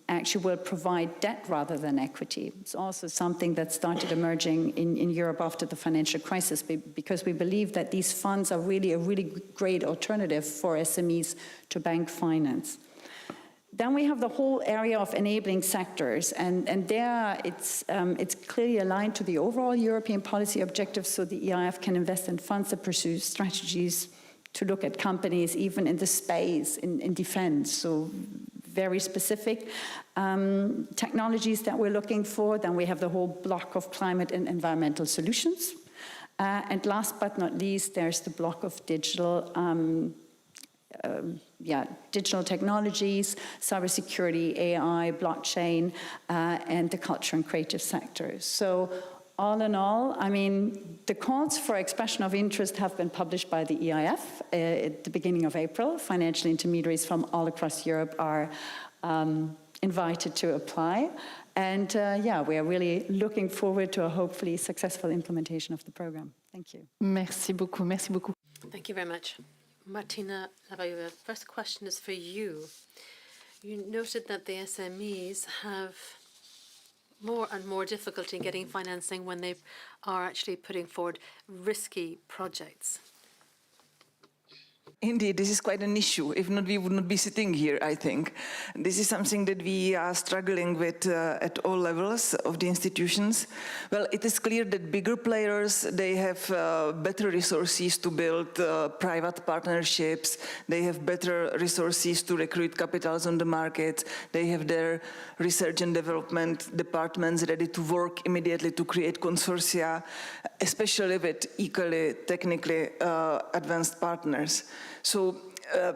actually will provide debt rather than equity. It's also something that started emerging in Europe after the financial crisis, because we believe that these funds are really a really great alternative for SMEs to bank finance. Then we have the whole area of enabling sectors, and there it's clearly aligned to the overall European policy objectives, so the EIF can invest in funds that pursue strategies to look at companies even in the space, in defense, so very specific technologies that we're looking for. Then we have the whole block of climate and environmental solutions. And last but not least, there's the block of digital technologies, cybersecurity, AI, blockchain, and the culture and creative sectors. So all in all, I mean, the calls for expression of interest have been published by the EIF at the beginning of April. Financial intermediaries from all across Europe are invited to apply. And we are really looking forward to a hopefully successful implementation of the program. Thank you. Merci beaucoup, merci beaucoup. Thank you very much. Martina Labayeva, first question is for you. You noted that the SMEs have more and more difficulty in getting financing when they are actually putting forward risky projects. Indeed, this is quite an issue. If not, we would not be sitting here, I think. This is something that we are struggling with at all levels of the institutions. Well, it is clear that bigger players, they have better resources to build private partnerships. They have better resources to recruit capitals on the market. They have their research and development departments ready to work immediately to create consortia, especially with equally technically advanced partners. So,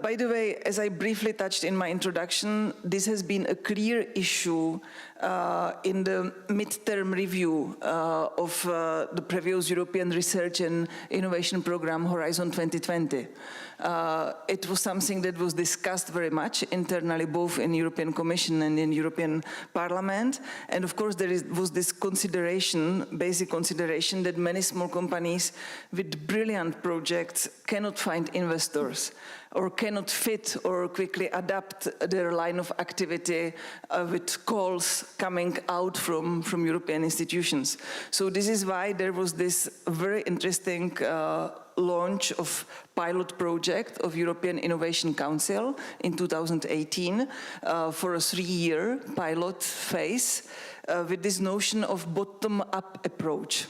by the way, as I briefly touched in my introduction, this has been a clear issue in the midterm review of the previous European Research and Innovation Programme, Horizon 2020. It was something that was discussed very much internally, both in European Commission and in European Parliament. And of course, there was this consideration, basic consideration, that many small companies with brilliant projects cannot find investors, or cannot fit or quickly adapt their line of activity with calls coming out from European institutions. So this is why there was this very interesting launch of pilot project of European Innovation Council in 2018 for a 3-year pilot phase with this notion of bottom-up approach.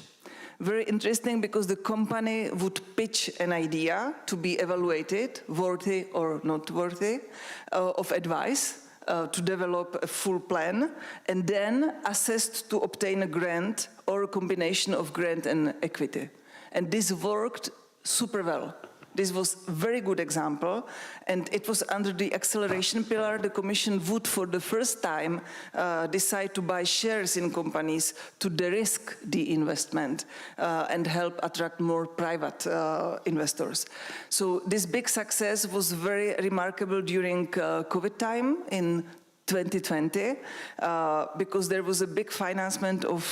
Very interesting, because the company would pitch an idea to be evaluated, worthy or not worthy of advice, to develop a full plan, and then assessed to obtain a grant or a combination of grant and equity. And this worked super well. This was a very good example, and it was under the acceleration pillar. The Commission would, for the first time, decide to buy shares in companies to de-risk the investment and help attract more private investors. So this big success was very remarkable during COVID time in 2020, because there was a big financement of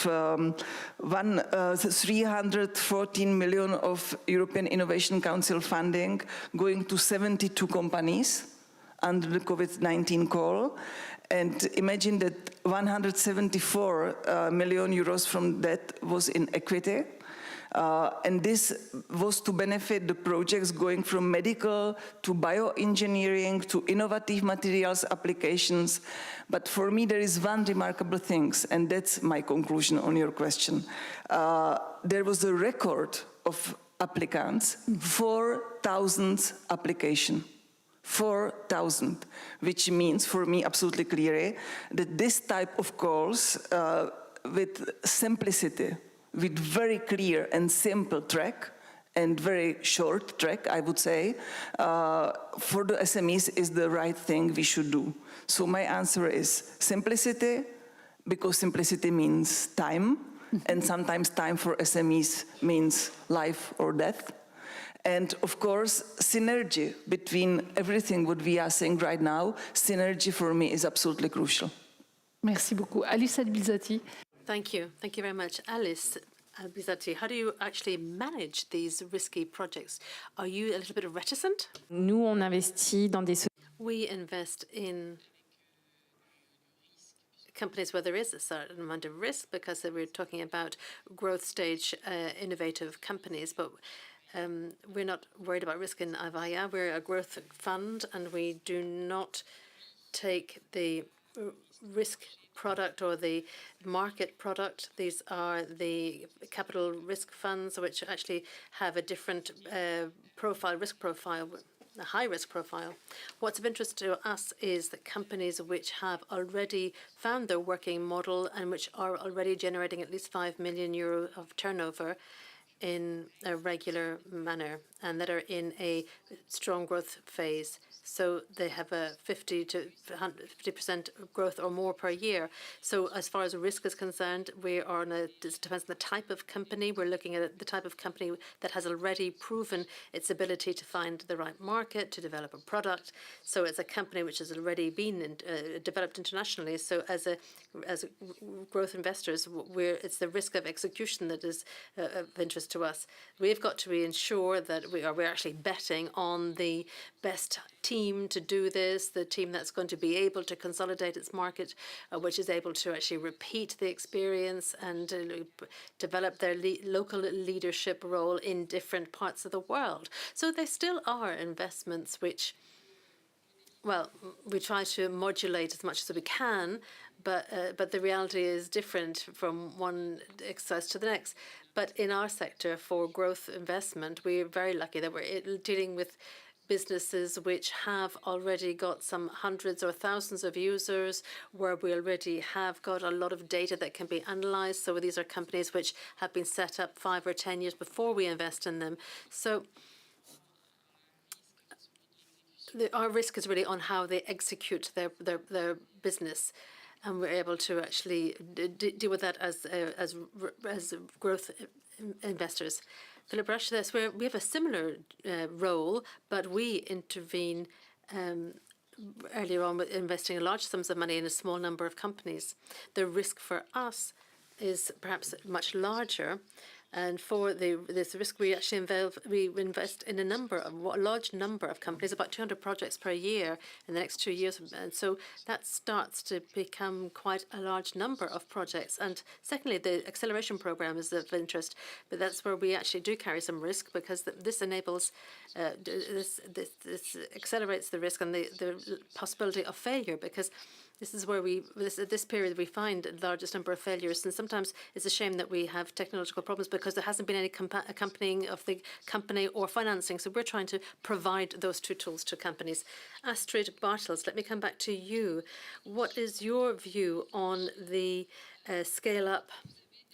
314 million of European Innovation Council funding going to 72 companies under the COVID-19 call. And imagine that 174 million euros from that was in equity. And this was to benefit the projects going from medical to bioengineering to innovative materials applications. But for me, there is one remarkable thing, and that's my conclusion on your question. There was a record of applicants, 4,000 applications. 4,000, which means for me absolutely clear that this type of calls with simplicity, with very clear and simple track and very short track, I would say, for the SMEs is the right thing we should do. So my answer is simplicity, because simplicity means time, and sometimes time for SMEs means life or death. And of course, synergy between everything what we are saying right now, synergy for me is absolutely crucial. Merci beaucoup. Alice Albilzati. Thank you. Thank you very much. Alice Albilzati, how do you actually manage these risky projects? Are you a little bit reticent? Nous, on investit dans des... We invest in companies where there is a certain amount of risk, because we're talking about growth stage innovative companies, but we're not worried about risk in Avaya. We're a growth fund, and we do not take the risk product or the market product. These are the capital risk funds, which actually have a different risk profile, a high risk profile. What's of interest to us is that companies which have already found their working model and which are already generating at least €5 million of turnover in a regular manner, and that are in a strong growth phase. So they have a 50% growth or more per year. So as far as risk is concerned, we are on it depends on the type of company. We're looking at the type of company that has already proven its ability to find the right market, to develop a product. So it's a company which has already been developed internationally. So as growth investors, it's the risk of execution that is of interest to us. We've got to ensure that we're actually betting on the best team to do this, the team that's going to be able to consolidate its market, which is able to actually repeat the experience and develop their local leadership role in different parts of the world. So there still are investments which, well, we try to modulate as much as we can, but the reality is different from one exercise to the next. But in our sector, for growth investment, we're very lucky that we're dealing with businesses which have already got some hundreds or thousands of users, where we already have got a lot of data that can be analyzed. So these are companies which have been set up 5 or 10 years before we invest in them. So our risk is really on how they execute their business. And we're able to actually deal with that as growth investors. Philip Rush, we have a similar role, but we intervene earlier on with investing large sums of money in a small number of companies. The risk for us is perhaps much larger. And for this risk, we actually invest in a large number of companies, about 200 projects per year in the next 2 years. And so that starts to become quite a large number of projects. And secondly, the acceleration program is of interest, but that's where we actually do carry some risk, because this enables, this accelerates the risk and the possibility of failure, because this is where this period we find the largest number of failures. And sometimes it's a shame that we have technological problems because there hasn't been any accompanying of the company or financing. So we're trying to provide those two tools to companies. Astrid Bartels, let me come back to you. What is your view on the scale-up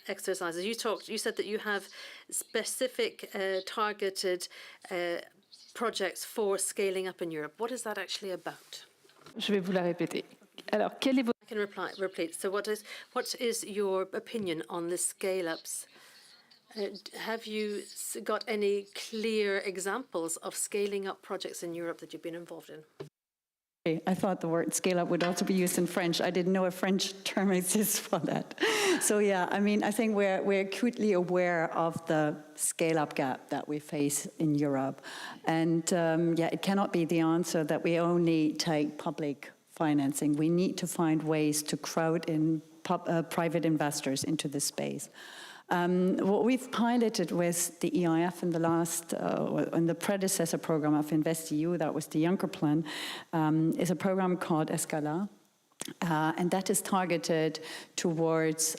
exercises? You said that you have specific targeted projects for scaling up in Europe. What is that actually about? Je vais vous la répéter. Alors, quel est I can repeat. So what is your opinion on the scale-ups? Have you got any clear examples of scaling up projects in Europe that you've been involved in? I thought the word scale-up would also be used in French. I didn't know a French term exists for that. So yeah, I mean, I think we're acutely aware of the scale-up gap that we face in Europe. And yeah, it cannot be the answer that we only take public financing. We need to find ways to crowd in private investors into this space. What we've piloted with the EIF in the last, in the predecessor program of InvestEU, that was the Juncker plan, is a program called Escala. And that is targeted towards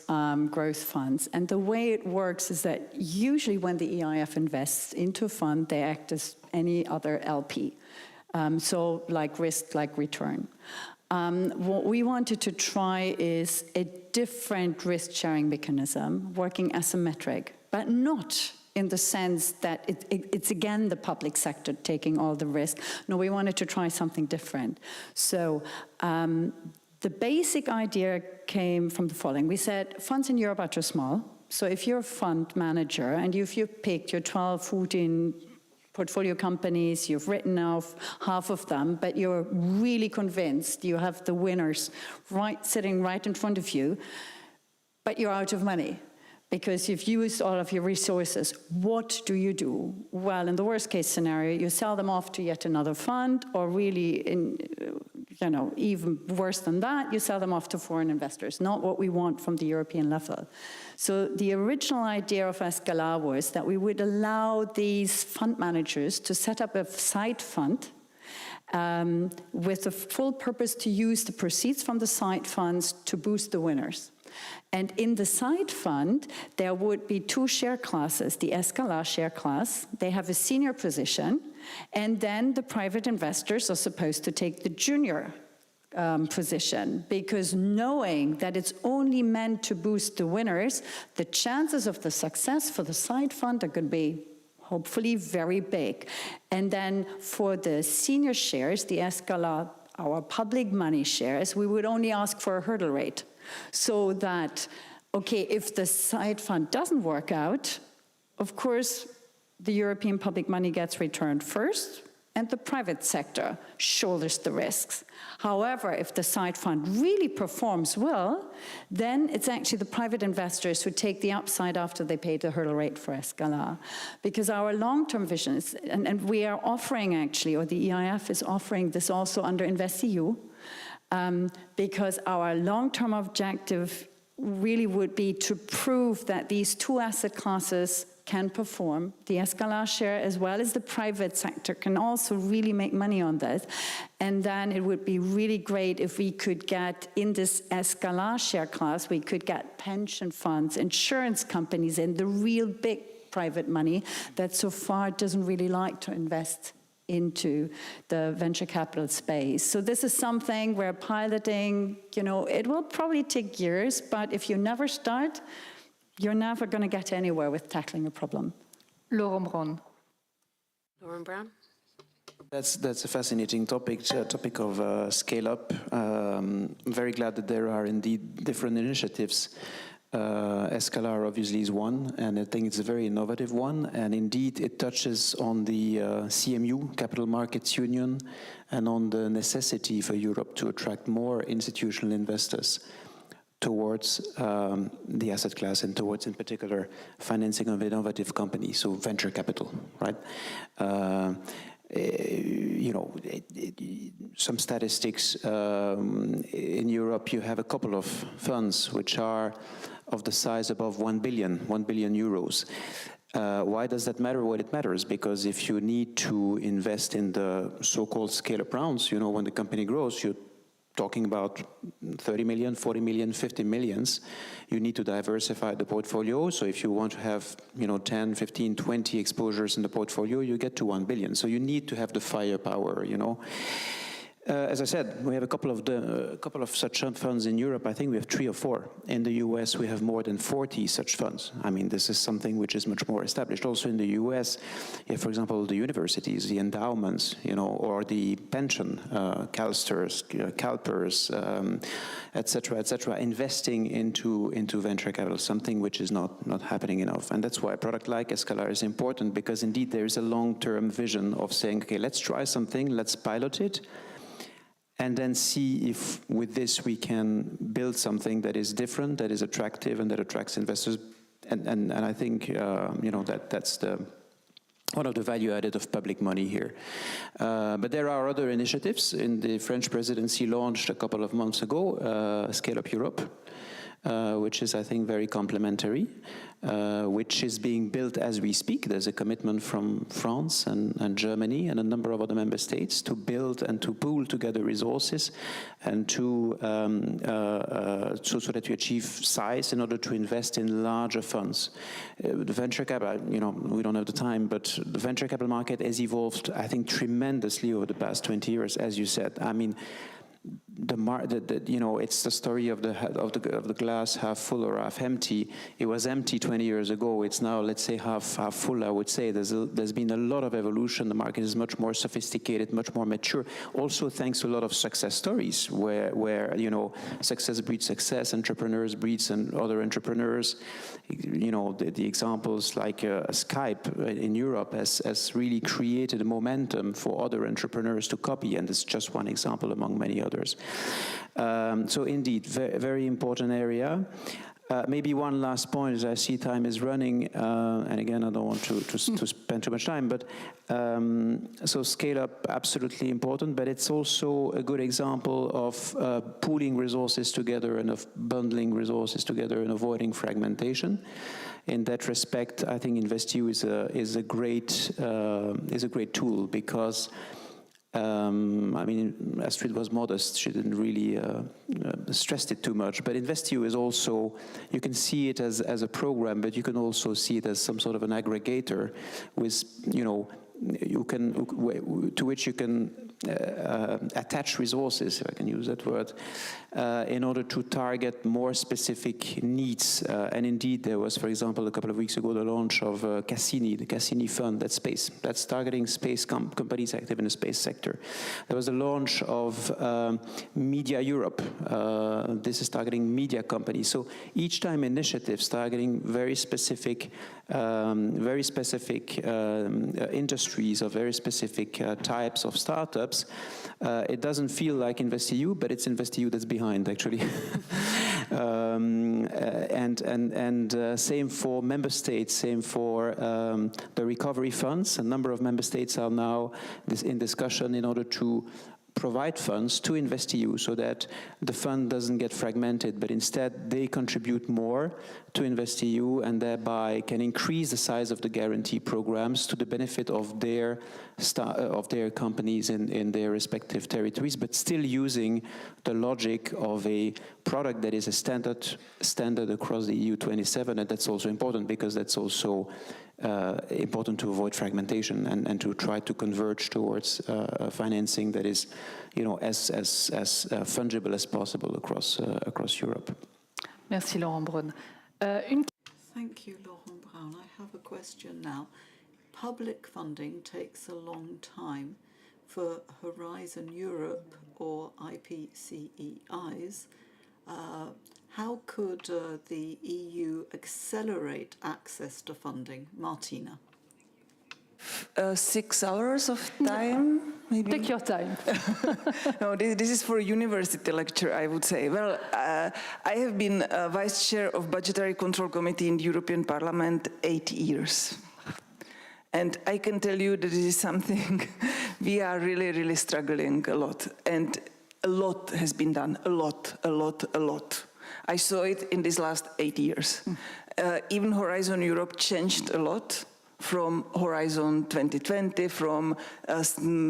growth funds. And the way it works is that usually when the EIF invests into a fund, they act as any other LP. So like risk, like return. What we wanted to try is a different risk-sharing mechanism, working asymmetric, but not in the sense that it's again the public sector taking all the risk. No, we wanted to try something different. So the basic idea came from the following. We said funds in Europe are too small. So if you're a fund manager and if you've picked your 12, 14 portfolio companies, you've written off half of them, but you're really convinced you have the winners sitting right in front of you, but you're out of money because you've used all of your resources. What do you do? Well, in the worst case scenario, you sell them off to yet another fund, or really, even worse than that, you sell them off to foreign investors, not what we want from the European level. So the original idea of Escala was that we would allow these fund managers to set up a side fund with the full purpose to use the proceeds from the side funds to boost the winners. And in the side fund, there would be two share classes, the Escala share class. They have a senior position, and then the private investors are supposed to take the junior position, because knowing that it's only meant to boost the winners, the chances of the success for the side fund are going to be hopefully very big. And then for the senior shares, the Escala, our public money shares, we would only ask for a hurdle rate. So that, okay, if the side fund doesn't work out, of course, the European public money gets returned first, and the private sector shoulders the risks. However, if the side fund really performs well, then it's actually the private investors who take the upside after they pay the hurdle rate for Escala. Because our long-term vision is, and we are offering actually, or the EIF is offering this also under InvestEU, because our long-term objective really would be to prove that these two asset classes can perform. The Escala share as well as the private sector can also really make money on this. And then it would be really great if we could get in this Escala share class, we could get pension funds, insurance companies, and the real big private money that so far doesn't really like to invest into the venture capital space. So this is something we're piloting. It will probably take years, but if you never start, you're never going to get anywhere with tackling a problem. Laurent Braun. Laurent Braun. That's a fascinating topic of scale up. I'm very glad that there are indeed different initiatives. Escalar obviously is one, and I think it's a very innovative one, and indeed it touches on the CMU, Capital Markets Union, and on the necessity for Europe to attract more institutional investors towards the asset class and towards, in particular, financing of innovative companies, so venture capital, right? Some statistics in Europe, you have a couple of funds which are of the size above 1 billion euros. Why does that matter? Well, it matters because if you need to invest in the so-called scale-up rounds, when the company grows, you're talking about 30 million, 40 million, 50 millions, you need to diversify the portfolio. So if you want to have, 10, 15, 20 exposures in the portfolio, you get to 1 billion. So you need to have the firepower, As I said, we have a couple of such funds in Europe. I think we have 3 or 4. In the US, we have more than 40 such funds. I mean, this is something which is much more established. Also in the US, you have, for example, the universities, the endowments, or the pension, CalSTRS, CalPERS, et cetera, investing into venture capital, something which is not happening enough. And that's why a product like Escalar is important, because indeed there is a long-term vision of saying, okay, let's try something, let's pilot it, and then see if with this we can build something that is different, that is attractive, and that attracts investors. And I think that's one of the value added of public money here. But there are other initiatives. In the French presidency launched a couple of months ago, Scale Up Europe. which is, I think, very complementary, which is being built as we speak. There's a commitment from France and Germany and a number of other member states to build and to pool together resources and so that you achieve size in order to invest in larger funds. The venture capital, we don't have the time, but the venture capital market has evolved, I think, tremendously over the past 20 years, as you said. I mean, it's the story of the glass half full or half empty. It was empty 20 years ago. It's now, let's say, half full. I would say there's been a lot of evolution. The market is much more sophisticated, much more mature. Also, thanks to a lot of success stories, where success breeds success, entrepreneurs breeds and other entrepreneurs. The examples like Skype in Europe has really created a momentum for other entrepreneurs to copy, and it's just one example among many others. So indeed, very important area. Maybe one last point, as I see time is running, and again, I don't want to spend too much time, but so scale up, absolutely important, but it's also a good example of pooling resources together and of bundling resources together and avoiding fragmentation. In that respect, I think InvestEU is a great tool because I mean, Astrid was modest. She didn't really stress it too much. But InvestEU is also, you can see it as a program, but you can also see it as some sort of an aggregator with, to which you can attach resources, if I can use that word, in order to target more specific needs. And indeed, there was, for example, a couple of weeks ago, the launch of Cassini, the Cassini Fund, that's targeting space companies active in the space sector. There was the launch of Media Europe. This is targeting media companies. So each time initiatives targeting very specific industries or very specific types of startups. It doesn't feel like InvestEU, but it's InvestEU that's behind, actually. And same for member states, same for the recovery funds. A number of member states are now in discussion in order to provide funds to InvestEU so that the fund doesn't get fragmented, but instead they contribute more to InvestEU and thereby can increase the size of the guarantee programs to the benefit of their companies in their respective territories, but still using the logic of a product that is a standard across the EU 27, and that's also important because that's also important to avoid fragmentation and to try to converge towards financing that is, as fungible as possible across Europe. Merci, Laurent Braun. Thank you, Laurent Braun. I have a question now. Public funding takes a long time for Horizon Europe or IPCEIs. How could the EU accelerate access to funding? Martina. 6 hours of time, maybe? Take your time. No, this is for a university lecture, I would say. Well, I have been Vice Chair of Budgetary Control Committee in the European Parliament 8 years. And I can tell you that this is something we are really, really struggling a lot. And a lot has been done, a lot. I saw it in these last 8 years. Even Horizon Europe changed a lot from Horizon 2020, from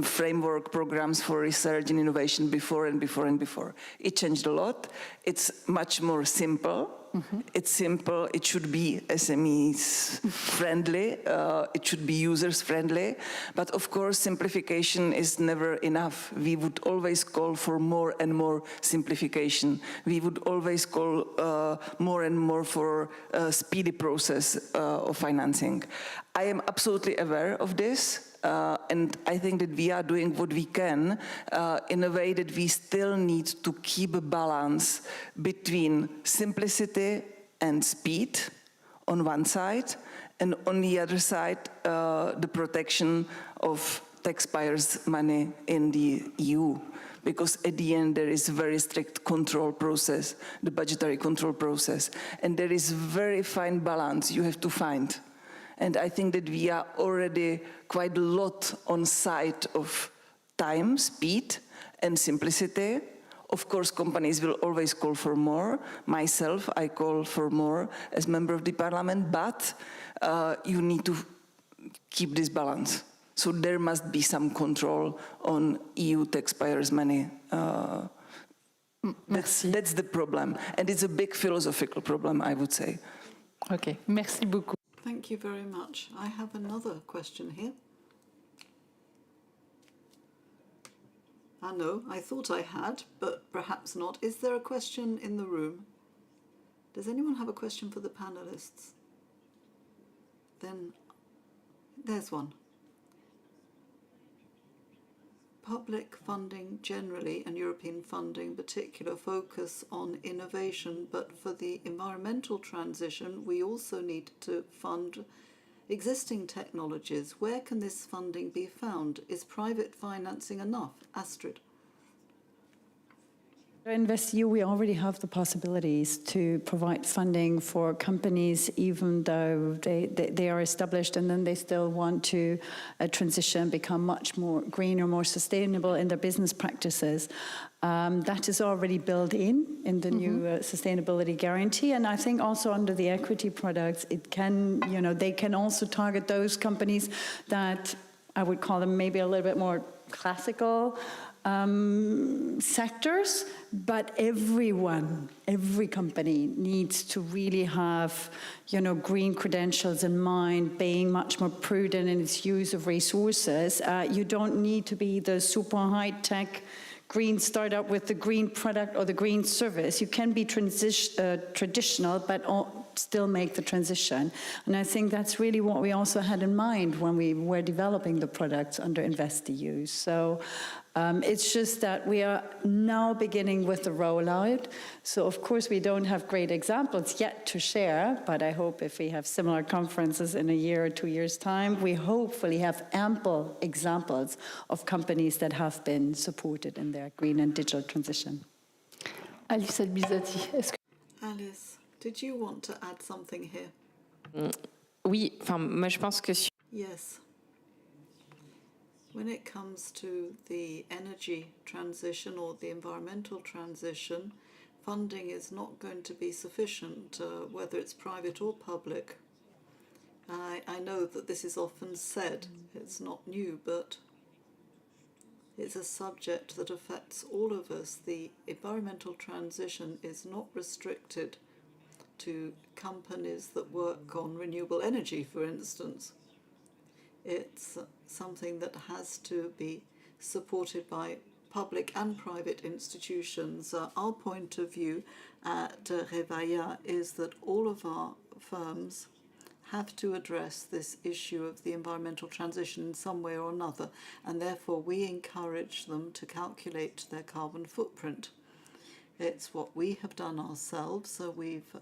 framework programs for research and innovation before. It changed a lot. It's much more simple. Mm-hmm. It's simple. It should be SMEs friendly. It should be users friendly. But of course, simplification is never enough. We would always call for more and more simplification. We would always call more and more for a speedy process of financing. I am absolutely aware of this. And I think that we are doing what we can in a way that we still need to keep a balance between simplicity and speed on one side, and on the other side, the protection of taxpayers' money in the EU. Because at the end, there is a very strict control process, the budgetary control process, and there is very fine balance you have to find. And I think that we are already quite a lot on side of time, speed, and simplicity. Of course, companies will always call for more. Myself, I call for more as member of the parliament, but you need to keep this balance. So there must be some control on EU taxpayers' money. That's the problem. And it's a big philosophical problem, I would say. Ok, merci beaucoup. Thank you very much. I have another question here. No, I thought I had, but perhaps not. Is there a question in the room? Does anyone have a question for the panelists? Then there's one. Public funding generally and European funding in particular focus on innovation, but for the environmental transition, we also need to fund existing technologies. Where can this funding be found? Is private financing enough? Astrid. At InvestEU, we already have the possibilities to provide funding for companies, even though they are established and then they still want to transition, become much more greener, more sustainable in their business practices. That is already built in the new sustainability guarantee. And I think also under the equity products, it can, they can also target those companies that I would call them maybe a little bit more classical sectors, but every company needs to really have, green credentials in mind, being much more prudent in its use of resources. You don't need to be the super high-tech green startup with the green product or the green service. You can be traditional, but still make the transition. And I think that's really what we also had in mind when we were developing the products under InvestEU. So it's just that we are now beginning with the rollout. So of course we don't have great examples yet to share, but I hope if we have similar conferences in a year or 2 years' time, we hopefully have ample examples of companies that have been supported in their green and digital transition. Alice Albizati, est-ce que... Alice, did you want to add something here? Oui, moi je pense que... Yes. When it comes to the energy transition or the environmental transition, funding is not going to be sufficient, whether it's private or public. I know that this is often said, it's not new, but it's a subject that affects all of us. The environmental transition is not restricted to companies that work on renewable energy, for instance. It's something that has to be supported by public and private institutions. Our point of view at Reveilla is that all of our firms have to address this issue of the environmental transition in some way or another, and therefore we encourage them to calculate their carbon footprint. It's what we have done ourselves, so we've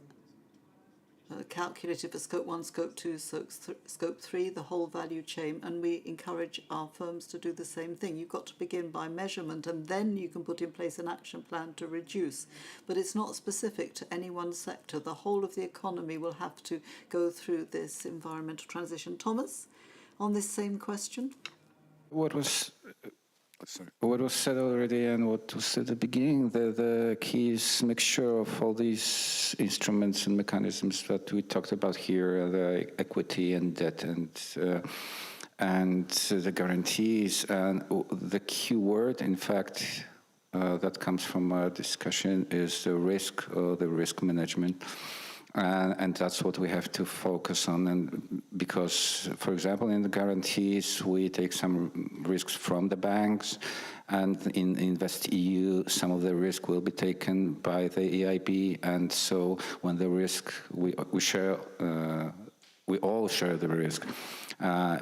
calculated for Scope 1, Scope 2, Scope 3, the whole value chain, and we encourage our firms to do the same thing. You've got to begin by measurement, and then you can put in place an action plan to reduce. But it's not specific to any one sector. The whole of the economy will have to go through this environmental transition. Thomas, on this same question? What was said already and what was said at the beginning, the key is mixture of all these instruments and mechanisms that we talked about here, the equity and debt and the guarantees. And the key word, in fact, that comes from our discussion is the risk management. And that's what we have to focus on. And because, for example, in the guarantees, we take some risks from the banks, and in InvestEU, some of the risk will be taken by the EIB. And so when the risk, we share, we all share the risk.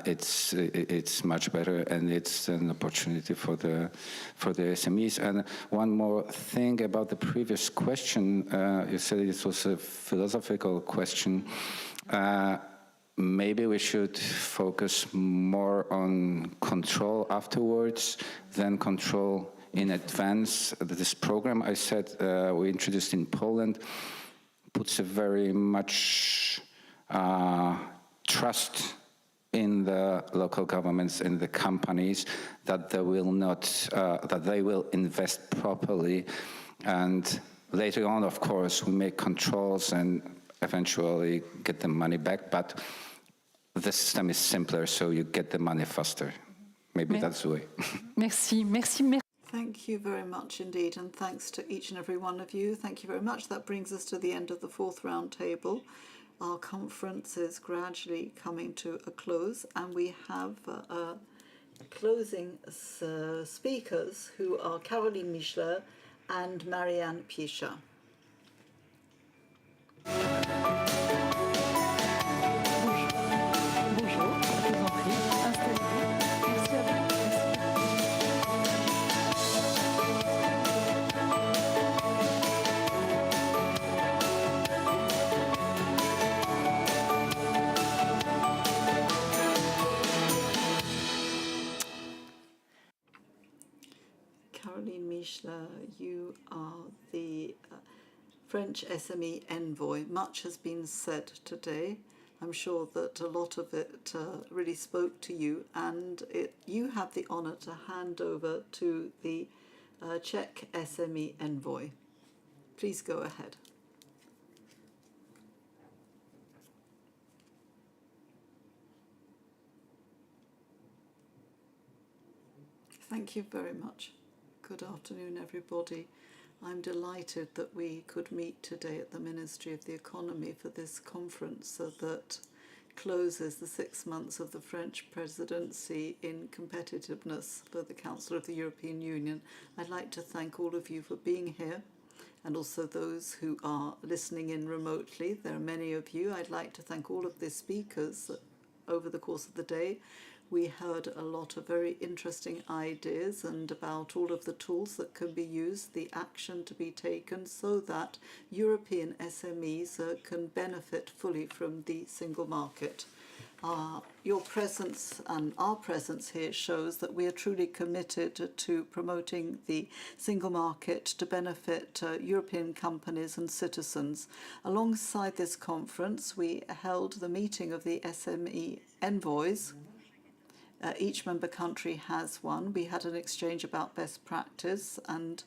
It's much better, and it's an opportunity for the SMEs. And one more thing about the previous question, you said it was a philosophical question. Maybe we should focus more on control afterwards than control in advance. This program, I said, we introduced in Poland, puts a very much trust in the local governments, in the companies, that they will not, that they will invest properly. And later on, of course, we make controls and eventually get the money back, but the system is simpler, so you get the money faster. Maybe that's the way. Merci, merci, merci. Thank you very much indeed, and thanks to each and every one of you. Thank you very much. That brings us to the end of the fourth round table. Our conference is gradually coming to a close, and we have closing speakers who are Caroline Michler and Marianne Picha. Caroline Michler, you are the French SME envoy. Much has been said today. I'm sure that a lot of it really spoke to you, and you have the honor to hand over to the Czech SME envoy. Please go ahead. Thank you very much. Good afternoon, everybody. I'm delighted that we could meet today at the Ministry of the Economy for this conference that closes the 6 months of the French presidency in competitiveness for the Council of the European Union. I'd like to thank all of you for being here, and also those who are listening in remotely. There are many of you. I'd like to thank all of the speakers over the course of the day. We heard a lot of very interesting ideas and about all of the tools that can be used, the action to be taken so that European SMEs can benefit fully from the single market. Your presence and our presence here shows that we are truly committed to promoting the single market to benefit European companies and citizens. Alongside this conference, we held the meeting of the SME envoys. Each member country has one. We had an exchange about best practice and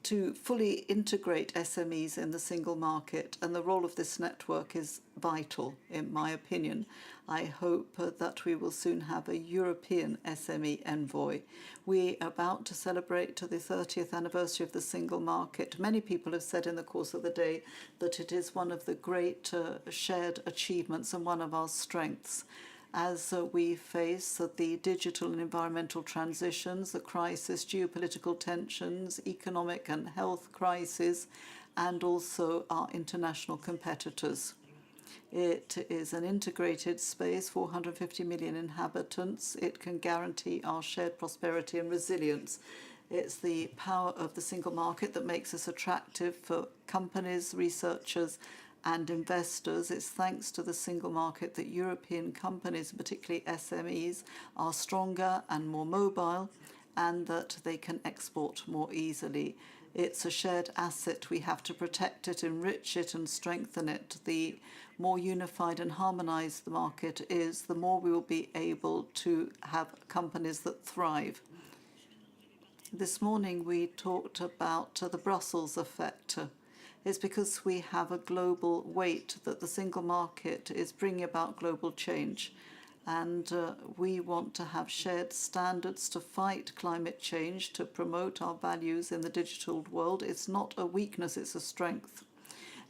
to fully integrate SMEs in the single market, and the role of this network is vital, in my opinion. I hope that we will soon have a European SME envoy. We are about to celebrate the 30th anniversary of the single market. Many people have said in the course of the day that it is one of the great shared achievements and one of our strengths. As we face the digital and environmental transitions, the crisis, geopolitical tensions, economic and health crises, and also our international competitors. It is an integrated space, 450 million inhabitants. It can guarantee our shared prosperity and resilience. It's the power of the single market that makes us attractive for companies, researchers, and investors. It's thanks to the single market that European companies, particularly SMEs, are stronger and more mobile, and that they can export more easily. It's a shared asset. We have to protect it, enrich it, and strengthen it. The more unified and harmonized the market is, the more we will be able to have companies that thrive. This morning we talked about the Brussels effect. It's because we have a global weight that the single market is bringing about global change. And we want to have shared standards to fight climate change, to promote our values in the digital world. It's not a weakness, it's a strength.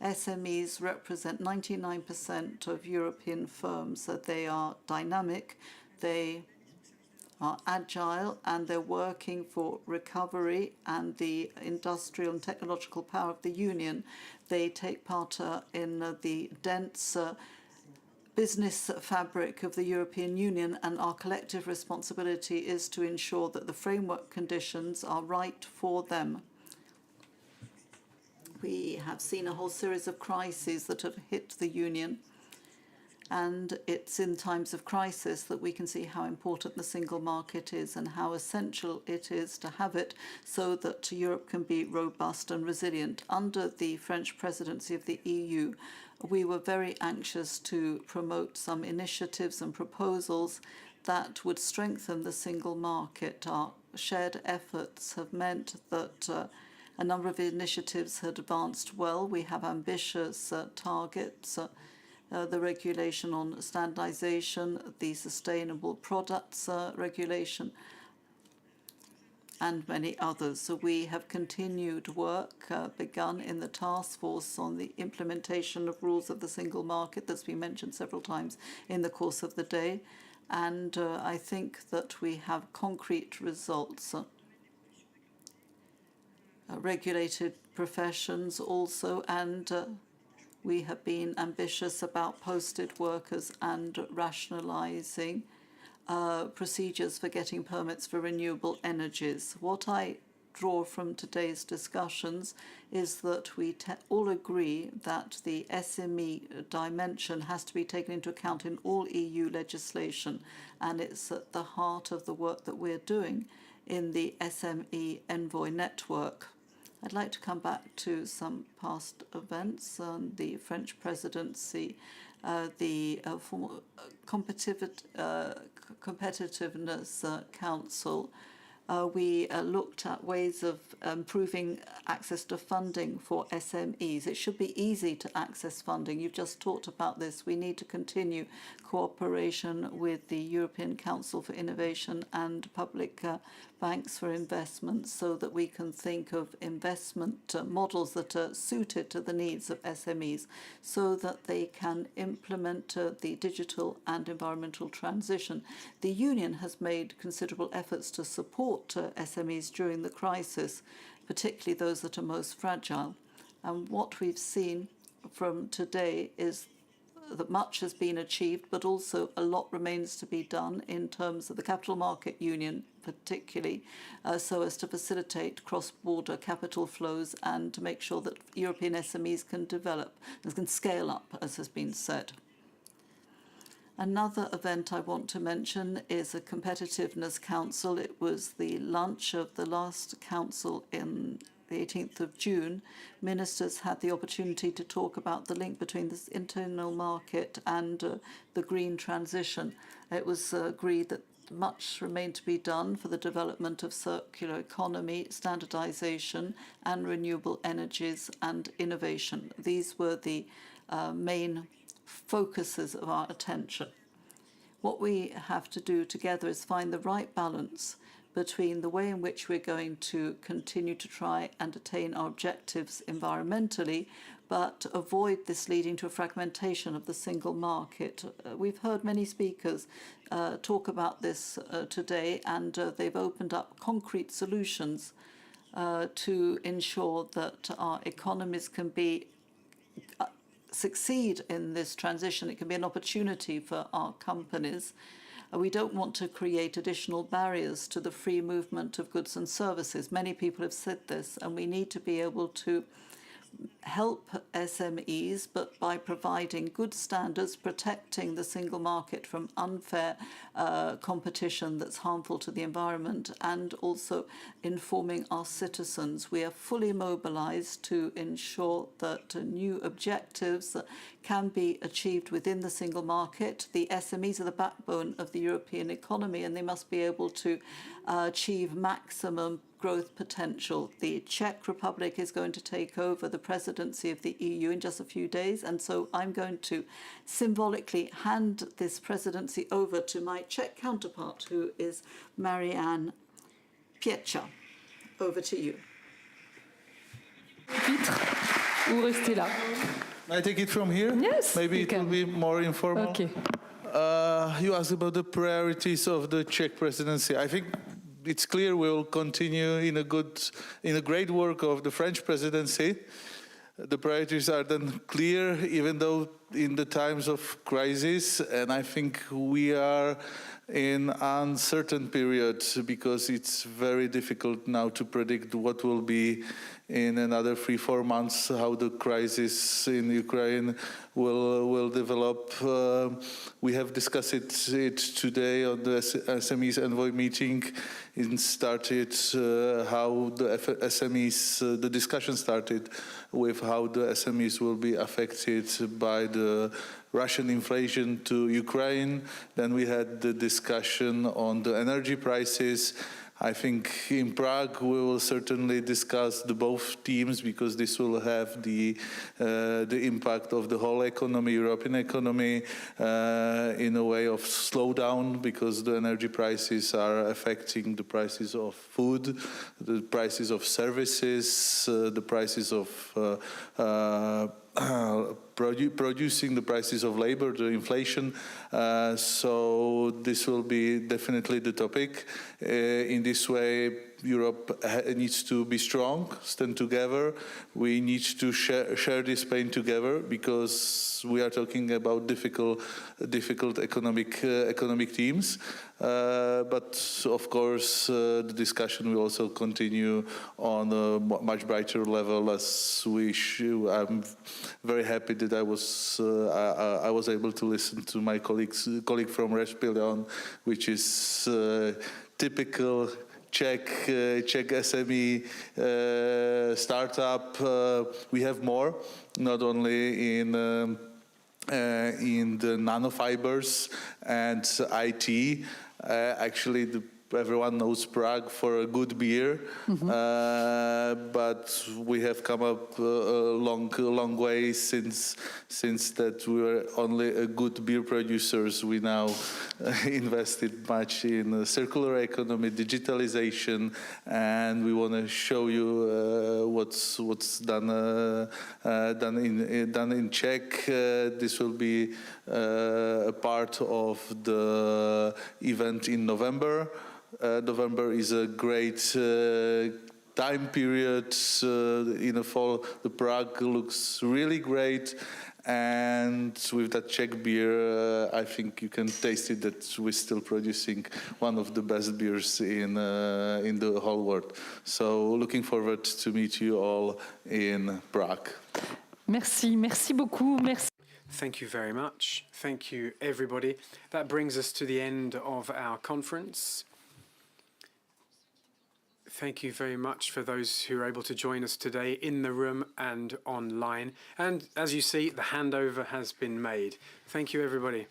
SMEs represent 99% of European firms. They are dynamic, they are agile, and they're working for recovery and the industrial and technological power of the Union. They take part in the dense business fabric of the European Union, and our collective responsibility is to ensure that the framework conditions are right for them. We have seen a whole series of crises that have hit the Union, And it's in times of crisis that we can see how important the single market is and how essential it is to have it so that Europe can be robust and resilient. Under the French presidency of the EU, we were very anxious to promote some initiatives and proposals that would strengthen the single market. Our shared efforts have meant that a number of initiatives had advanced well. We have ambitious targets. The regulation on standardization, the sustainable products regulation, and many others. So we have continued work begun in the task force on the implementation of rules of the single market that's been mentioned several times in the course of the day. And I think that we have concrete results. Regulated professions also, and we have been ambitious about posted workers and rationalizing procedures for getting permits for renewable energies. What I draw from today's discussions is that we all agree that the SME dimension has to be taken into account in all EU legislation, and it's at the heart of the work that we're doing in the SME Envoy network. I'd like to come back to some past events. The French presidency, the Competitiveness Council, we looked at ways of improving access to funding for SMEs. It should be easy to access funding. You've just talked about this. We need to continue cooperation with the European Council for Innovation and public banks for investment so that we can think of investment models that are suited to the needs of SMEs so that they can implement the digital and environmental transition. The Union has made considerable efforts to support SMEs during the crisis, particularly those that are most fragile. And what we've seen from today is that much has been achieved, but also a lot remains to be done in terms of the capital market union, particularly so as to facilitate cross-border capital flows and to make sure that European SMEs can develop and can scale up, as has been said. Another event I want to mention is a Competitiveness Council. It was the lunch of the last council in the 18th of June. Ministers had the opportunity to talk about the link between the internal market and the green transition. It was agreed that much remained to be done for the development of circular economy, standardization, and renewable energies and innovation. These were the main focuses of our attention. What we have to do together is find the right balance between the way in which we're going to continue to try and attain our objectives environmentally, but avoid this leading to a fragmentation of the single market. We've heard many speakers talk about this today, and they've opened up concrete solutions to ensure that our economies can be succeed in this transition. It can be an opportunity for our companies. We don't want to create additional barriers to the free movement of goods and services. Many people have said this, and we need to be able to help SMEs, but by providing good standards, protecting the single market from unfair competition that's harmful to the environment, and also informing our citizens. We are fully mobilized to ensure that new objectives can be achieved within the single market. The SMEs are the backbone of the European economy, and they must be able to achieve maximum growth potential. The Czech Republic is going to take over the presidency of the EU in just a few days, and so I'm going to symbolically hand this presidency over to my Czech counterpart, who is Marianne Piecza. Over to you. Ou restez là. I take it from here? Yes, maybe it will be more informal. Okay. You asked about the priorities of the Czech presidency. I think it's clear we will continue in a great work of the French presidency. The priorities are then clear, even though in the times of crisis, and I think we are in uncertain period because it's very difficult now to predict what will be in another 3-4 months, how the crisis in Ukraine will develop. We have discussed it today on the SMEs Envoy meeting. It started how the SMEs, the discussion started with how the SMEs will be affected by the Russian invasion to Ukraine. Then we had the discussion on the energy prices. I think in Prague we will certainly discuss the both themes because this will have the impact of the whole economy, European economy, in a way of slowdown because the energy prices are affecting the prices of food, the prices of services, the prices of producing, the prices of labor, the inflation. So this will be definitely the topic. In this way, Europe needs to be strong, stand together. We need to share this pain together because we are talking about difficult economic themes. But of course, the discussion will also continue on a much brighter level as we should. I'm very happy that I was able to listen to my colleague from Respilion, which is typical Czech SME startup. We have more, not only in the nanofibers and IT. Actually, everyone knows Prague for a good beer, but we have come up a long way since that we were only a good beer producers. We now invested much in circular economy, digitalization, and we want to show you what's done in Czech. This will be a part of the event in November. November is a great time period. In the fall, the Prague looks really great. And with that Czech beer, I think you can taste it that we're still producing one of the best beers in the whole world. So looking forward to meet you all in Prague. Merci beaucoup. Merci. Thank you very much. Thank you, everybody. That brings us to the end of our conference. Thank you very much for those who are able to join us today in the room and online. And as you see, the handover has been made. Thank you, everybody.